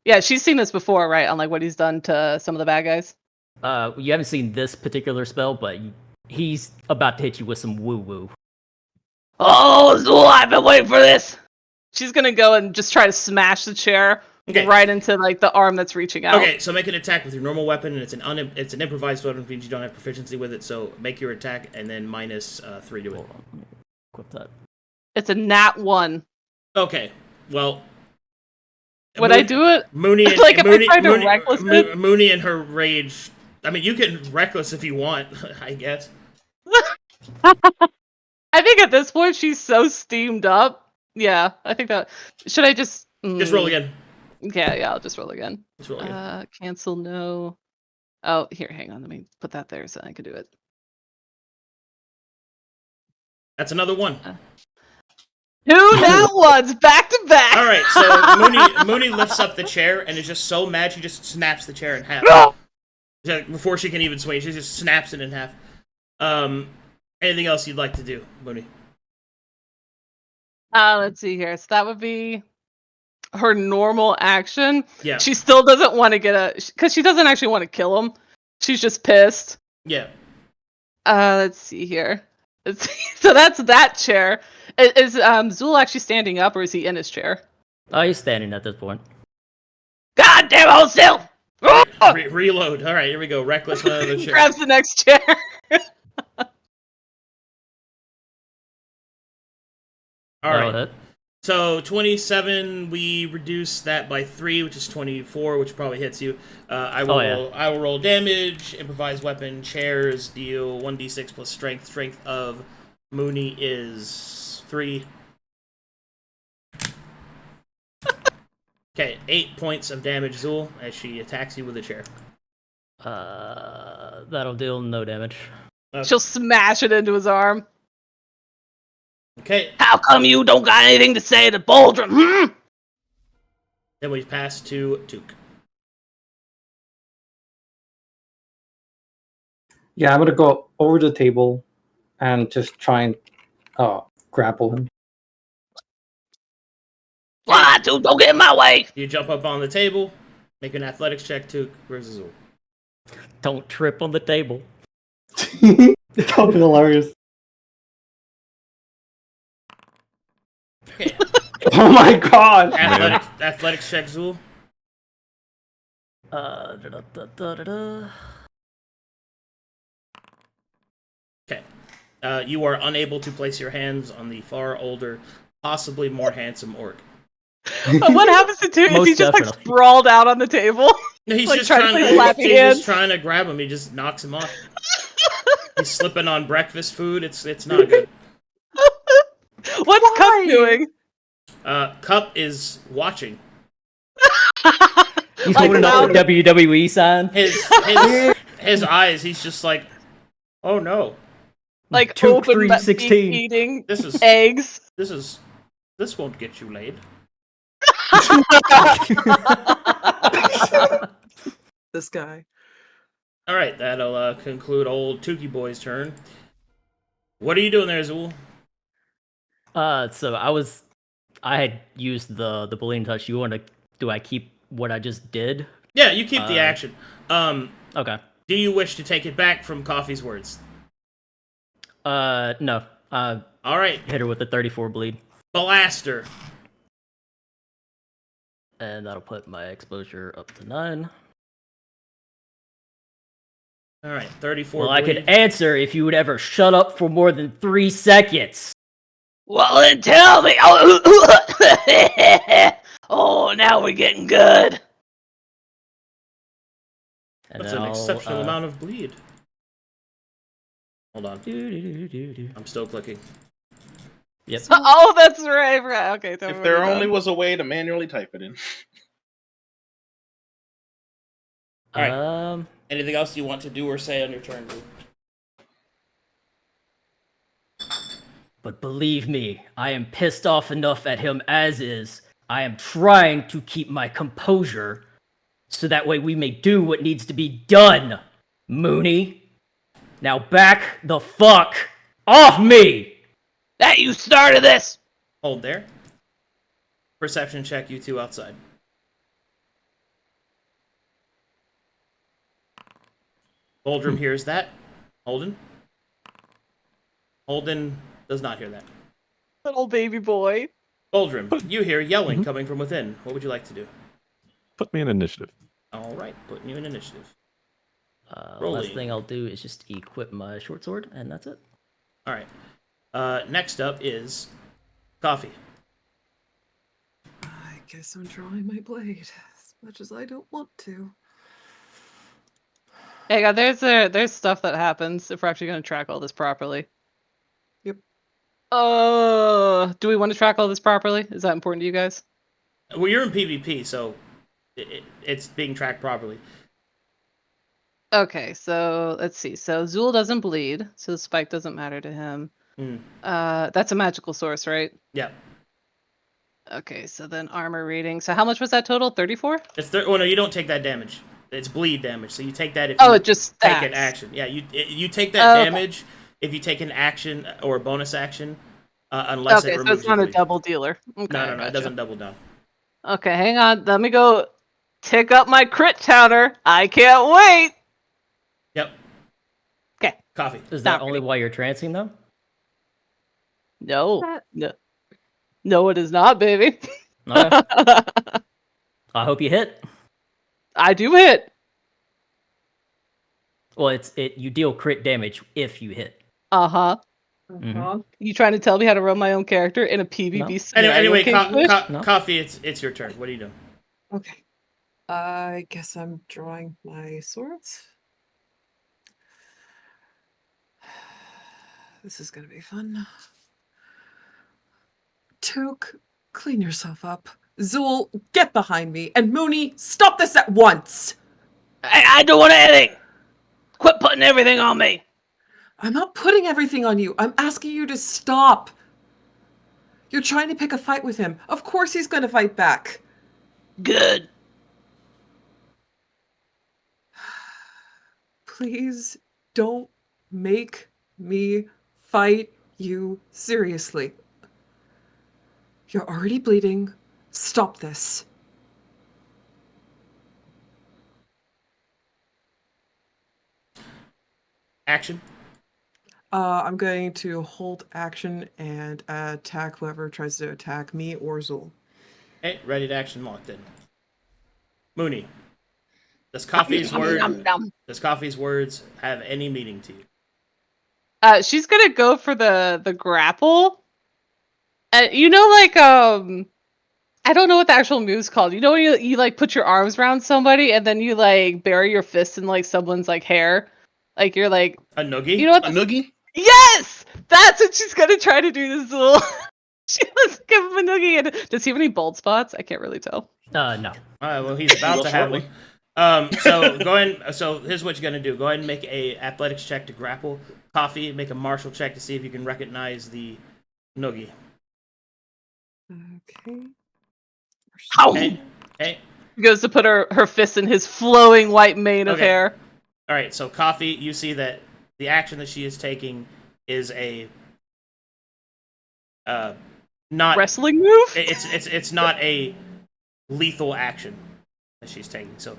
Yeah, she's seen this before, right? On what he's done to some of the bad guys. You haven't seen this particular spell, but he's about to hit you with some woo-woo. Oh, Zu'el, I've been waiting for this! She's gonna go and just try to smash the chair right into the arm that's reaching out. Okay, so make an attack with your normal weapon, and it's an improvised weapon, which means you don't have proficiency with it. So make your attack and then minus 3 to it. Hold on, let me equip that. It's a nat 1. Okay, well. Would I do it? Moony and Moony and her rage. I mean, you can reckless if you want, I guess. I think at this point she's so steamed up. Yeah, I think that. Should I just? Just roll again. Yeah, I'll just roll again. Just roll again. Cancel no. Oh, here, hang on. Let me put that there so I can do it. That's another one. 2 nat ones back to back. All right, so Moony lifts up the chair and is just so mad she just snaps the chair in half. Before she can even swing, she just snaps it in half. Anything else you'd like to do, Moony? Let's see here. So that would be her normal action. Yeah. She still doesn't want to because she doesn't actually want to kill him. She's just pissed. Yeah. Let's see here. So that's that chair. Is Zu'el actually standing up, or is he in his chair? Oh, he's standing at this point. God damn, hold still! Reload. All right, here we go. Reckless. Chair. Grabs the next chair. All right. So 27, we reduce that by 3, which is 24, which probably hits you. I will roll damage. Improvised weapon. Chairs deal 1d6 plus strength. Strength of Moony is 3. Okay, 8 points of damage, Zu'el, as she attacks you with a chair. That'll deal no damage. Okay. She'll smash it into his arm. Okay. How come you don't got anything to say to Boldrum, Then we pass to Took. Yeah, I'm gonna go over the table and just try and grapple him. Why, dude? Don't get in my way. You jump up on the table, make an athletics check, Took. Where's Zu'el? Don't trip on the table. That would be hilarious. Okay. Oh my god! Athletics check, Zu'el. Okay. You are unable to place your hands on the far older, possibly more handsome orc. What happens to Took? Is he just sprawled out on the table? He's just trying to grab him. He just knocks him off. He's slipping on breakfast food. It's not good. What's Cup doing? Cup is watching. He's holding up the WWE sign. His eyes. He's just like, oh no. Like Took open 316 eating This is eggs. This won't get you laid. This guy. All right, that'll conclude old Tukey Boy's turn. What are you doing there, Zu'el? So I had used the bullying touch. Do I keep what I just did? Yeah, you keep the action. Okay. Do you wish to take it back from Coffee's words? No. All right. Hit her with the 34 bleed. Blaster. And that'll put my exposure up to 9. All right, 34 Well, bleed. I could answer if you would ever shut up for more than 3 seconds. Well, then tell me. Oh, now Now we're getting good. And That's then an I'll, exceptional amount of bleed. Hold on. do. I'm still clicking. Yep. Oh, that's right. I forgot. Okay, tell me If when there you're only done. was a way to manually type it in. Alright. Anything else you want to do or say on your turn, dude? But believe me, I am pissed off enough at him as is. I am trying to keep my composure so that way we may do what needs to be done, Moony. Now back the fuck off me! That you started this. Hold there. Perception check, you two outside. Boldrum hears that. Holden? Holden does not hear that. Little baby boy. Boldrum, you hear yelling coming from within. What would you like to do? Put me in initiative. Alright, putting you in initiative. Last thing I'll do is just equip my short sword, and that's it. Alright. Next up is Coffee. I guess I'm drawing my blade as much as I don't want to. Hey, God, there's stuff that happens if we're actually going to track all this properly. Yep. Do we want to track all this properly? Is that important to you guys? Well, you're in PvP, so it's being tracked properly. Okay, so let's see. So Zu'el doesn't bleed, so the spike doesn't matter to him. That's a magical source, right? Yeah. Okay, so then armor rating. So how much was that total? 34? Oh no, you don't take that damage. It's bleed damage, so you take that if Oh, you it just take stacks. an action. Yeah, you take that Okay. damage if you take an action or a bonus action, unless Okay, it so removes it's not your a bleed. double dealer. Okay, No, it gotcha. doesn't double down. Okay, hang on. Let me go tick up my crit counter. I can't wait. Yep. Okay. Coffee. Is that Not only while you're trancing, though? No. No, it is not, baby. Okay. I hope you hit. I do hit. Well, you deal crit damage if you hit. Uh-huh. Mhm. You trying to tell me how to run my own character in a PvP No. scenario? Anyway, CapedFish? No. Coffee, it's your turn. What are you doing? Okay. I guess I'm drawing my swords. This is gonna be fun. Took, clean yourself up. Zu'el, get behind me. And Moony, stop this at once! I don't want anything. Quit putting everything on me. I'm not putting everything on you. I'm asking you to stop. You're trying to pick a fight with him. Of course he's gonna fight back. Good. Please don't make me fight you seriously. You're already bleeding. Stop this. Action. I'm going to hold action and attack whoever tries to attack me or Zu'el. Okay, ready to action locked in. Moony. Does Coffee's words have any meaning to you? She's gonna go for the grapple. You know, like I don't know what the actual move's called. You know when you like put your arms around somebody and then you like bury your fist in like someone's like hair, like you're like A noogie? you know what? A noogie? Yes, that's what she's gonna try to do to Zu'el. She wants to give him a noogie. And does he have any bald spots? I can't really tell. No. Well, he's about to have shortly. one. So go ahead. So here's what you're gonna do. Go ahead and make a athletics check to grapple. Coffee, make a martial check to see if you can recognize the noogie. Okay. Hey. She goes to put her fist in his flowing white mane of Okay. hair. All right. So Coffee, you see that the action that she is taking is a not Wrestling move? It's not a lethal action that she's taking. So,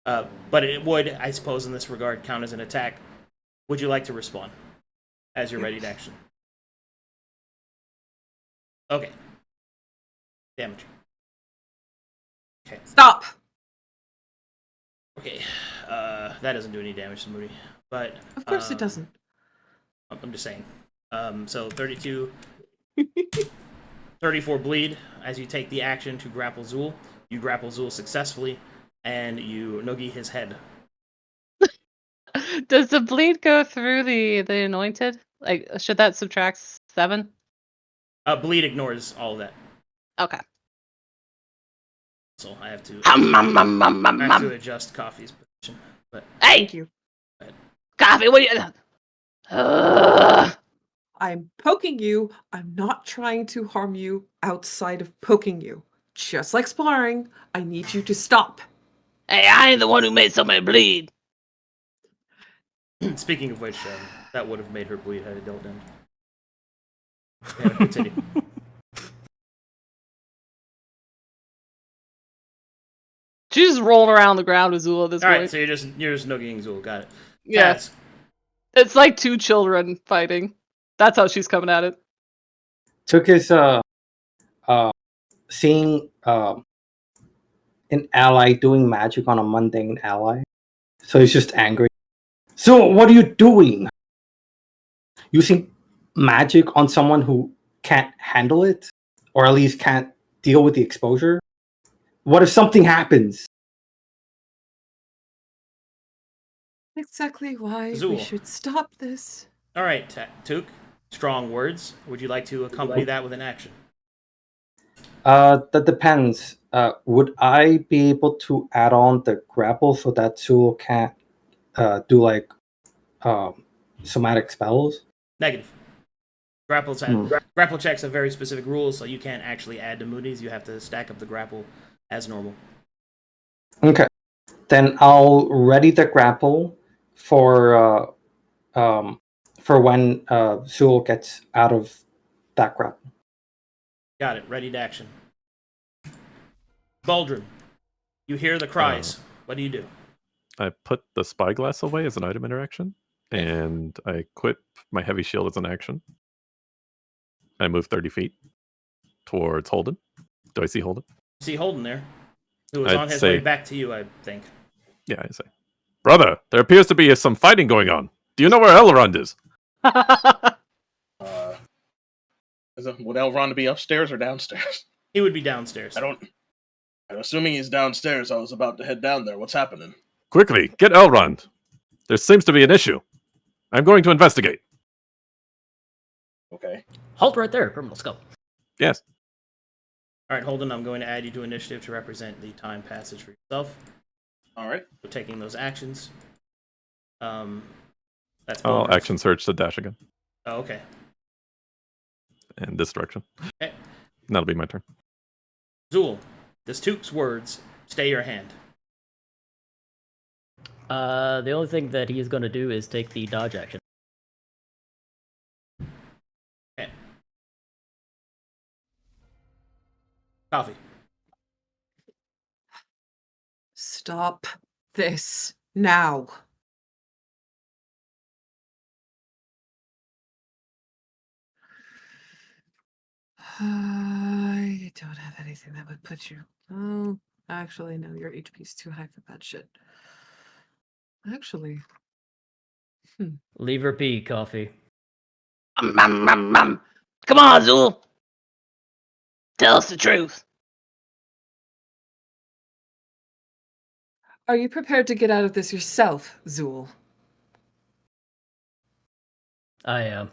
but it would, I suppose, in this regard, count as an attack. Would you like to respond as you're ready to action? Okay. Damage. Okay. Stop! Okay. That doesn't do any damage to Moody, but Of course it doesn't. I'm just saying. So 32, 34 bleed as you take the action to grapple Zu'el. You grapple Zu'el successfully, and you noogie his head. Does the bleed go through the anointed? Like, should that subtract 7? Bleed ignores all of that. Okay. So I have to adjust Coffee's position. But Hey, Thank you. Coffee, what are you? I'm poking you. I'm not trying to harm you outside of poking you. Just like sparring, I need you to stop. Hey, I ain't the one who made somebody bleed. speaking of which, that would have made her bleed had it dealt in. Yeah, continue. She's just rolling around the ground with Zu'el at this All point. right, so you're just noogieing Zu'el. Got it. Yeah. Kaz. It's like 2 children fighting. That's how she's coming at it. Took his seeing an ally doing magic on a mundane ally, so he's just angry. So what are you doing? Using magic on someone who can't handle it, or at least can't deal with the exposure? What if something happens? Exactly why we Zu'el. should stop this. All right, Took. Strong words. Would you like to accompany that with an action? That depends. Would I be able to add on the grapple so that Zu'el can't do like somatic spells? Negative. Grapple checks have very specific rules, so you can't actually add to Moody's. You have to stack up the grapple as normal. Okay. Then I'll ready the grapple for when Zu'el gets out of that grapple. Got it. Ready to action. Boldrum, you hear the cries. What do you do? I put the spyglass away as an item interaction, and I equip my heavy shield as an action. I move 30 feet towards Holdan. Do I see Holdan? See Holden there, who is I'd on his say- way back to you, I think. Yeah, I say. Brother, there appears to be some fighting going on. Do you know where Elrond is? Would Elrond be upstairs or downstairs? He would be downstairs. I'm assuming he's downstairs. I was about to head down there. What's happening? Quickly, get Elrond. There seems to be an issue. I'm going to investigate. Okay. Halt right there. Let's go. Yes. All right, Holden, I'm going to add you to initiative to represent the time passage for yourself. All right. So taking those actions. That's I'll Boldrum's. action search the dash again. Oh, okay. In this direction. Okay. That'll be my turn. Zu'el, does Took's words stay your hand? The only thing that he is going to do is take the dodge action. Okay. Coffee. Stop this now. I don't have anything that would put you. Oh, actually, no, your HP's too high for that shit. Actually, Leave her be, Coffee. Come on, Zu'el. Tell us the truth. are you prepared to get out of this yourself, Zu'el? I am.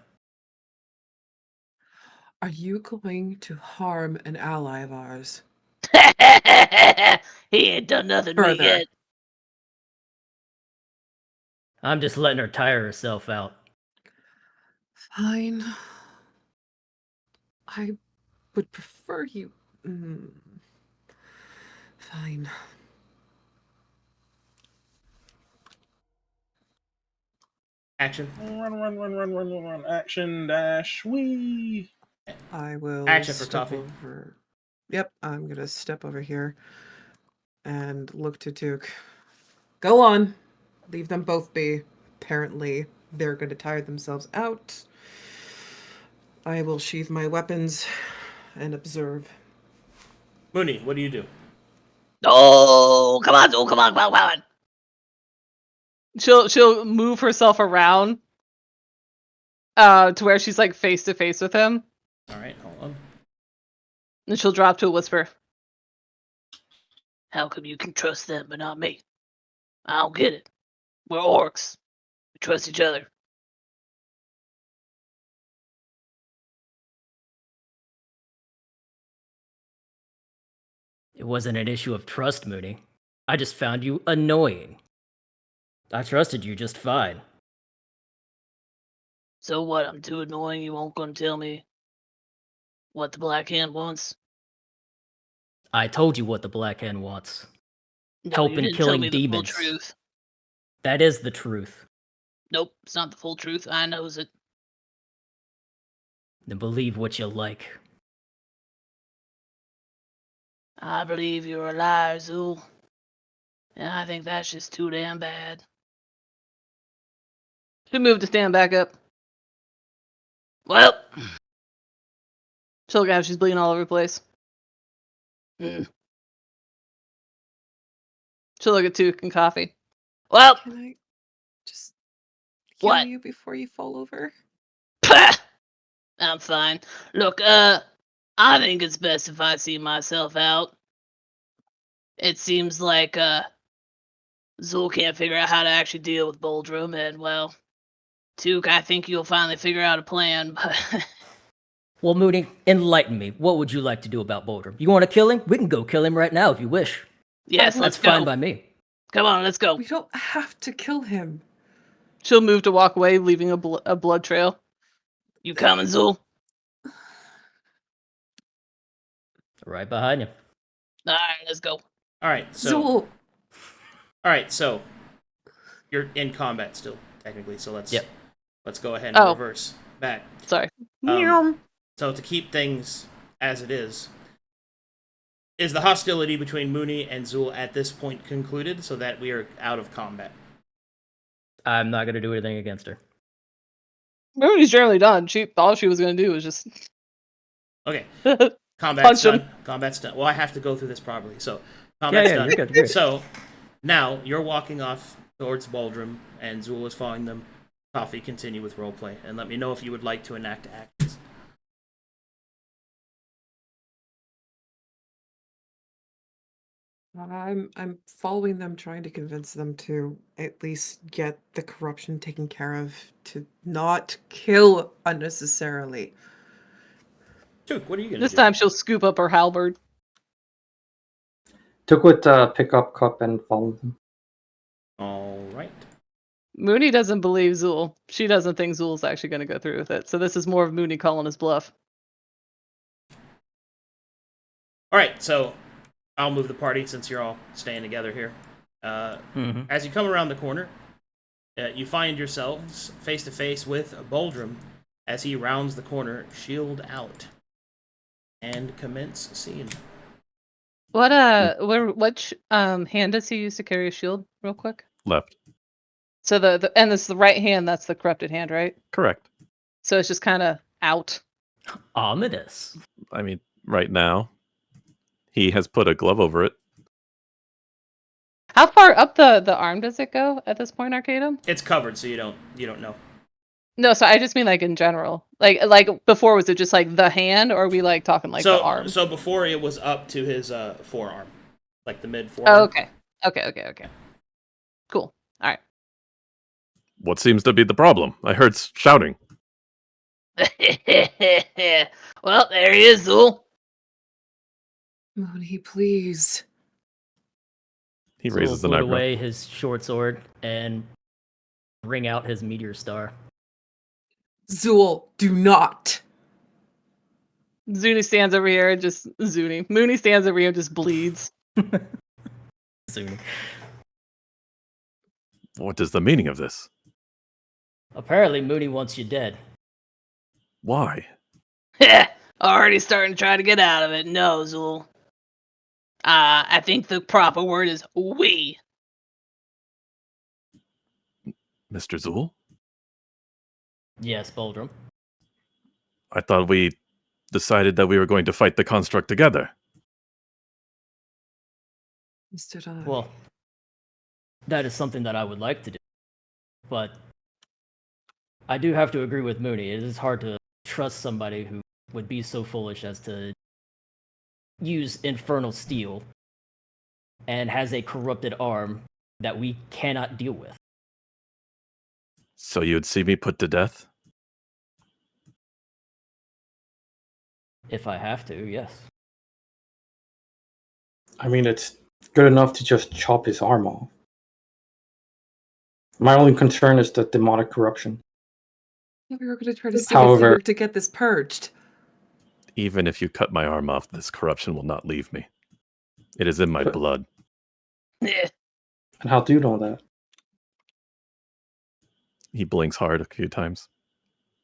Are you going to harm an ally of ours? He ain't done nothing to me Further. yet. I'm just letting her tire herself out. Fine. I would prefer you. Fine. Action. Run. Action dash. Wee. I will Action for step Coffee. over. Yep, I'm gonna step over here and look to Duke. Go on. Leave them both be. Apparently, they're gonna tire themselves out. I will sheathe my weapons and observe. Moony, what do you do? Oh, come on, Zu'el. Come on. She'll move herself around to where she's like face to face with him, All right, hold on. and she'll drop to a whisper. How come you can trust them but not me? I don't get it. We're orcs. We trust each other. It wasn't an issue of trust, Moony. I just found you annoying. I trusted you just fine. So what? I'm too annoying. You won't gonna tell me what the Black Hand wants? I told you what the Black Hand wants. No, Help you in didn't killing tell me the full demons. truth. That is the truth. Nope, it's not the full truth. I knows it. Then believe what you like. I believe you're a liar, Zu'el. And I think that's just too damn bad. She moved to stand back up. Well, She'll look at her, she's bleeding all over the place. mm, She'll look at Took and Coffee. well, Can I just kill What? you before you fall over? I'm fine. Look, I think it's best if I see myself out. It seems like, Zu'el can't figure out how to actually deal with Boldrum, and, well, Took, I think you'll finally figure out a plan, but... Well, Moony, enlighten me. What would you like to do about Boldrum? You want to kill him? We can go kill him right now if you wish. Yes, That's let's fine go. by me. Come on, let's go. We don't have to kill him. She'll move to walk away, leaving a blood trail. You coming, Zu'el? Right behind you. Alright, let's go. Alright, so Zu'el! Alright, so you're in combat still, technically, so let's go ahead and Oh. reverse back. Sorry. So to keep things as it is the hostility between Moony and Zu'el at this point concluded so that we are out of combat? I'm not going to do anything against her. Mooney's generally done. All she was going to do was just Okay. punch Combat's him. done. Combat's done. Well, I have to go through this properly. So, combat's done. You're good. So, now you're walking off towards Boldrum, and Zu'el is following them. Coffee, continue with roleplay, and let me know if you would like to enact actions. I'm following them, trying to convince them to at least get the corruption taken care of, to not kill unnecessarily. Took, what are you gonna This do? time she'll scoop up her halberd. Took with pickup cup and follow them. All right. Moony doesn't believe Zu'el. She doesn't think Zu'el's actually going to go through with it. So this is more of Moony calling his bluff. All right. So I'll move the party since you're all staying together here. As you come around the corner, you find yourselves face to face with Boldrum as he rounds the corner, shield out, and commence scene. What which hand does he use to carry a shield, real quick? Left. So and it's the right hand, that's the corrupted hand, right? Correct. So it's just kind of out. Ominous. I mean, right now, he has put a glove over it. How far up the arm does it go at this point, Arcadum? It's covered, so you don't know. No, so I just mean like in general. Like before, was it just like the hand, or are we like talking like the arm? So before it was up to his forearm, like the mid forearm. Oh, okay. Cool. All right. What seems to be the problem? I heard shouting. Well, there he is, Zu'el. Moony, please. He Zu'el raises an put eyebrow. away his short sword and bring out his meteor star. Zu'el, do not. Zuni stands over here and just Moony stands over here and just bleeds. Soon. What is the meaning of this? Apparently, Moony wants you dead. Why? Already starting to try to get out of it. No, Zu'el. I think the proper word is we. Mr. Zu'el? Yes, Boldrum. I thought we decided that we were going to fight the construct together. Mr. Don. Well, that is something that I would like to do. But I do have to agree with Moony. It is hard to trust somebody who would be so foolish as to use infernal steel and has a corrupted arm that we cannot deal with. So you'd see me put to death? If I have to, yes. I mean, it's good enough to just chop his arm off. My only concern is the demonic corruption. We were going to try to see However- if to get this purged. Even if you cut my arm off, this corruption will not leave me. It is in my But- blood. Yeah. And how do you know that? He blinks hard a few times.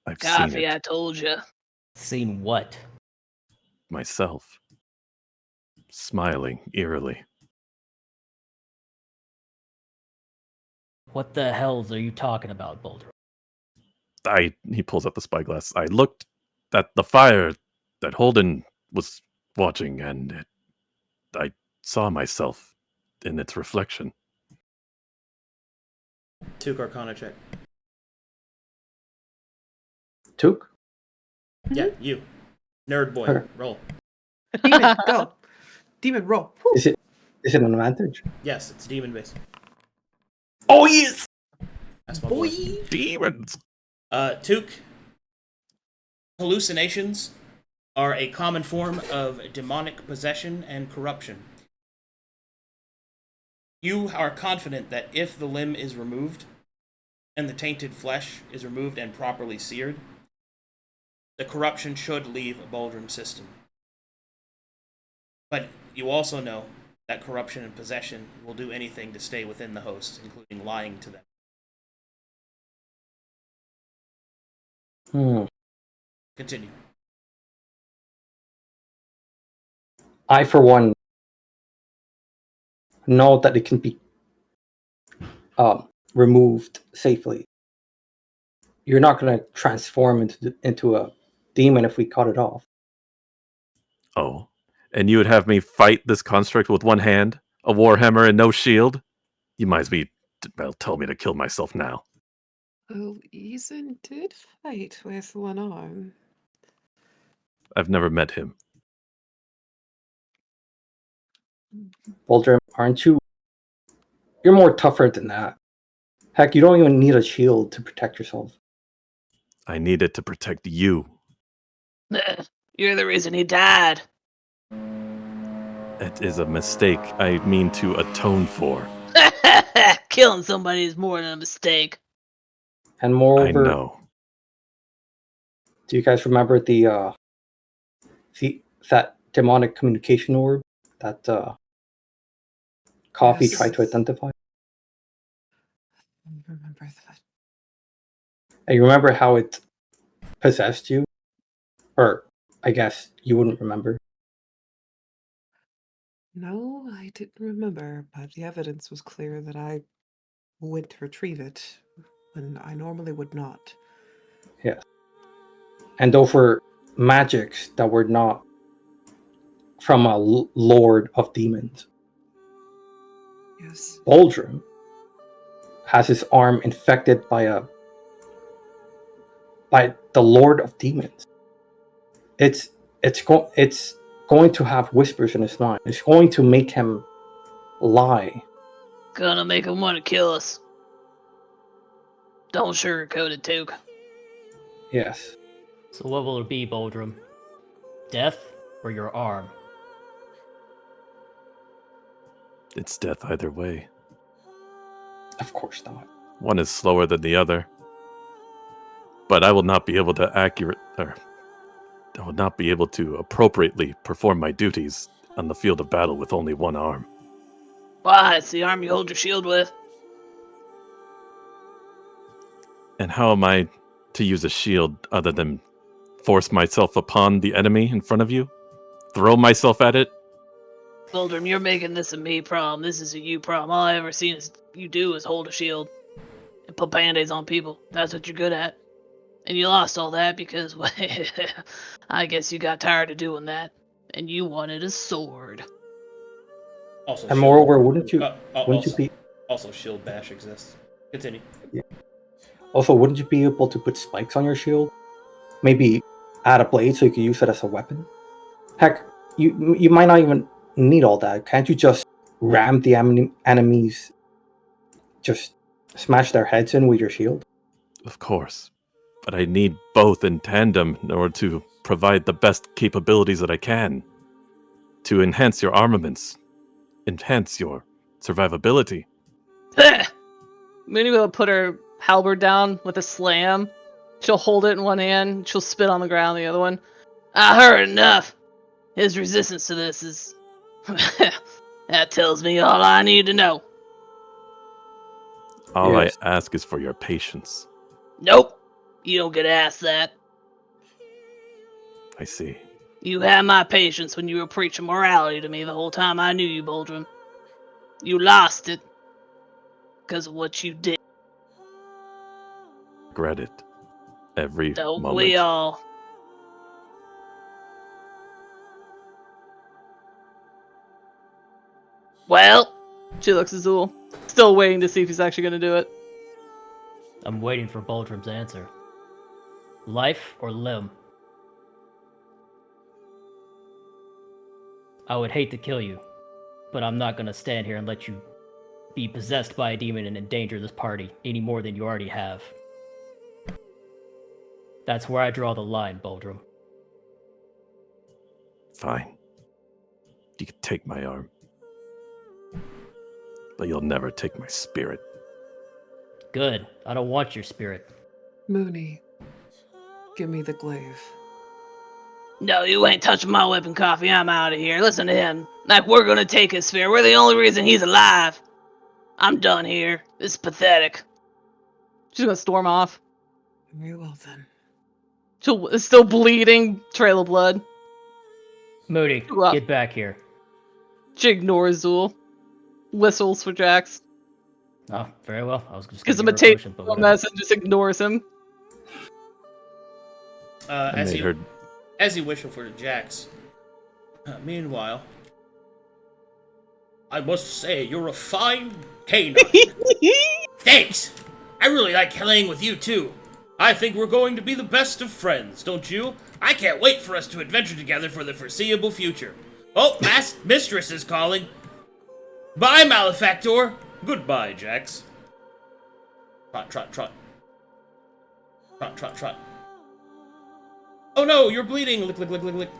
I've seen Coffee, it I told you. Seen what? myself, smiling eerily. What the hells are you talking about, Boldrum? He pulls up the spyglass. I looked at the fire that Holdan was watching, and I saw myself in its reflection. Took Arcana check. Took? Yeah, you. Nerd boy. Okay. Roll. Demon, go. Demon, roll. Whew. Is it an advantage? Yes, it's demon based. Oh yes! That's my boy. Demons! Took, hallucinations are a common form of demonic possession and corruption. You are confident that if the limb is removed, and the tainted flesh is removed and properly seared, the corruption should leave Boldrum's system. But you also know that corruption and possession will do anything to stay within the host, including lying to them. Continue. I, for one, know that it can be removed safely. You're not going to transform into a demon if we cut it off. Oh, and you would have me fight this construct with one hand, a warhammer and no shield? You might as well tell me to kill myself now. Oh, Ethan did fight with one arm. I've never met him. Boldrum, aren't you? You're more tougher than that. Heck, you don't even need a shield to protect yourself. I need it to protect you. You're the reason he died. It is a mistake I mean to atone for. Killing somebody is more than a mistake. And I moreover, know. do you guys remember that demonic communication orb that Coffee Yes. tried to identify? I remember that. And you remember how it possessed you? Or, I guess, you wouldn't remember. No, I didn't remember, but the evidence was clear that I went to retrieve it when I normally would not. Yes. And over magics that were not from a lord of demons. Yes. Boldrum has his arm infected by the Lord of Demons. It's going to have whispers in his mind. It's going to make him lie. Gonna make him want to kill us. Don't sugarcoat it, Took. Yes. So what will it be, Boldrum? Death or your arm? It's death either way. Of course not. One is slower than the other. But I will not be able to appropriately perform my duties on the field of battle with only one arm. Why? It's the arm you hold your shield with. And how am I to use a shield other than force myself upon the enemy in front of you? Throw myself at it? Boldrum, you're making this a me problem. This is a you problem. All I ever seen you do is hold a shield and put band-aids on people. That's what you're good at. And you lost all that because, well, I guess you got tired of doing that. And you wanted a sword. Also, And moreover, wouldn't you also, be Also, shield bash exists. Continue. wouldn't you be able to put spikes on your shield? Maybe add a blade so you could use it as a weapon? Heck, you might not even need all that. Can't you just ram the enemies, just smash their heads in with your shield? Of course. But I need both in tandem in order to provide the best capabilities that I can. To enhance your armaments. Enhance your survivability. Moony will put her halberd down with a slam. She'll hold it in one hand. She'll spit on the ground the other one. I heard enough. His resistance to this is... that tells me all I need to know. All Yes. I ask is for your patience. Nope. You don't get asked that. I see. You had my patience when you were preaching morality to me the whole time I knew you, Boldrum. You lost it. Because of what you did. Regret it. Every Don't moment. we all? Well, She looks at Zu'el, still waiting to see if he's actually going to do it. I'm waiting for Boldrum's answer. Life or limb? I would hate to kill you, but I'm not gonna stand here and let you be possessed by a demon and endanger this party any more than you already have. That's where I draw the line, Boldrum. Fine. You can take my arm. But you'll never take my spirit. Good. I don't want your spirit. Moony, give me the glaive. no, you ain't touching my weapon, Coffee. I'm out of here. Listen to him. Like we're gonna take his sphere. We're the only reason he's alive. I'm done here. This is pathetic. She's going to storm off. Very well then. She'll still bleeding, trail of blood. Moody, Well. get back here. She ignores Zu'el. Whistles for Jax. Oh, very well. I was just Gives him gonna a give her tape potion, but whatever. mess and just ignores him. I As made you her as you whistle for Jax. Meanwhile, I must say you're a fine canine. Thanks. I really like playing with you too. I think we're going to be the best of friends, don't you? I can't wait for us to adventure together for the foreseeable future. Oh, Mistress is calling. Bye, Malefactor. Goodbye, Jax. Trot, trot, trot. Trot, trot, trot. Oh no, you're bleeding. Lick, lick, lick, lick, lick.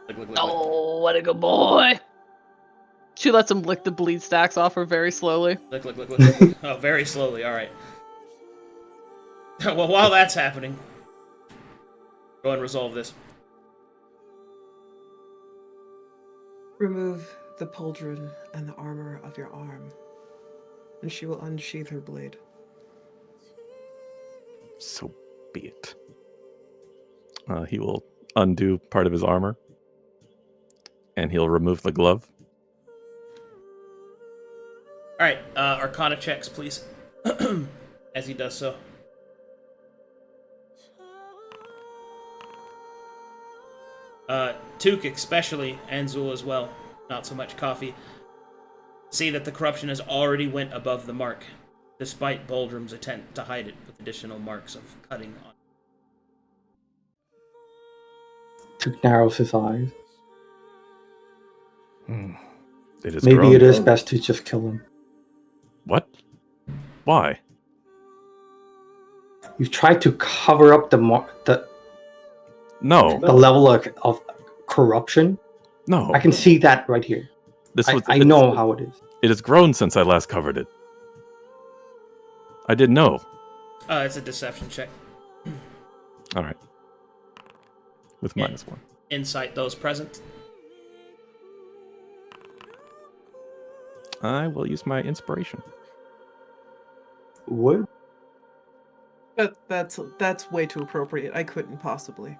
Lick, lick, lick, lick. Oh, what a good boy. She lets him lick the bleed stacks off her very slowly. Lick, lick, lick, lick, lick, lick. Oh, very slowly, alright. Well, while that's happening, go and resolve this. Remove the pauldron and the armor of your arm, and she will unsheath her blade. So be it. He will undo part of his armor, and he'll remove the glove. Alright, Arcana checks, please. As he does so. Took especially, and Zu'el as well, not so much Coffee, see that the corruption has already went above the mark, despite Boldrum's attempt to hide it with additional marks of cutting on. Took narrows his eyes. It is Maybe grown. it is best to just kill him. What? Why? You've tried to cover up the No. level of corruption. No. I can see that right here. I know how it is. It has grown since I last covered it. I didn't know. It's a deception check. All right. With -1. Insight those present. I will use my inspiration. Would? That's way too appropriate. I couldn't possibly.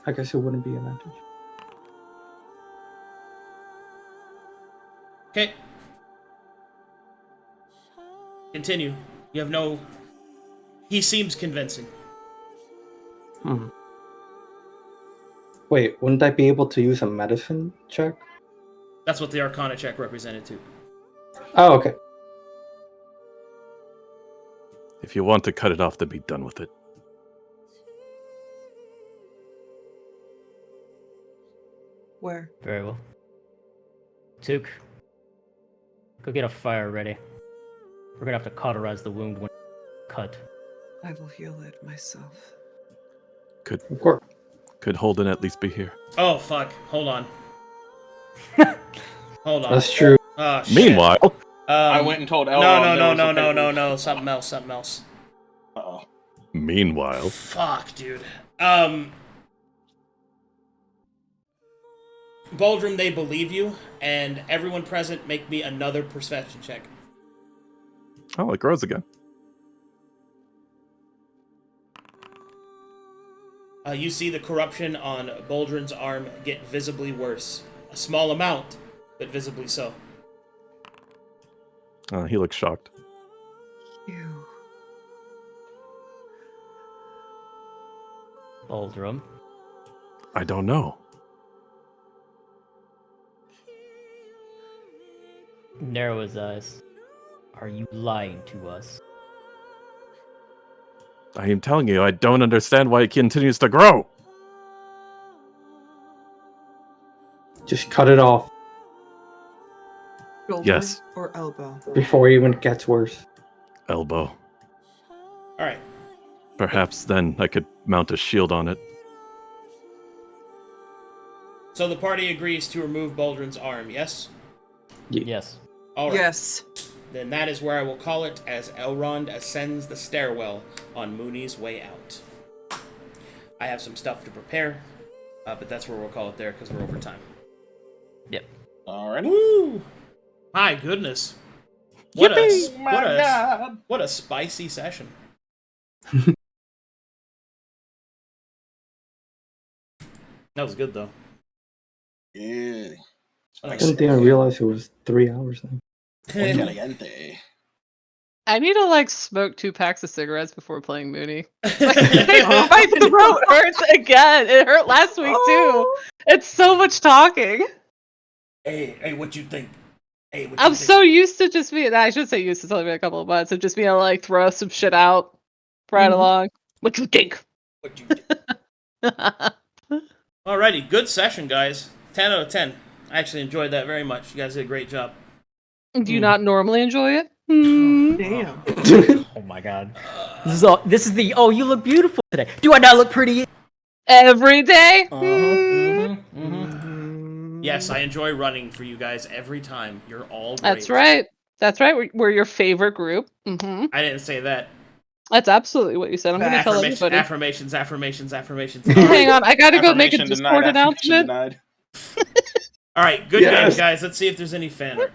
I guess it wouldn't be an advantage. Okay. Continue. You have no... He seems convincing. Wait, wouldn't I be able to use a medicine check? That's what the Arcana check represented too. Oh, okay. If you want to cut it off, then be done with it. Where? Very well. Took, go get a fire ready. We're gonna have to cauterize the wound when cut. I will heal it myself. Of course. Could Holden at least be here? Oh, fuck. Hold on. Hold on. That's true. Oh, shit. Meanwhile, I went and told Elrond. No. Something else. Uh-oh. meanwhile, Fuck, dude. Boldrum, they believe you, and everyone present make me another perception check. oh, it grows again. You see the corruption on Boldrum's arm get visibly worse. A small amount, but visibly so. He looks shocked. You. Boldrum. I don't know. Narrow his eyes. Are you lying to us? I am telling you, I don't understand why it continues to grow. Just cut it off Shoulder Yes. or elbow? before it even gets worse. Elbow. Alright. Perhaps then I could mount a shield on it. So the party agrees to remove Boldrum's arm, yes? Yes. Alright. Yes. Then that is where I will call it as Elrond ascends the stairwell on Moony's way out. I have some stuff to prepare, but that's where we'll call it there because we're over time. Yep. Alrighty. Woo! My goodness. What a spicy session. That was good though. Yeah. I didn't think I realized it was 3 hours now. Caliente. I need to like smoke 2 packs of cigarettes before playing Moony. My throat hurts again. It hurt last week too. It's so much talking. Hey, what you think? Hey, what you I'm think? so used to just being. I should say used to. It's only been a couple of months of just being able to like throw some shit out right along. What you think? What you think? Alrighty, good session, guys. 10 out of 10. I actually enjoyed that very much. You guys did a great job. Do you not normally enjoy it? Damn. Oh my god. This is the you look beautiful today. Do I not look pretty? Every day? Yes, I enjoy running for you guys every time. You're all great. That's right. That's right. We're your favorite group. I didn't say that. That's absolutely what you said. I'm going to tell everybody. Affirmations. Hang on, I gotta go make a Discord announcement. Alright, good games, guys. Let's see if there's any fan art.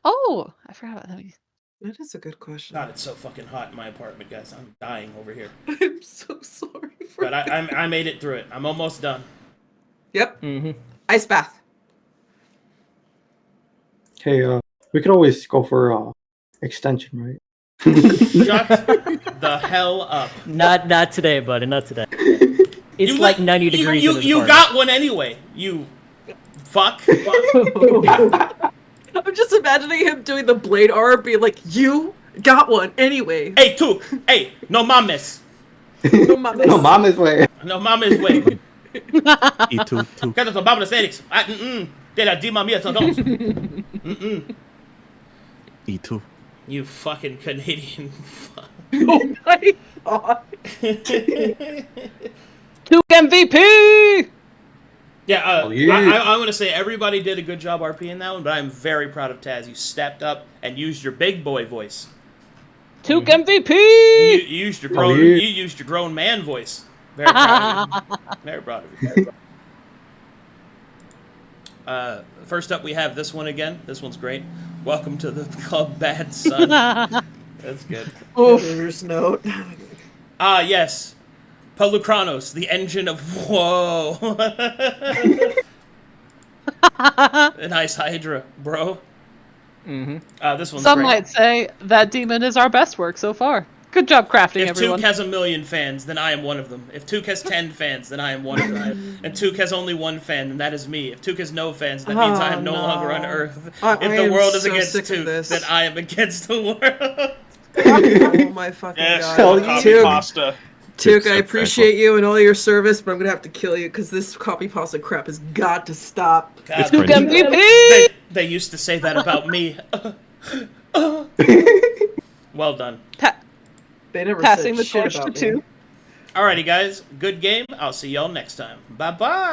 Oh, I forgot about that. That is a good question. God, it's so fucking hot in my apartment, guys. I'm dying over here. I'm so sorry for But I made it through it. I'm almost done. Yep. Ice bath. Hey, we could always go for extension, right? Shut the hell up. Not today, buddy. Not today. It's like 90 degrees. You got one anyway. You fuck. I'm just imagining him doing the blade arm, being like, "You got one anyway." Hey, tú. Hey, no mames. No mames. No mames way. No mames, güey. Y tú. ¿Qué te tomamos, Félix? Te la dima mía, todos. Y tú. You fucking Canadian fuck. Oh my god. Duke MVP! Yeah, yeah. I'm going to say everybody did a good job RPing that one, but I'm very proud of Taz. You stepped up and used your big boy voice. Duke MVP! You used your grown, you used your grown man voice. Very proud of you. Very proud of you. First up, we have this one again. This one's great. Welcome to the club, Bad Son. That's good. There's note. Yes. Pelucranos, the engine of whoa. A nice Hydra, bro. This one's Some great. might say that demon is our best work so far. Good job crafting, If everyone. Took has 1 million fans, then I am one of them. If Took has 10 fans, then I am one of them. And Took has only 1 fan, then that is me. If Took has no fans, that means I am no longer on Earth. If the world is against Took, then I am against the world. Oh my fucking god. Copy pasta. Tuk, I appreciate you and all your service, but I'm gonna have to kill you because this copy pasta crap has got to stop. God, Tuk cringy. MVP! they used to say that about me. Well done. They never Passing said the shit torch about to me. Tuk. Alrighty, guys. Good game. I'll see y'all next time. Bye-bye.